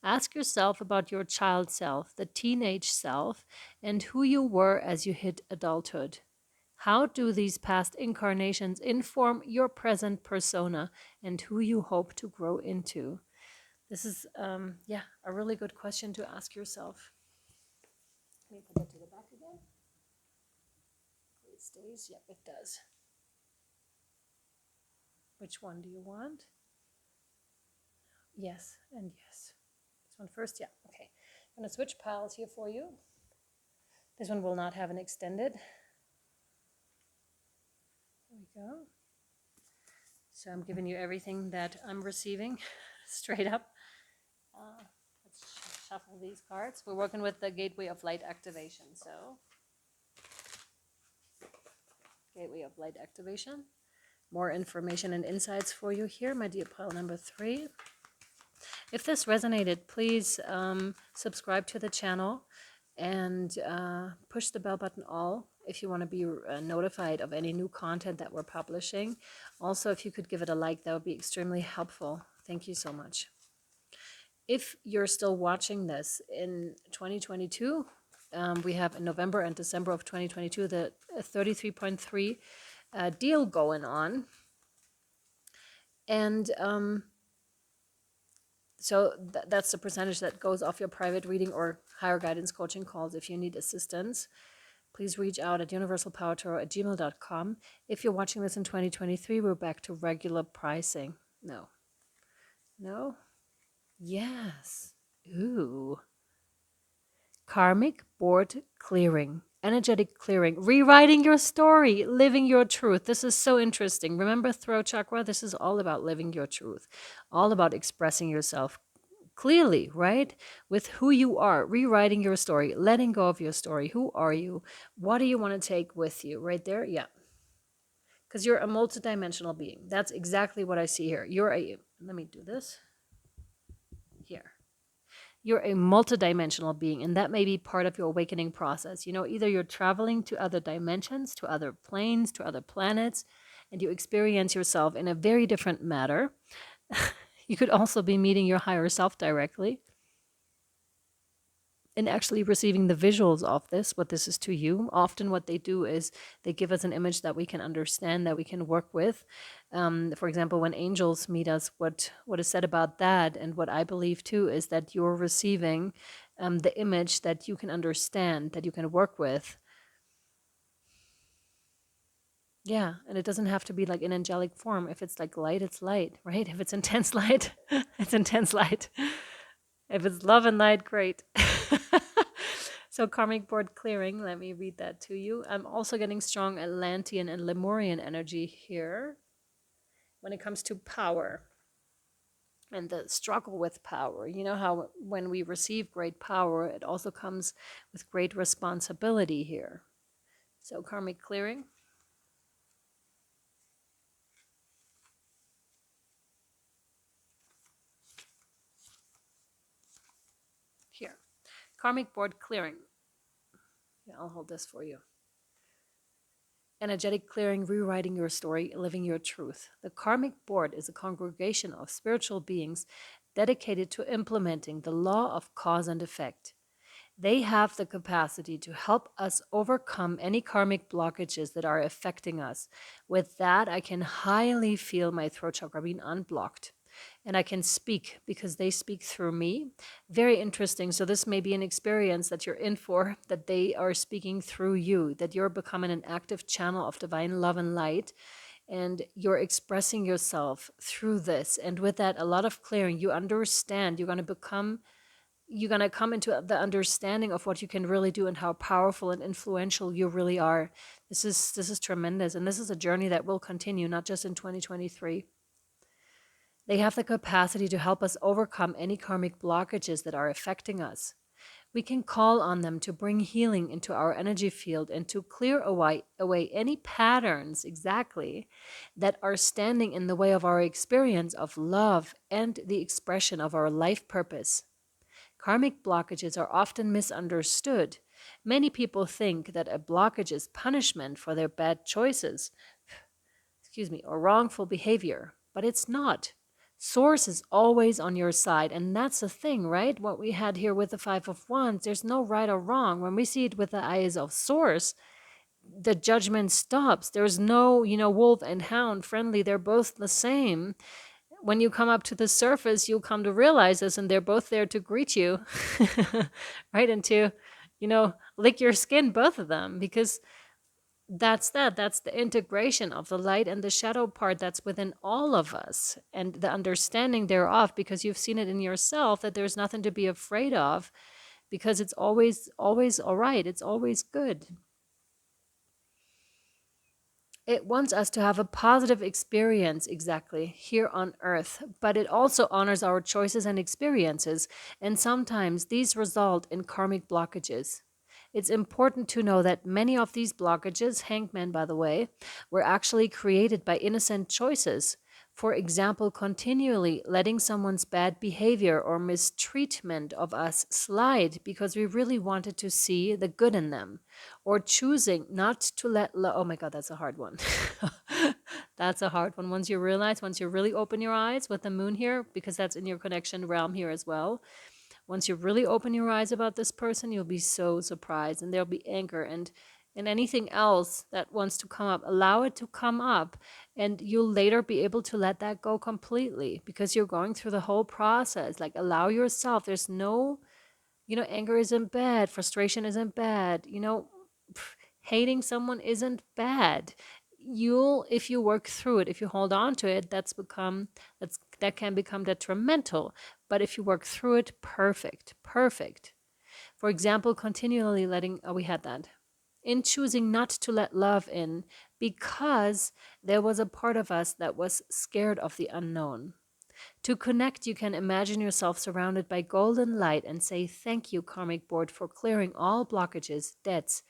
Speaker 1: Ask yourself about your child self, the teenage self, and who you were as you hit adulthood. How do these past incarnations inform your present persona and who you hope to grow into? This is, yeah, a really good question to ask yourself. Let me put that to the back again. It stays. Yep, it does. Which one do you want? Yes and yes. This one first? Yeah, okay. I'm going to switch piles here for you. This one will not have an extended. There we go. So I'm giving you everything that I'm receiving straight up. Let's shuffle these cards. We're working with the Gateway of Light activation. So, Gateway of Light activation. More information and insights for you here, my dear pile number 3. If this resonated, please subscribe to the channel and push the bell button all if you want to be notified of any new content that we're publishing. Also, if you could give it a like, that would be extremely helpful. Thank you so much. If you're still watching this in 2022, we have in November and December of 2022 the 33.3 deal going on. And so that's the percentage that goes off your private reading or higher guidance coaching calls. If you need assistance, please reach out at universalpowertarot@gmail.com. If you're watching this in 2023, we're back to regular pricing. No. No? Yes. Ooh. Karmic board clearing, energetic clearing, rewriting your story, living your truth. This is so interesting. Remember throat chakra? This is all about living your truth, all about expressing yourself clearly, right? With who you are, rewriting your story, letting go of your story. Who are you? What do you want to take with you? Right there? Yeah. Because you're a multidimensional being. That's exactly what I see here. Let me do this here. You're a multidimensional being, and that may be part of your awakening process. You know, either you're traveling to other dimensions, to other planes, to other planets, and you experience yourself in a very different manner. You could also be meeting your higher self directly and actually receiving the visuals of this, what this is to you. Often what they do is they give us an image that we can understand, that we can work with. For example, when angels meet us, what is said about that, and what I believe too, is that you're receiving the image that you can understand, that you can work with. Yeah, and it doesn't have to be like in angelic form. If it's like light, it's light, right? If it's intense light, it's intense light. If it's love and light, great. So karmic board clearing, let me read that to you. I'm also getting strong Atlantean and Lemurian energy here when it comes to power and the struggle with power. You know how when we receive great power, it also comes with great responsibility here. So karmic clearing. Here. Karmic board clearing. Yeah, I'll hold this for you. Energetic clearing, rewriting your story, living your truth. The karmic board is a congregation of spiritual beings dedicated to implementing the law of cause and effect. They have the capacity to help us overcome any karmic blockages that are affecting us. With that, I can highly feel my throat chakra being unblocked. And I can speak because they speak through me. Very interesting. So this may be an experience that you're in for, that they are speaking through you, that you're becoming an active channel of divine love and light, and you're expressing yourself through this. And with that, a lot of clearing. You understand. You're going to come into the understanding of what you can really do and how powerful and influential you really are. This is tremendous. And this is a journey that will continue, not just in 2023. They have the capacity to help us overcome any karmic blockages that are affecting us. We can call on them to bring healing into our energy field and to clear away any patterns exactly that are standing in the way of our experience of love and the expression of our life purpose. Karmic blockages are often misunderstood. Many people think that a blockage is punishment for their bad choices, or wrongful behavior, but it's not. Source is always on your side, and that's the thing, right? What we had here with the Five of Wands, there's no right or wrong. When we see it with the eyes of Source, the judgment stops. There's no, wolf and hound friendly. They're both the same. When you come up to the surface, you'll come to realize this, and they're both there to greet you, right? And to, lick your skin, both of them, because that's the integration of the light and the shadow part that's within all of us, and the understanding thereof, because you've seen it in yourself that there's nothing to be afraid of, because it's always all right. It's always good. It wants us to have a positive experience, exactly, here on earth, but it also honors our choices and experiences, and sometimes these result in karmic blockages. It's important to know that many of these blockages, hangman by the way, were actually created by innocent choices. For example, continually letting someone's bad behavior or mistreatment of us slide because we really wanted to see the good in them, or choosing not to oh my god, that's a hard one. That's a hard one. Once you really open your eyes with the moon here, because that's in your connection realm here as well, once you really open your eyes about this person, you'll be so surprised, and there'll be anger and anything else that wants to come up, allow it to come up, and you'll later be able to let that go completely, because you're going through the whole process. Like, allow yourself. There's no, anger isn't bad, frustration isn't bad, hating someone isn't bad. If you work through it, if you hold on to it, that can become detrimental. But if you work through it, perfect. For example, continually letting, we had that, in choosing not to let love in, because there was a part of us that was scared of the unknown. To connect, you can imagine yourself surrounded by golden light and say, "Thank you, karmic board, for clearing all blockages, debts,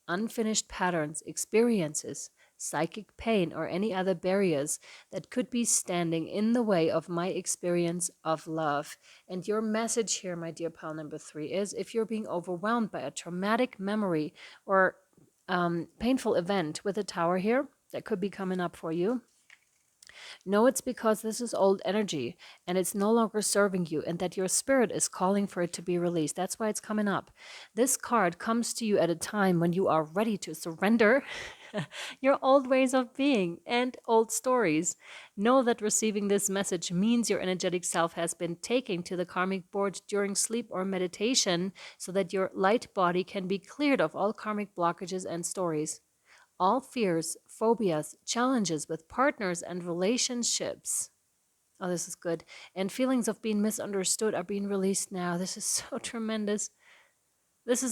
Speaker 1: unfinished patterns, experiences, psychic pain, or any other barriers that could be standing in the way of my experience of love." And your message here, my dear pal number 3, is if you're being overwhelmed by a traumatic memory or painful event with a tower here that could be coming up for you, know it's because this is old energy and it's no longer serving you, and that your spirit is calling for it to be released. That's why it's coming up. This card comes to you at a time when you are ready to surrender your old ways of being and old stories. Know that receiving this message means your energetic self has been taken to the karmic board during sleep or meditation, so that your light body can be cleared of all karmic blockages and stories. All fears, phobias, challenges with partners and relationships. Oh, this is good. And feelings of being misunderstood are being released now. This is so tremendous.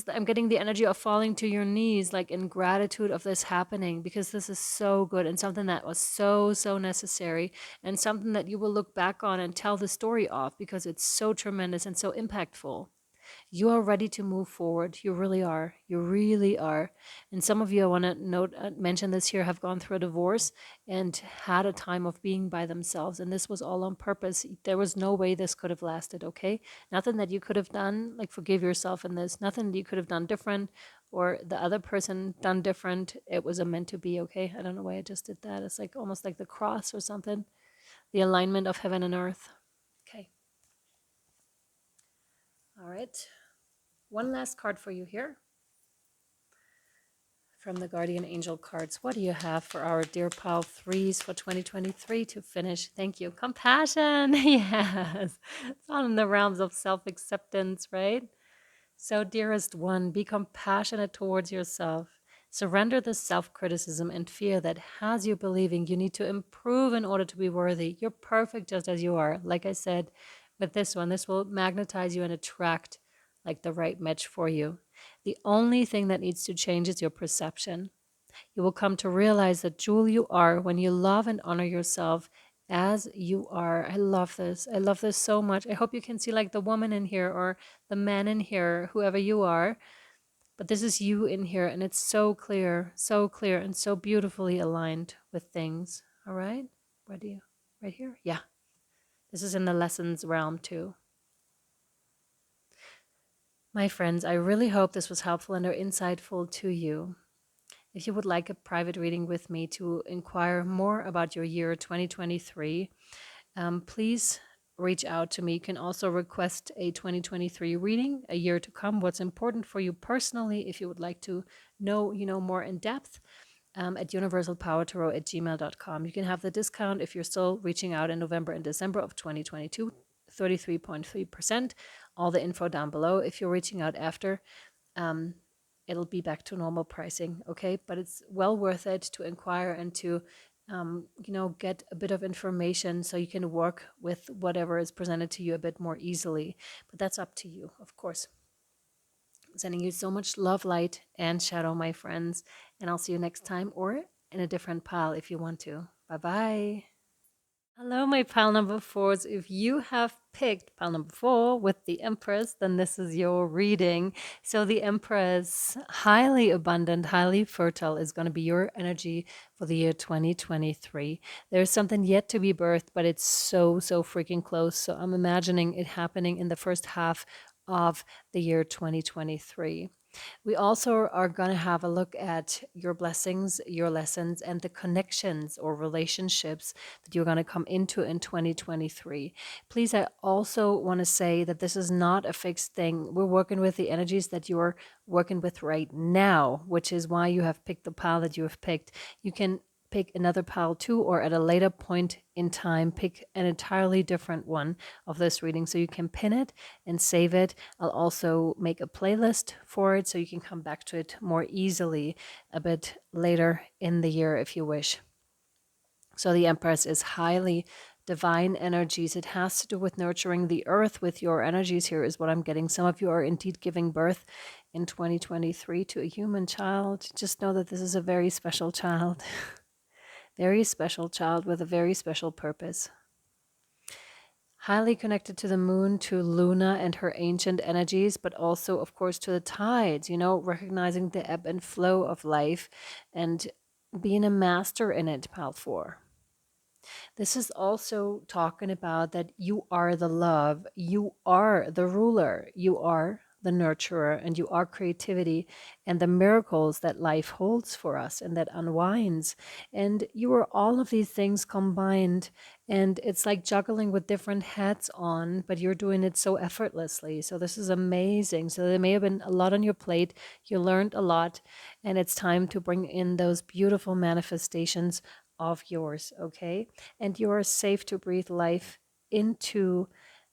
Speaker 1: I'm getting the energy of falling to your knees, like in gratitude of this happening, because this is so good and something that was so necessary, and something that you will look back on and tell the story of, because it's so tremendous and so impactful. You are ready to move forward. You really are. You really are. And some of you, I want to mention this here, have gone through a divorce and had a time of being by themselves. And this was all on purpose. There was no way this could have lasted, okay? Nothing that you could have done, like forgive yourself in this. Nothing that you could have done different, or the other person done different. It was a meant to be, okay? I don't know why I just did that. It's like almost like the cross or something. The alignment of heaven and earth. Okay. All right. One last card for you here from the Guardian Angel cards. What do you have for our dear pal 3s for 2023 to finish? Thank you. Compassion. Yes. It's all in the realms of self-acceptance, right? So, dearest one, be compassionate towards yourself. Surrender the self-criticism and fear that has you believing you need to improve in order to be worthy. You're perfect just as you are. Like I said, with this one, this will magnetize you and attract like the right match for you. The only thing that needs to change is your perception. You will come to realize the jewel you are when you love and honor yourself as you are. I love this. I love this so much. I hope you can see like the woman in here or the man in here, whoever you are. But this is you in here, and it's so clear, and so beautifully aligned with things. All right? Where do you? Right here? Yeah. This is in the lessons realm too. My friends, I really hope this was helpful and or insightful to you. If you would like a private reading with me to inquire more about your year 2023, please reach out to me. You can also request a 2023 reading, a year to come, what's important for you personally, if you would like to know, more in depth, at universalpowertarot@gmail.com. You can have the discount if you're still reaching out in November and December of 2022, 33.3%. All the info down below. If you're reaching out after, it'll be back to normal pricing, okay? But it's well worth it to inquire and to, get a bit of information so you can work with whatever is presented to you a bit more easily. But that's up to you, of course. Sending you so much love, light, and shadow, my friends. And I'll see you next time, or in a different pile if you want to. Bye-bye. Hello, my pile number fours. If you have picked pile number 4 with the Empress, then this is your reading. So the Empress, highly abundant, highly fertile, is going to be your energy for the year 2023. There's something yet to be birthed, but it's so freaking close. So I'm imagining it happening in the first half of the year 2023. We also are going to have a look at your blessings, your lessons, and the connections or relationships that you're going to come into in 2023. Please, I also want to say that this is not a fixed thing. We're working with the energies that you're working with right now, which is why you have picked the pile that you have picked. You can pick another pile too, or at a later point in time, pick an entirely different one of this reading. So you can pin it and save it. I'll also make a playlist for it so you can come back to it more easily a bit later in the year if you wish. So the Empress is highly divine energies. It has to do with nurturing the earth with your energies here is what I'm getting. Some of you are indeed giving birth in 2023 to a human child. Just know that this is a very special child. Very special child with a very special purpose. Highly connected to the moon, to Luna and her ancient energies, but also, of course, to the tides, recognizing the ebb and flow of life and being a master in it, pile 4. This is also talking about that you are the love, you are the ruler, you are the nurturer, and you are creativity and the miracles that life holds for us and that unwinds. And you are all of these things combined. And it's like juggling with different hats on, but you're doing it so effortlessly. So this is amazing. So there may have been a lot on your plate. You learned a lot, and it's time to bring in those beautiful manifestations of yours, okay? And you are safe to breathe life into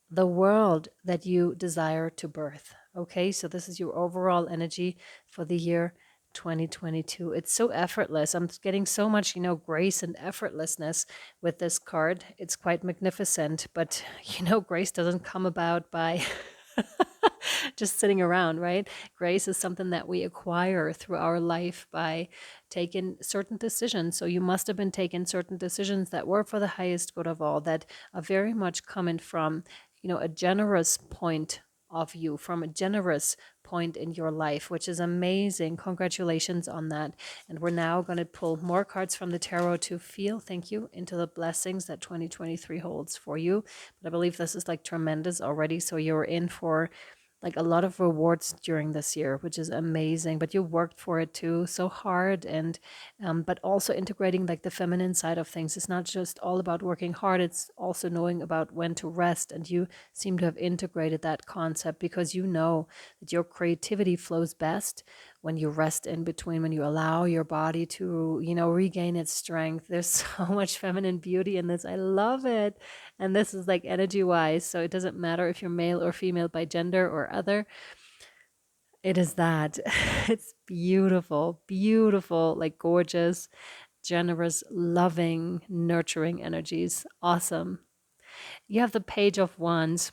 Speaker 1: the world that you desire to birth, okay? So this is your overall energy for the year 2022. It's so effortless. I'm getting so much, grace and effortlessness with this card. It's quite magnificent, but grace doesn't come about by just sitting around, right? Grace is something that we acquire through our life by taking certain decisions. So you must have been taking certain decisions that were for the highest good of all, that are very much coming from, a generous point of you, from a generous point in your life, which is amazing. Congratulations on that. And we're now going to pull more cards from the tarot to feel, thank you, into the blessings that 2023 holds for you. But I believe this is like tremendous already. So you're in for like a lot of rewards during this year, which is amazing. But you worked for it too, so hard, and but also integrating like the feminine side of things. It's not just all about working hard; it's also knowing about when to rest. And you seem to have integrated that concept because you know that your creativity flows best when you rest in between, when you allow your body to, regain its strength. There's so much feminine beauty in this. I love it. And this is like energy wise. So it doesn't matter if you're male or female by gender or other. It is that. It's beautiful, beautiful, like gorgeous, generous, loving, nurturing energies. Awesome. You have the Page of Wands.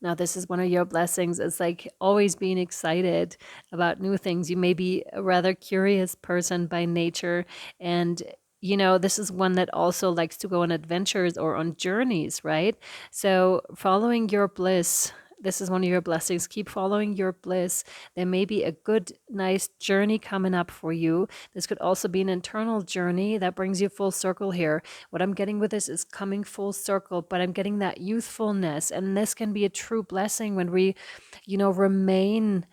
Speaker 1: Now, this is one of your blessings. It's like always being excited about new things. You may be a rather curious person by nature. And, this is one that also likes to go on adventures or on journeys, right? So, following your bliss. This is one of your blessings. Keep following your bliss. There may be a good, nice journey coming up for you. This could also be an internal journey that brings you full circle here. What I'm getting with this is coming full circle, but I'm getting that youthfulness. And this can be a true blessing when we, remain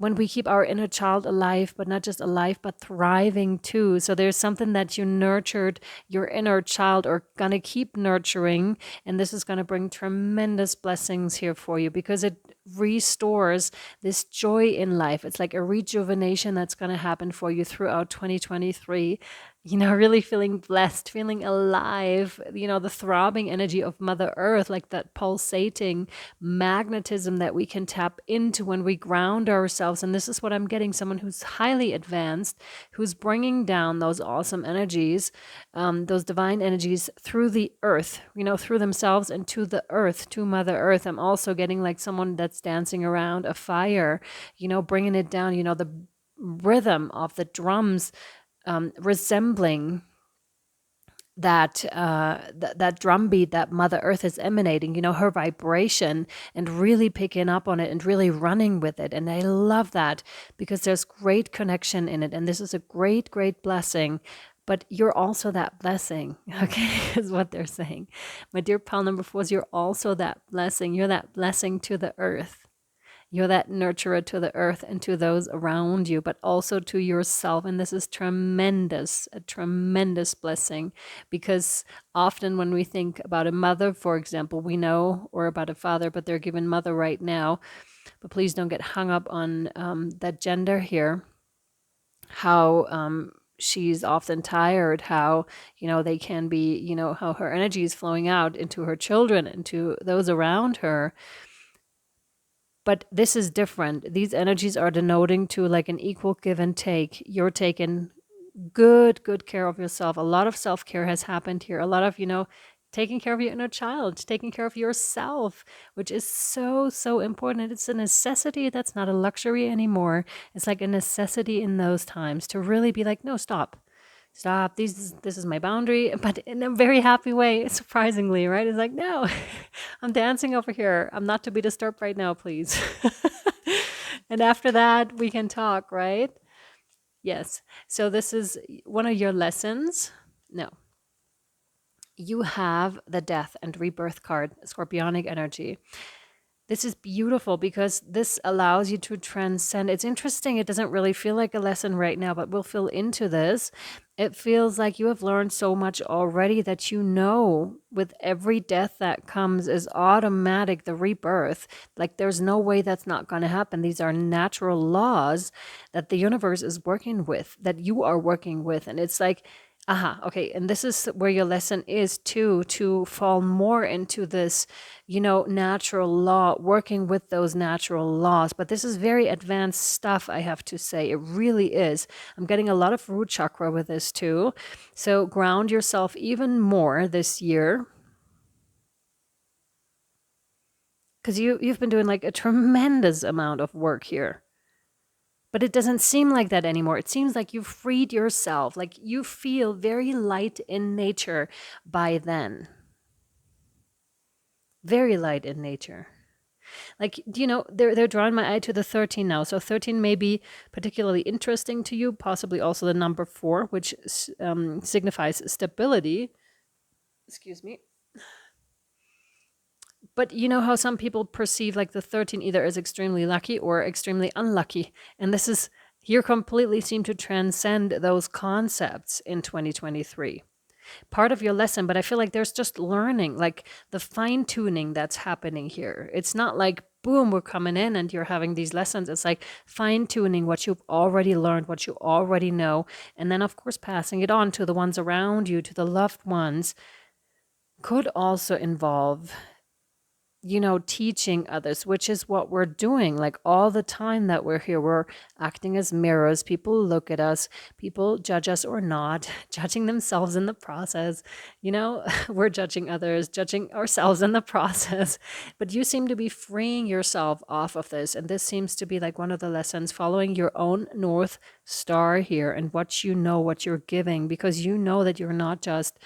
Speaker 1: when we keep our inner child alive, but not just alive, but thriving too. So there's something that you nurtured your inner child or gonna keep nurturing. And this is gonna bring tremendous blessings here for you because it restores this joy in life. It's like a rejuvenation that's gonna happen for you throughout 2023. Really feeling blessed, feeling alive, the throbbing energy of Mother Earth, like that pulsating magnetism that we can tap into when we ground ourselves. And this is what I'm getting, someone who's highly advanced, who's bringing down those awesome energies, those divine energies through the earth, through themselves and to the earth, to Mother Earth. I'm also getting like someone that's dancing around a fire, bringing it down, the rhythm of the drums resembling that drum beat that Mother Earth is emanating, her vibration, and really picking up on it and really running with it. And I love that because there's great connection in it. And this is a great, great blessing. But you're also that blessing, okay, is what they're saying. My dear pal number 4 is you're also that blessing. You're that blessing to the earth. You're that nurturer to the earth and to those around you, but also to yourself. And this is tremendous, a tremendous blessing, because often when we think about a mother, for example, we know, or about a father, but they're given mother right now. But please don't get hung up on that gender here, how she's often tired, how, they can be, how her energy is flowing out into her children and to those around her. But this is different. These energies are denoting to like an equal give and take. You're taking good care of yourself. A lot of self-care has happened here. A lot of, taking care of your inner child, taking care of yourself, which is so, so important. It's a necessity. That's not a luxury anymore. It's like a necessity in those times to really be like, no, stop. This is my boundary, but in a very happy way, surprisingly, right? It's like, no, I'm dancing over here. I'm not to be disturbed right now, please. And after that, we can talk, right? Yes. So this is one of your lessons. No. You have the death and rebirth card, scorpionic energy. This is beautiful because this allows you to transcend. It's interesting. It doesn't really feel like a lesson right now, but we'll fill into this. It feels like you have learned so much already that with every death that comes is automatic, the rebirth. Like there's no way that's not going to happen. These are natural laws that the universe is working with, that you are working with. And it's like, okay. And this is where your lesson is too, to fall more into this, natural law, working with those natural laws. But this is very advanced stuff, I have to say. It really is. I'm getting a lot of root chakra with this too. So ground yourself even more this year, because you've been doing like a tremendous amount of work here. But it doesn't seem like that anymore. It seems like you've freed yourself, like you feel very light in nature by then. Very light in nature. Like, they're drawing my eye to the 13 now. So 13 may be particularly interesting to you, possibly also the number 4, which signifies stability. Excuse me. But you know how some people perceive like the 13 either as extremely lucky or extremely unlucky. And this is, you completely seem to transcend those concepts in 2023. Part of your lesson, but I feel like there's just learning, like the fine tuning that's happening here. It's not like, boom, we're coming in and you're having these lessons. It's like fine tuning what you've already learned, what you already know. And then, of course, passing it on to the ones around you, to the loved ones. Could also involve teaching others, which is what we're doing. Like all the time that we're here, we're acting as mirrors. People look at us, people judge us or not, judging themselves in the process. We're judging others, judging ourselves in the process. But you seem to be freeing yourself off of this. And this seems to be like one of the lessons, following your own North Star here and what you're giving, because you know that you're not just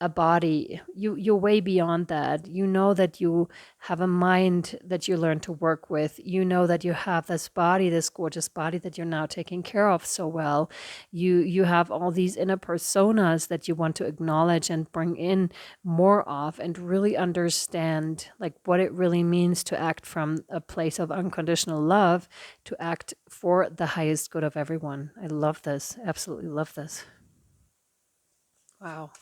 Speaker 1: a body. You're way beyond that. You know that you have a mind that you learn to work with. You know that you have this body, this gorgeous body that you're now taking care of so well. You have all these inner personas that you want to acknowledge and bring in more of, and really understand like what it really means to act from a place of unconditional love, to act for the highest good of everyone. I love this. Absolutely love this. Wow.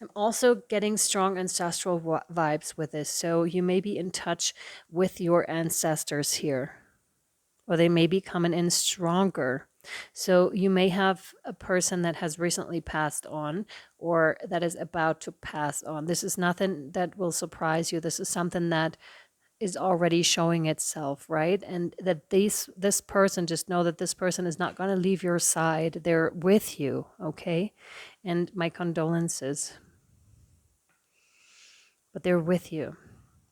Speaker 1: I'm also getting strong ancestral vibes with this. So you may be in touch with your ancestors here, or they may be coming in stronger. So you may have a person that has recently passed on, or that is about to pass on. This is nothing that will surprise you. This is something that is already showing itself, right? And that this person, just know that this person is not going to leave your side. They're with you, okay? And my condolences. But they're with you.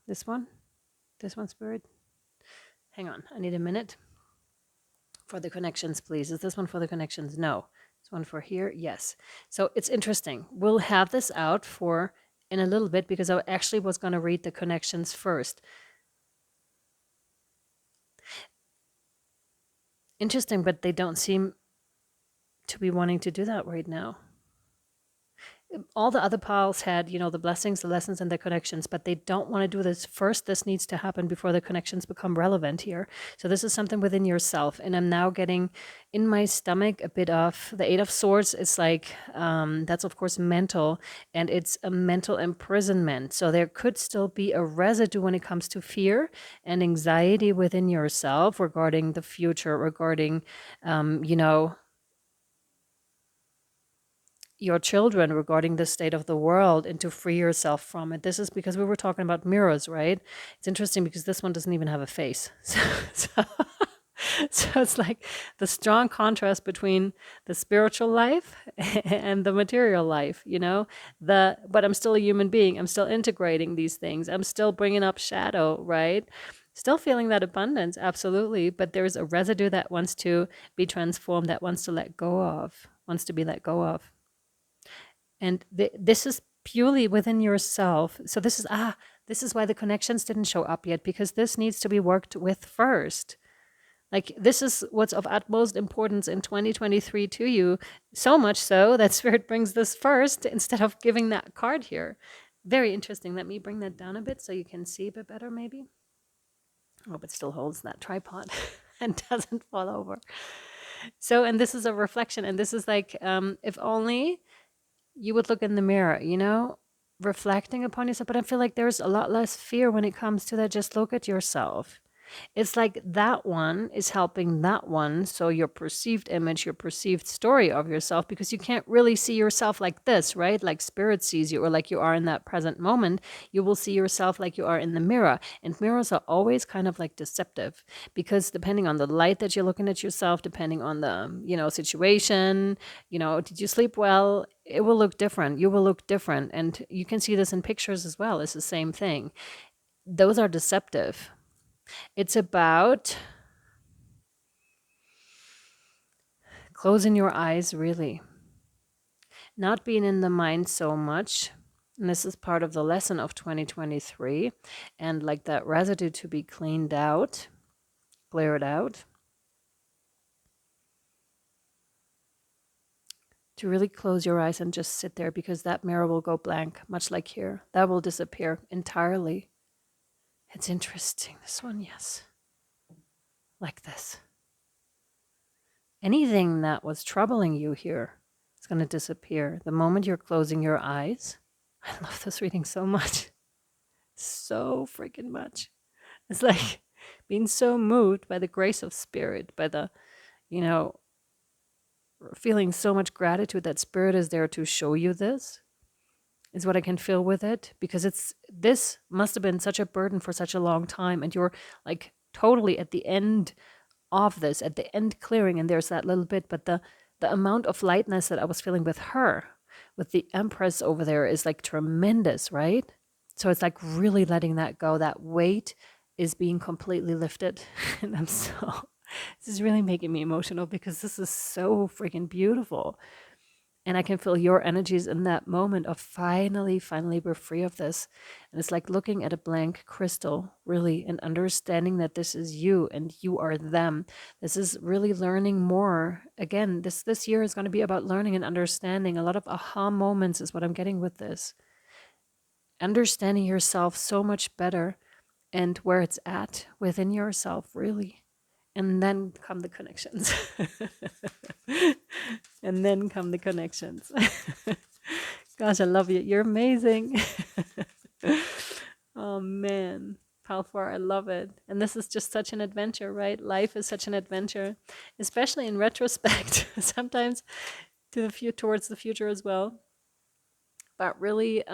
Speaker 1: This one, Spirit. Hang on, I need a minute. For the connections, please. Is this one for the connections? No. This one for here? Yes. So it's interesting. We'll have this out for in a little bit, because I actually was going to read the connections first. Interesting, but they don't seem to be wanting to do that right now. All the other piles had, the blessings, the lessons, and the connections, but they don't want to do this first. This needs to happen before the connections become relevant here. So this is something within yourself. And I'm now getting in my stomach a bit of the Eight of Swords. It's like, that's of course mental, and it's a mental imprisonment. So there could still be a residue when it comes to fear and anxiety within yourself regarding the future, regarding, your children, regarding the state of the world, and to free yourself from it. This is because we were talking about mirrors, right? It's interesting because this one doesn't even have a face. So it's like the strong contrast between the spiritual life and the material life, but I'm still a human being. I'm still integrating these things. I'm still bringing up shadow, right? Still feeling that abundance, absolutely. But there's a residue that wants to be transformed, that wants to let go of, wants to be let go of. And this is purely within yourself. So this is why the connections didn't show up yet, because this needs to be worked with first. Like, this is what's of utmost importance in 2023 to you, so much so that Spirit brings this first instead of giving that card here. Very interesting. Let me bring that down a bit so you can see a bit better, maybe. I hope it still holds that tripod and doesn't fall over. So, and this is a reflection, and this is like, if only you would look in the mirror, reflecting upon yourself. But I feel like there's a lot less fear when it comes to that. Just look at yourself. It's like that one is helping that one. So your perceived image, your perceived story of yourself, because you can't really see yourself like this, right? Like Spirit sees you, or like you are in that present moment. You will see yourself like you are in the mirror. And mirrors are always kind of like deceptive, because depending on the light that you're looking at yourself, depending on the, situation, did you sleep well? It will look different. You will look different. And you can see this in pictures as well. It's the same thing. Those are deceptive. It's about closing your eyes, really. Not being in the mind so much. And this is part of the lesson of 2023. And like that residue to be cleaned out, clear it out. To really close your eyes and just sit there, because that mirror will go blank, much like here. That will disappear entirely. It's interesting. This one, yes. Like this. Anything that was troubling you here is going to disappear the moment you're closing your eyes. I love this reading so much. So freaking much. It's like being so moved by the grace of Spirit, by the, feeling so much gratitude that Spirit is there to show you this, is what I can feel with it, because this must have been such a burden for such a long time, and you're like totally at the end of this, at the end clearing, and there's that little bit, but the amount of lightness that I was feeling with her, with the Empress over there, is like tremendous, right? So it's like really letting that go. That weight is being completely lifted. And this is really making me emotional, because this is so freaking beautiful. And I can feel your energies in that moment of finally we're free of this. And it's like looking at a blank crystal, really, and understanding that this is you and you are them. This is really learning more. Again, this year is going to be about learning and understanding. A lot of aha moments is what I'm getting with this. Understanding yourself so much better and where it's at within yourself, really. And then come the connections. And then come the connections. Gosh, I love you. You're amazing. Oh man, Palfar, I love it. And this is just such an adventure, right? Life is such an adventure, especially in retrospect. Sometimes to the towards the future as well. But really,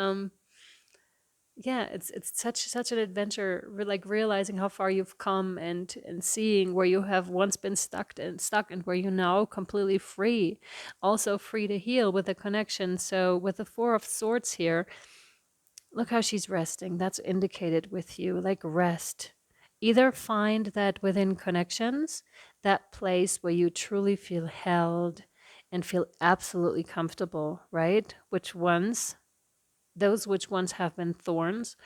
Speaker 1: yeah, it's such an adventure. Like realizing how far you've come and seeing where you have once been stuck and where you're now completely free, also free to heal with a connection. So with the Four of Swords here, look how she's resting. That's indicated with you, like rest. Either find that within connections, that place where you truly feel held and feel absolutely comfortable, right? Those which once have been thorns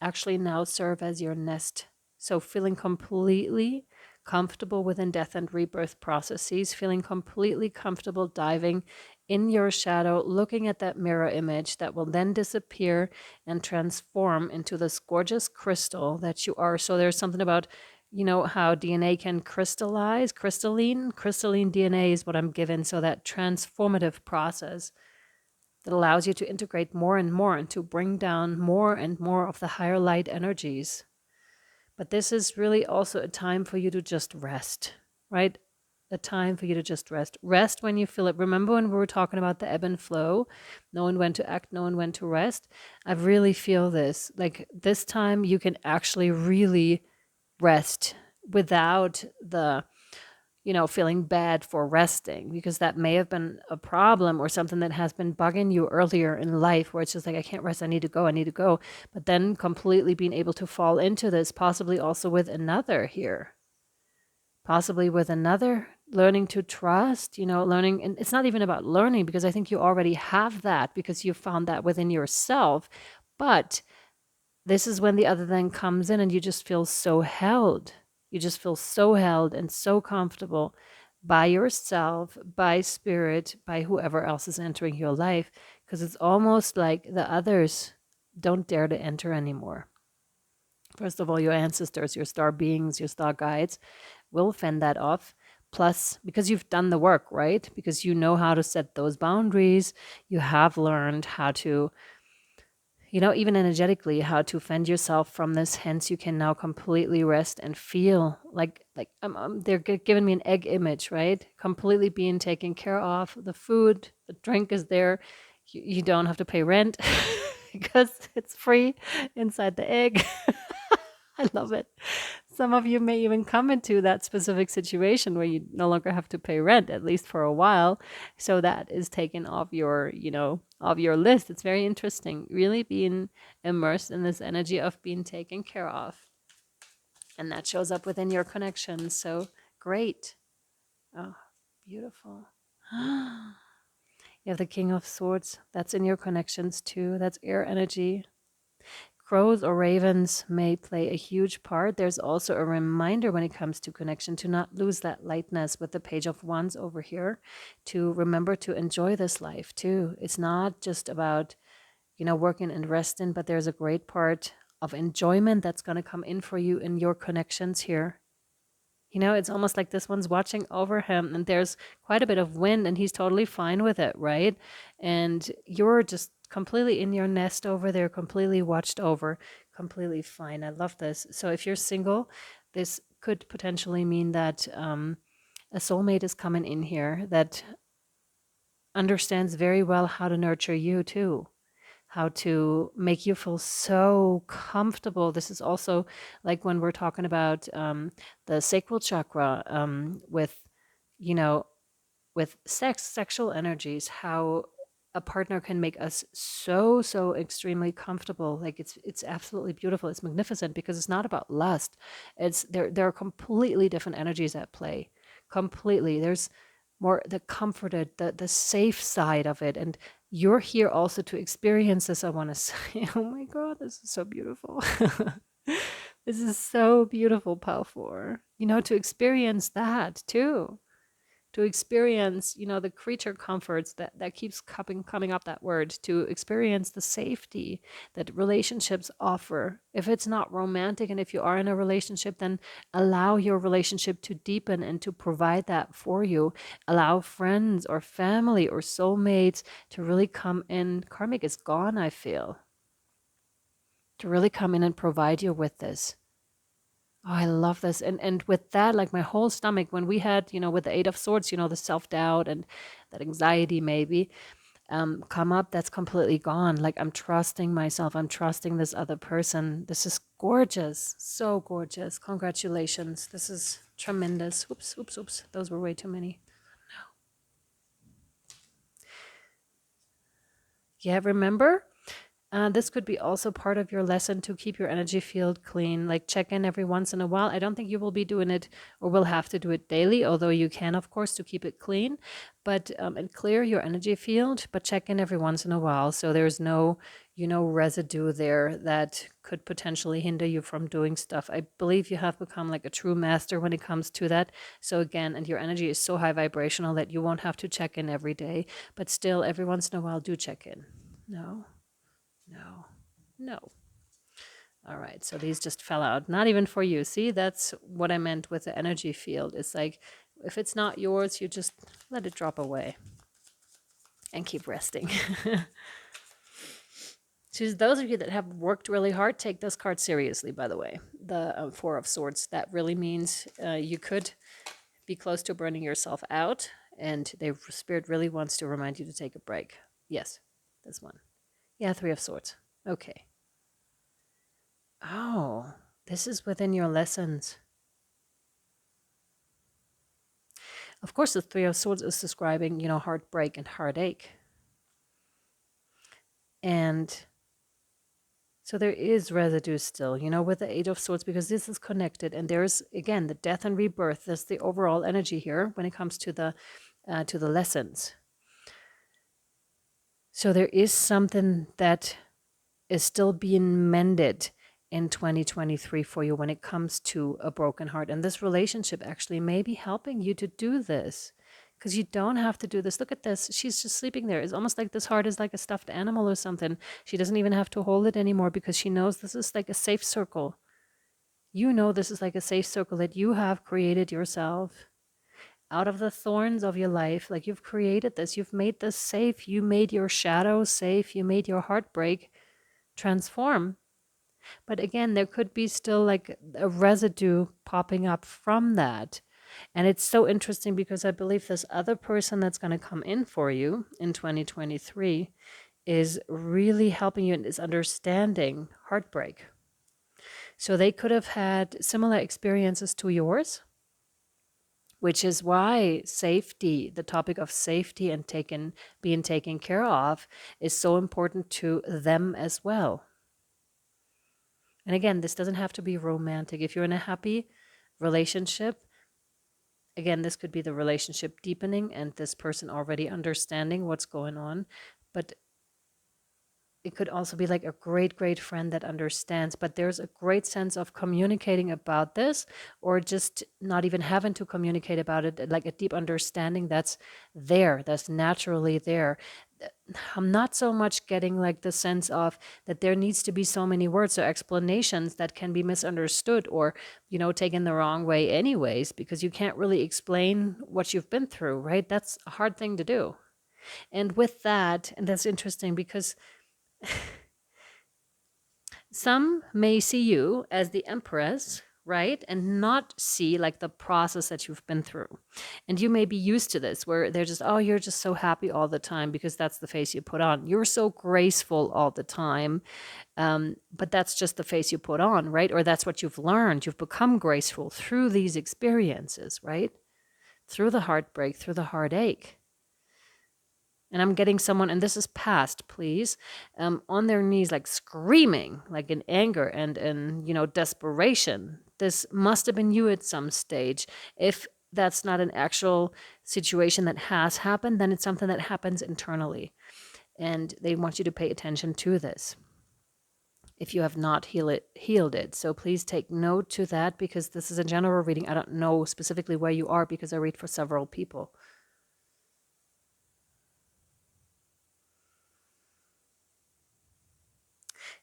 Speaker 1: actually now serve as your nest. So feeling completely comfortable within death and rebirth processes, feeling completely comfortable diving in your shadow, looking at that mirror image that will then disappear and transform into this gorgeous crystal that you are. So there's something about, you know, how DNA can crystallize, crystalline DNA is what I'm given. So that transformative process that allows you to integrate more and more and to bring down more and more of the higher light energies. But this is really also a time for you to just rest, right? A time for you to just rest. Rest when you feel it. Remember when we were talking about the ebb and flow, knowing when to act, knowing when to rest? I really feel this. Like this time you can actually really rest without the feeling bad for resting, because that may have been a problem or something that has been bugging you earlier in life where it's just like, I can't rest, I need to go. But then completely being able to fall into this, possibly also with another here, possibly with another, learning to trust, learning. And it's not even about learning, because I think you already have that because you found that within yourself. But this is when the other then comes in and you just feel so held. You just feel so held and so comfortable by yourself, by spirit, by whoever else is entering your life, because it's almost like the others don't dare to enter anymore. First of all, your ancestors, your star beings, your star guides will fend that off. Plus, because you've done the work, right? Because you know how to set those boundaries, you have learned how to, even energetically, how to fend yourself from this. Hence, you can now completely rest and feel like they're giving me an egg image, right? Completely being taken care of. The food, the drink is there. You don't have to pay rent because it's free inside the egg. I love it. Some of you may even come into that specific situation where you no longer have to pay rent, at least for a while. So that is taken off your, of your list. It's very interesting, really being immersed in this energy of being taken care of. And that shows up within your connections. So great. Oh, beautiful. You have the King of Swords. That's in your connections too. That's air energy. Crows or ravens may play a huge part. There's also a reminder when it comes to connection to not lose that lightness with the Page of Wands over here, to remember to enjoy this life too. It's not just about, working and resting, but there's a great part of enjoyment that's going to come in for you in your connections here. It's almost like this one's watching over him and there's quite a bit of wind and he's totally fine with it, right? And you're just completely in your nest over there, completely watched over, completely fine. I love this. So if you're single, this could potentially mean that a soulmate is coming in here that understands very well how to nurture you too, how to make you feel so comfortable. This is also like when we're talking about the sacral chakra, with, with sexual energies, how a partner can make us so extremely comfortable. Like it's absolutely beautiful. It's magnificent because it's not about lust. There are completely different energies at play. Completely. There's more the comforted, the safe side of it. And you're here also to experience this, I want to say. Oh my God, this is so beautiful. This is so beautiful, Pal 4. To experience that too. To experience, the creature comforts that keeps coming up, that word, to experience the safety that relationships offer. If it's not romantic, and if you are in a relationship, then allow your relationship to deepen and to provide that for you. Allow friends or family or soulmates to really come in. Karmic is gone, I feel. To really come in and provide you with this. Oh, I love this. And with that, like my whole stomach, when we had, with the Eight of Swords, the self-doubt and that anxiety maybe come up, that's completely gone. Like I'm trusting myself. I'm trusting this other person. This is gorgeous. So gorgeous. Congratulations. This is tremendous. Oops, oops, oops. Those were way too many. Yeah, remember? This could be also part of your lesson to keep your energy field clean, like check in every once in a while. I don't think you will be doing it or will have to do it daily, although you can, of course, to keep it clean, but and clear your energy field, but check in every once in a while. So there's no, residue there that could potentially hinder you from doing stuff. I believe you have become like a true master when it comes to that. So again, and your energy is so high vibrational that you won't have to check in every day, but still every once in a while do check in. No. No, no. All right, so these just fell out. Not even for you. See, that's what I meant with the energy field. It's like, if it's not yours, you just let it drop away and keep resting. So those of you that have worked really hard, take this card seriously, by the way. The Four of Swords. That really means you could be close to burning yourself out, and the Spirit really wants to remind you to take a break. Yes, this one. Yeah, Three of Swords. Okay. Oh, this is within your lessons. Of course, the Three of Swords is describing, heartbreak and heartache. And so there is residue still, with the Eight of Swords, because this is connected. And there's, again, the death and rebirth. That's the overall energy here when it comes to the lessons. So there is something that is still being mended in 2023 for you when it comes to a broken heart. And this relationship actually may be helping you to do this, because you don't have to do this. Look at this. She's just sleeping there. It's almost like this heart is like a stuffed animal or something. She doesn't even have to hold it anymore because she knows this is like a safe circle. This is like a safe circle that you have created yourself out of the thorns of your life. Like you've created this. You've made this safe. You made your shadow safe. You made your heartbreak transform. But again, there could be still like a residue popping up from that. And it's so interesting because I believe this other person that's going to come in for you in 2023 is really helping you and is understanding heartbreak. So they could have had similar experiences to yours, which is why safety, the topic of safety and being taken care of, is so important to them as well. And again, this doesn't have to be romantic. If you're in a happy relationship, again, this could be the relationship deepening and this person already understanding what's going on. But it could also be like a great, great friend that understands. But there's a great sense of communicating about this, or just not even having to communicate about it, like a deep understanding that's there, that's naturally there. I'm not so much getting like the sense of that there needs to be so many words or explanations that can be misunderstood or, taken the wrong way anyways, because you can't really explain what you've been through, right? That's a hard thing to do. And with that, and that's interesting because some may see you as the empress, right? And not see like the process that you've been through. And you may be used to this where they're just, oh, you're just so happy all the time because that's the face you put on. You're so graceful all the time. But that's just the face you put on, right? Or that's what you've learned. You've become graceful through these experiences, right? Through the heartbreak, through the heartache. And I'm getting someone, and this is past, please, on their knees, like screaming, like in anger and desperation. This must have been you at some stage. If that's not an actual situation that has happened, then it's something that happens internally. And they want you to pay attention to this if you have not healed it. So please take note to that, because this is a general reading. I don't know specifically where you are because I read for several people.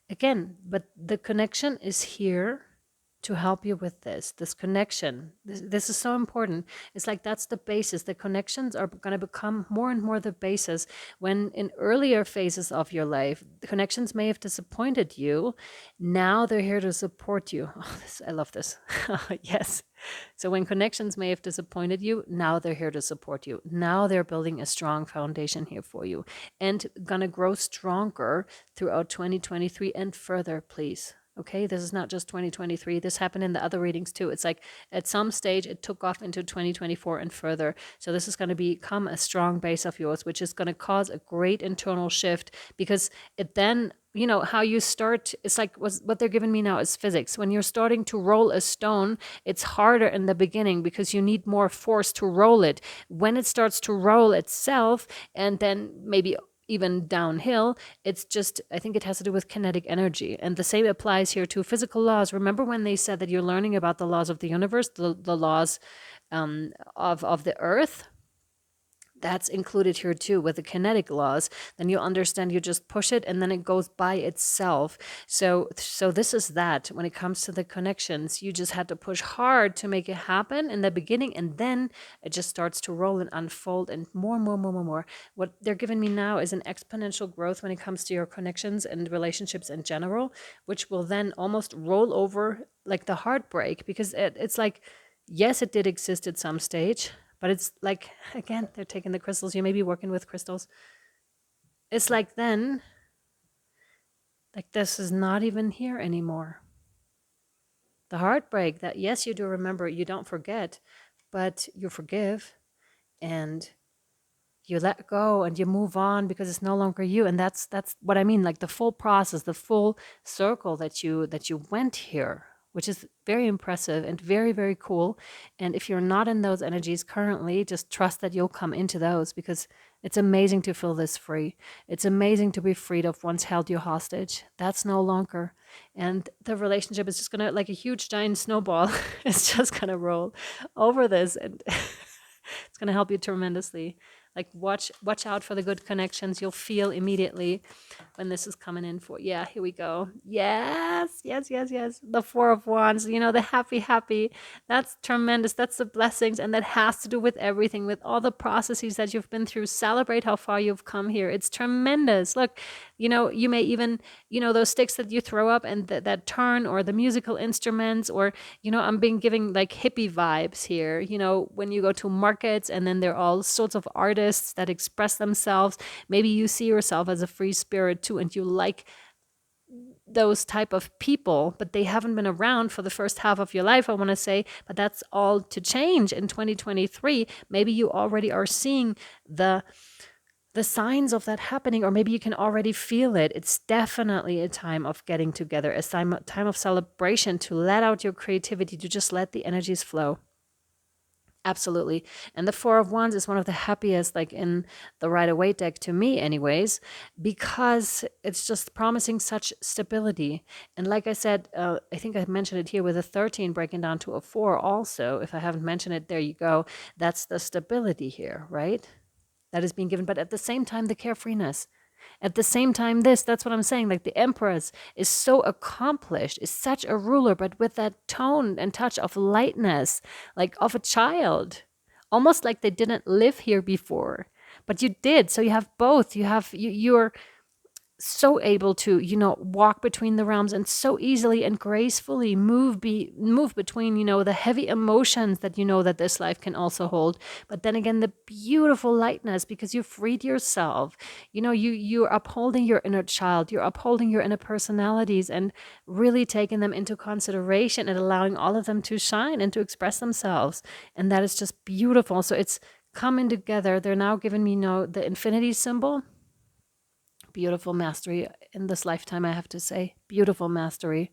Speaker 1: Again, but the connection is here to help you with this connection. This is so important. It's like that's the basis. The connections are going to become more and more the basis. When in earlier phases of your life, the connections may have disappointed you. Now they're here to support you. Oh, I love this. Yes. So when connections may have disappointed you, now they're here to support you. Now they're building a strong foundation here for you and gonna grow stronger throughout 2023 and further, please. Okay, this is not just 2023. This happened in the other readings too. It's like at some stage it took off into 2024 and further. So this is going to become a strong base of yours, which is going to cause a great internal shift, because it then, you know, how you start, it's like what they're giving me now is physics. When you're starting to roll a stone, it's harder in the beginning because you need more force to roll it. When it starts to roll itself, and then maybe even downhill, it's just, I think it has to do with kinetic energy. And the same applies here to physical laws. Remember when they said that you're learning about the laws of the universe, the laws of the earth? That's included here too with the kinetic laws. Then you understand, you just push it and then it goes by itself. So this is that. When it comes to the connections, you just had to push hard to make it happen in the beginning, and then it just starts to roll and unfold, and more. What they're giving me now is an exponential growth when it comes to your connections and relationships in general, which will then almost roll over like the heartbreak, because it's like, yes, it did exist at some stage. But it's like, again, they're taking the crystals. You may be working with crystals. It's like then, like this is not even here anymore. The heartbreak that, yes, you do remember, you don't forget, but you forgive and you let go and you move on because it's no longer you. And that's what I mean, like the full process, the full circle that you went here, which is very impressive and very, very cool. And if you're not in those energies currently, just trust that you'll come into those, because it's amazing to feel this free. It's amazing to be freed of once held you hostage. That's no longer. And the relationship is just going to, like a huge giant snowball, it's just going to roll over this. And it's going to help you tremendously. Like watch out for the good connections. You'll feel immediately when this is coming in for, yeah, here we go. Yes. The Four of Wands, you know, the happy. That's tremendous. That's the blessings. And that has to do with everything, with all the processes that you've been through. Celebrate how far you've come here. It's tremendous. Look, you know, you may even, you know, those sticks that you throw up and that turn, or the musical instruments, or, you know, I'm being giving like hippie vibes here. You know, when you go to markets and then there are all sorts of artists that express themselves, maybe you see yourself as a free spirit too, and you like those type of people, but they haven't been around for the first half of your life, I want to say. But that's all to change in 2023. Maybe you already are seeing the signs of that happening, or maybe you can already feel it. It's definitely a time of getting together, a time of celebration, to let out your creativity, to just let the energies flow. Absolutely. And the Four of Wands is one of the happiest, like in the Rider-Waite deck, to me anyways, because it's just promising such stability. And like I said, I think I mentioned it here with a 13 breaking down to a 4 also. If I haven't mentioned it, there you go. That's the stability here, right? That is being given. But at the same time, the carefreeness. At the same time, that's what I'm saying. Like the Empress is so accomplished, is such a ruler, but with that tone and touch of lightness, like of a child, almost like they didn't live here before, but you did. So you have both. You're so able to, you know, walk between the realms and so easily and gracefully move between, you know, the heavy emotions that you know that this life can also hold, but then again the beautiful lightness, because you freed yourself. You know, you're upholding your inner child, you're upholding your inner personalities, and really taking them into consideration and allowing all of them to shine and to express themselves. And that is just beautiful. So it's coming together. They're now giving me, you know, the infinity symbol. Beautiful mastery in this lifetime, I have to say. Beautiful mastery.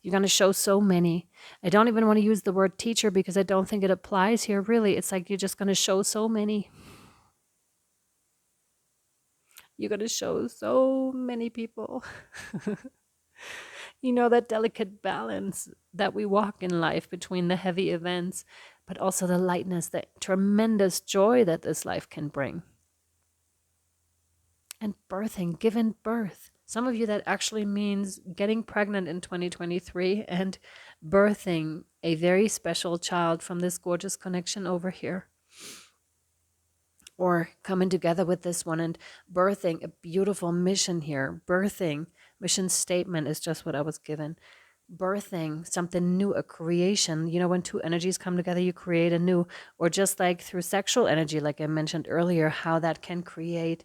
Speaker 1: You're going to show so many. I don't even want to use the word teacher because I don't think it applies here, really. It's like you're just going to show so many. You're going to show so many people. You know, that delicate balance that we walk in life between the heavy events, but also the lightness, the tremendous joy that this life can bring. And birthing, giving birth. Some of you, that actually means getting pregnant in 2023 and birthing a very special child from this gorgeous connection over here. Or coming together with this one and birthing a beautiful mission here. Birthing, mission statement is just what I was given. Birthing something new, a creation. You know, when two energies come together, you create a new, or just like through sexual energy, like I mentioned earlier, how that can create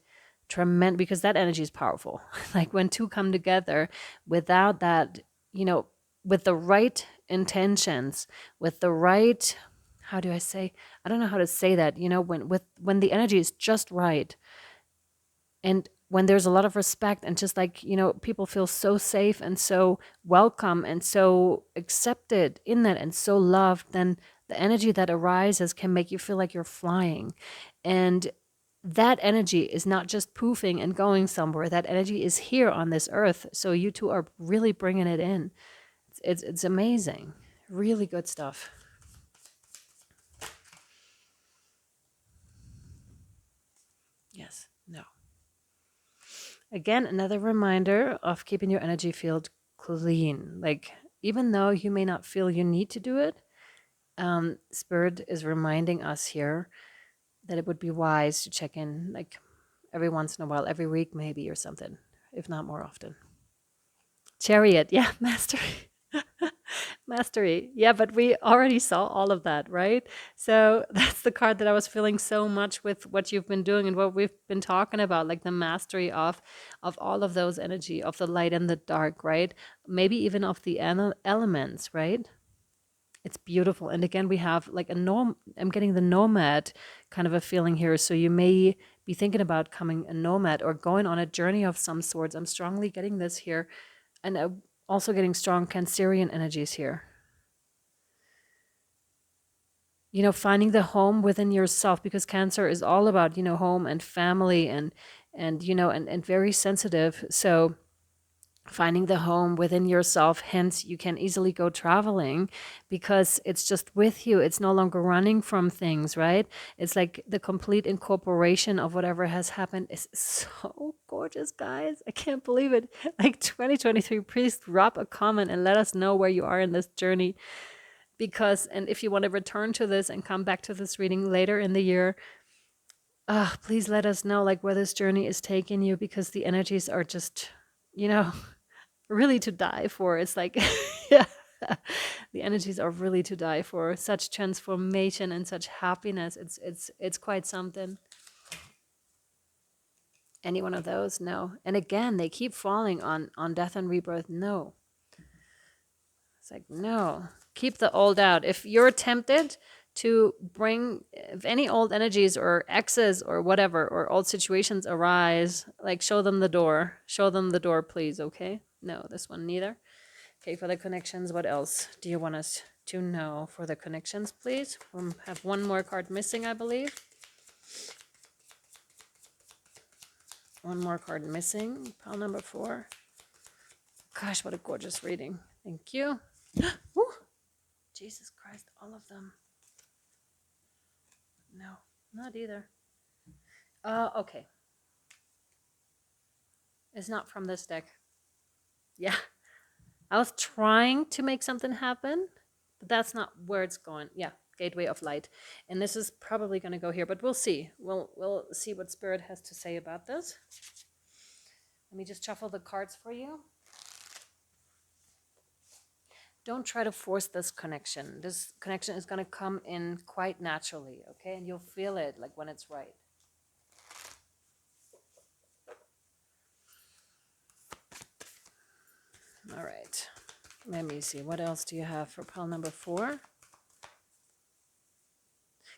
Speaker 1: tremendous, because that energy is powerful. Like when two come together without that, you know, with the right intentions, with the right, how do I say, I don't know how to say that, you know, when the energy is just right, and when there's a lot of respect, and just like, you know, people feel so safe and so welcome and so accepted in that and so loved, then the energy that arises can make you feel like you're flying. And that energy is not just poofing and going somewhere. That energy is here on this earth. So you two are really bringing it in. It's amazing. Really good stuff. Yes. No. Again, another reminder of keeping your energy field clean. Like, even though you may not feel you need to do it, Spirit is reminding us here that it would be wise to check in like every once in a while, every week maybe, or something, if not more often. Chariot, yeah, mastery. Mastery. Yeah, but we already saw all of that, right? So that's the card that I was feeling so much with what you've been doing and what we've been talking about, like the mastery of all of those energy, of the light and the dark, right? Maybe even of the elements, right? It's beautiful. And again, we have like I'm getting the nomad kind of a feeling here. So you may be thinking about becoming a nomad or going on a journey of some sorts. I'm strongly getting this here. And also getting strong Cancerian energies here. You know, finding the home within yourself, because Cancer is all about, you know, home and family and you know, and very sensitive. So finding the home within yourself, hence you can easily go traveling because it's just with you. It's no longer running from things, right? It's like the complete incorporation of whatever has happened is so gorgeous, guys. I can't believe it. Like 2023, please drop a comment and let us know where you are in this journey. Because, and if you want to return to this and come back to this reading later in the year, please let us know like where this journey is taking you, because the energies are just, you know, really to die for. It's like, yeah, the energies are really to die for. Such transformation and such happiness. It's quite something. Any one of those? No. And again, they keep falling on death and rebirth. No. It's like, no. Keep the old out. If you're tempted to bring, if any old energies or exes or whatever, or old situations arise, like show them the door. Show them the door, please, okay? No, this one neither. Okay, for the connections, what else do you want us to know for the connections, please? We have one more card missing, I believe. One more card missing, pile number 4. Gosh, what a gorgeous reading. Thank you. Woo! Jesus Christ, all of them. No, not either. Okay. It's not from this deck. Yeah. I was trying to make something happen, but that's not where it's going. Yeah, Gateway of Light. And this is probably going to go here, but we'll see. We'll see what Spirit has to say about this. Let me just shuffle the cards for you. Don't try to force this connection. This connection is going to come in quite naturally, okay? And you'll feel it like when it's right. All right. Let me see. What else do you have for pile number 4?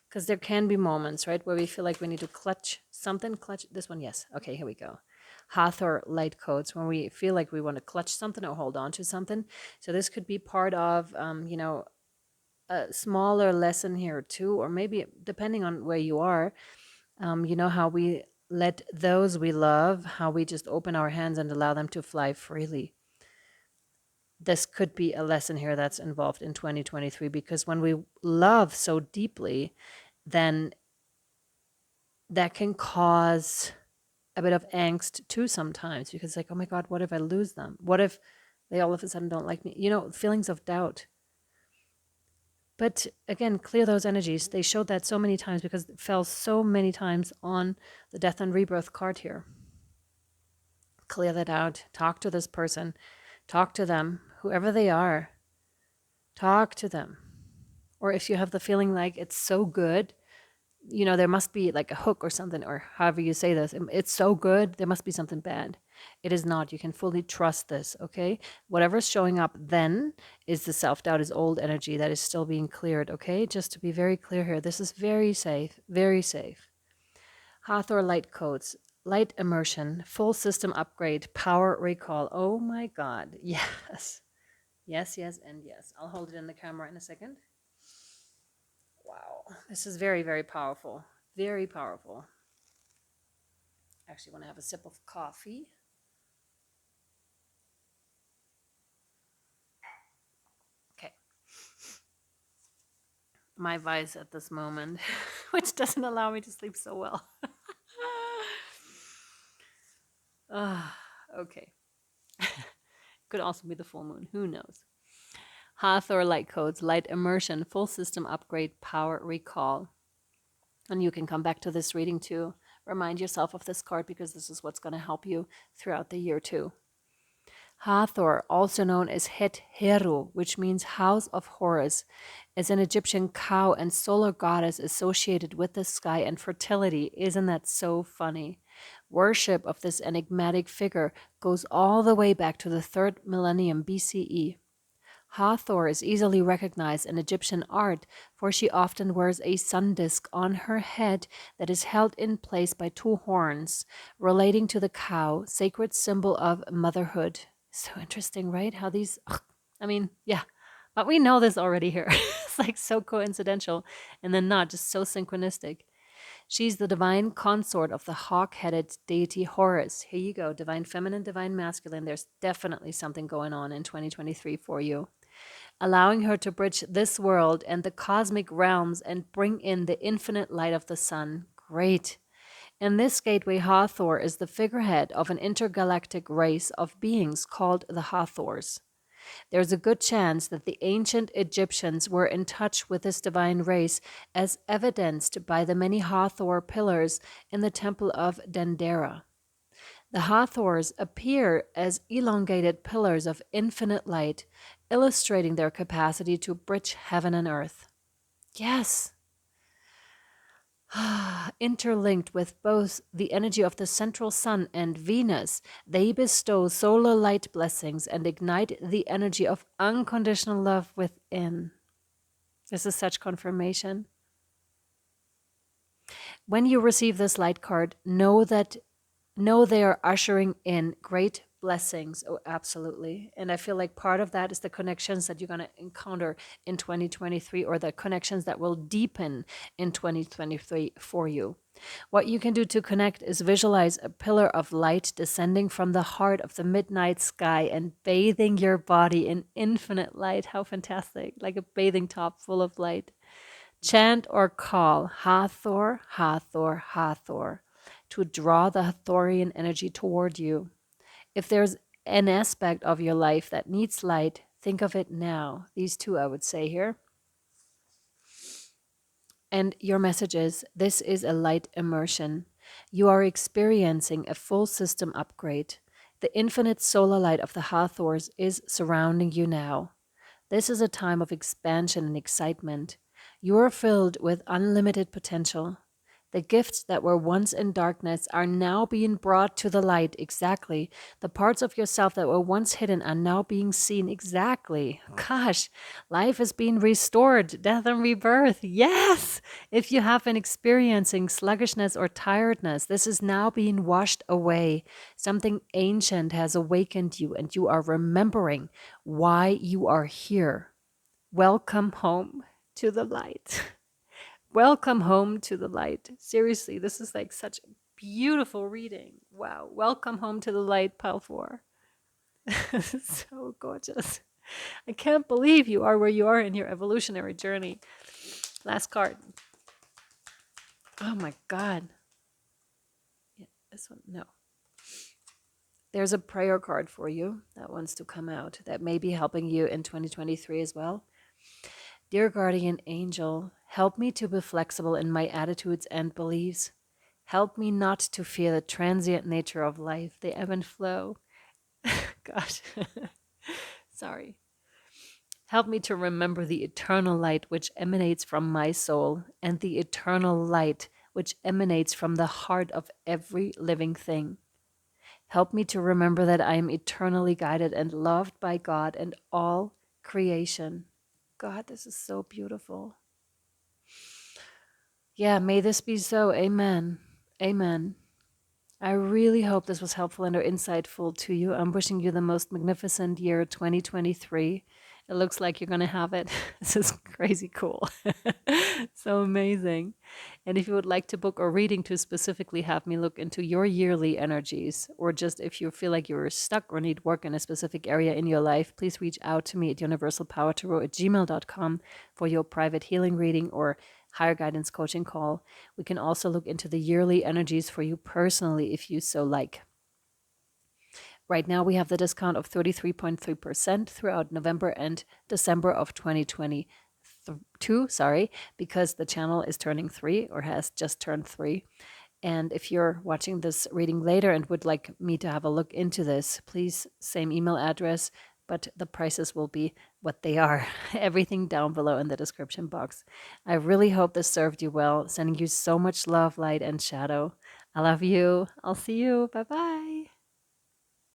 Speaker 1: Because there can be moments, right, where we feel like we need to clutch something. Clutch this one. Yes. Okay, here we go. Hathor light codes, when we feel like we want to clutch something or hold on to something. So this could be part of, a smaller lesson here too, or maybe depending on where you are, how we let those we love, how we just open our hands and allow them to fly freely. This could be a lesson here that's involved in 2023, because when we love so deeply, then that can cause a bit of angst too sometimes, because like, oh my God, what if I lose them? What if they all of a sudden don't like me? Feelings of doubt. But again, clear those energies. They showed that so many times because it fell so many times on the death and rebirth card here. Clear that out. Talk to this person. Talk to them, whoever they are. Talk to them. Or if you have the feeling like it's so good, there must be like a hook or something, or however you say this. It's so good, there must be something bad. It is not. You can fully trust this, okay? Whatever's showing up then is the self-doubt, is old energy that is still being cleared, okay? Just to be very clear here, this is very safe, very safe. Hathor light codes, light immersion, full system upgrade, power recall. Oh my God, yes. Yes, yes, and yes. I'll hold it in the camera in a second. Wow, this is very, very powerful. Very powerful. Actually, want to have a sip of coffee. Okay. My vice at this moment, which doesn't allow me to sleep so well. Okay. Could also be the full moon. Who knows? Hathor light codes, light immersion, full system upgrade, power recall. And you can come back to this reading to remind yourself of this card, because this is what's going to help you throughout the year too. Hathor, also known as Het Heru, which means house of Horus, is an Egyptian cow and solar goddess associated with the sky and fertility. Isn't that so funny? Worship of this enigmatic figure goes all the way back to the 3rd millennium BCE. Hathor is easily recognized in Egyptian art, for she often wears a sun disk on her head that is held in place by 2 horns, relating to the cow, sacred symbol of motherhood. So interesting, right? How these, yeah, but we know this already here. It's like so coincidental, and then not just so synchronistic. She's the divine consort of the hawk-headed deity Horus. Here you go, divine feminine, divine masculine. There's definitely something going on in 2023 for you. Allowing her to bridge this world and the cosmic realms and bring in the infinite light of the sun. Great. In this gateway, Hathor is the figurehead of an intergalactic race of beings called the Hathors. There's a good chance that the ancient Egyptians were in touch with this divine race, as evidenced by the many Hathor pillars in the temple of Dendera. The Hathors appear as elongated pillars of infinite light, illustrating their capacity to bridge heaven and earth. Yes. Interlinked with both the energy of the central sun and Venus, they bestow solar light blessings and ignite the energy of unconditional love within. This is such confirmation. When you receive this light card, know they are ushering in great blessings. Oh, absolutely. And I feel like part of that is the connections that you're going to encounter in 2023, or the connections that will deepen in 2023 for you. What you can do to connect is visualize a pillar of light descending from the heart of the midnight sky and bathing your body in infinite light. How fantastic. Like a bathing top full of light. Chant or call Hathor, Hathor, Hathor to draw the Hathorian energy toward you. If there's an aspect of your life that needs light, think of it now. These 2 I would say here. And your message is, this is a light immersion. You are experiencing a full system upgrade. The infinite solar light of the Hathors is surrounding you now. This is a time of expansion and excitement. You are filled with unlimited potential. The gifts that were once in darkness are now being brought to the light. Exactly. The parts of yourself that were once hidden are now being seen. Exactly. Gosh, life is being restored. Death and rebirth. Yes. If you have been experiencing sluggishness or tiredness, this is now being washed away. Something ancient has awakened you, and you are remembering why you are here. Welcome home to the light. Welcome home to the light. Seriously, this is like such a beautiful reading. Wow. Welcome home to the light, pile 4. So gorgeous. I can't believe you are where you are in your evolutionary journey. Last card. Oh my God. Yeah, this one, no. There's a prayer card for you that wants to come out that may be helping you in 2023 as well. Dear guardian angel, help me to be flexible in my attitudes and beliefs. Help me not to fear the transient nature of life, the ebb and flow. Gosh, sorry. Help me to remember the eternal light which emanates from my soul and the eternal light which emanates from the heart of every living thing. Help me to remember that I am eternally guided and loved by God and all creation. God, this is so beautiful. Yeah, may this be so. Amen. Amen. I really hope this was helpful and or insightful to you. I'm wishing you the most magnificent year 2023. It looks like you're going to have it. This is crazy cool. So amazing. And if you would like to book a reading to specifically have me look into your yearly energies, or just if you feel like you're stuck or need work in a specific area in your life, please reach out to me at universalpowertarot@gmail.com for your private healing reading or higher guidance coaching call. We can also look into the yearly energies for you personally if you so like. Right now, we have the discount of 33.3% throughout November and December of 2022, because the channel is turning 3 or has just turned 3. And if you're watching this reading later and would like me to have a look into this, please, same email address, but the prices will be what they are. Everything down below in the description box. I really hope this served you well. Sending you so much love, light, and shadow. I love you. I'll see you. Bye-bye.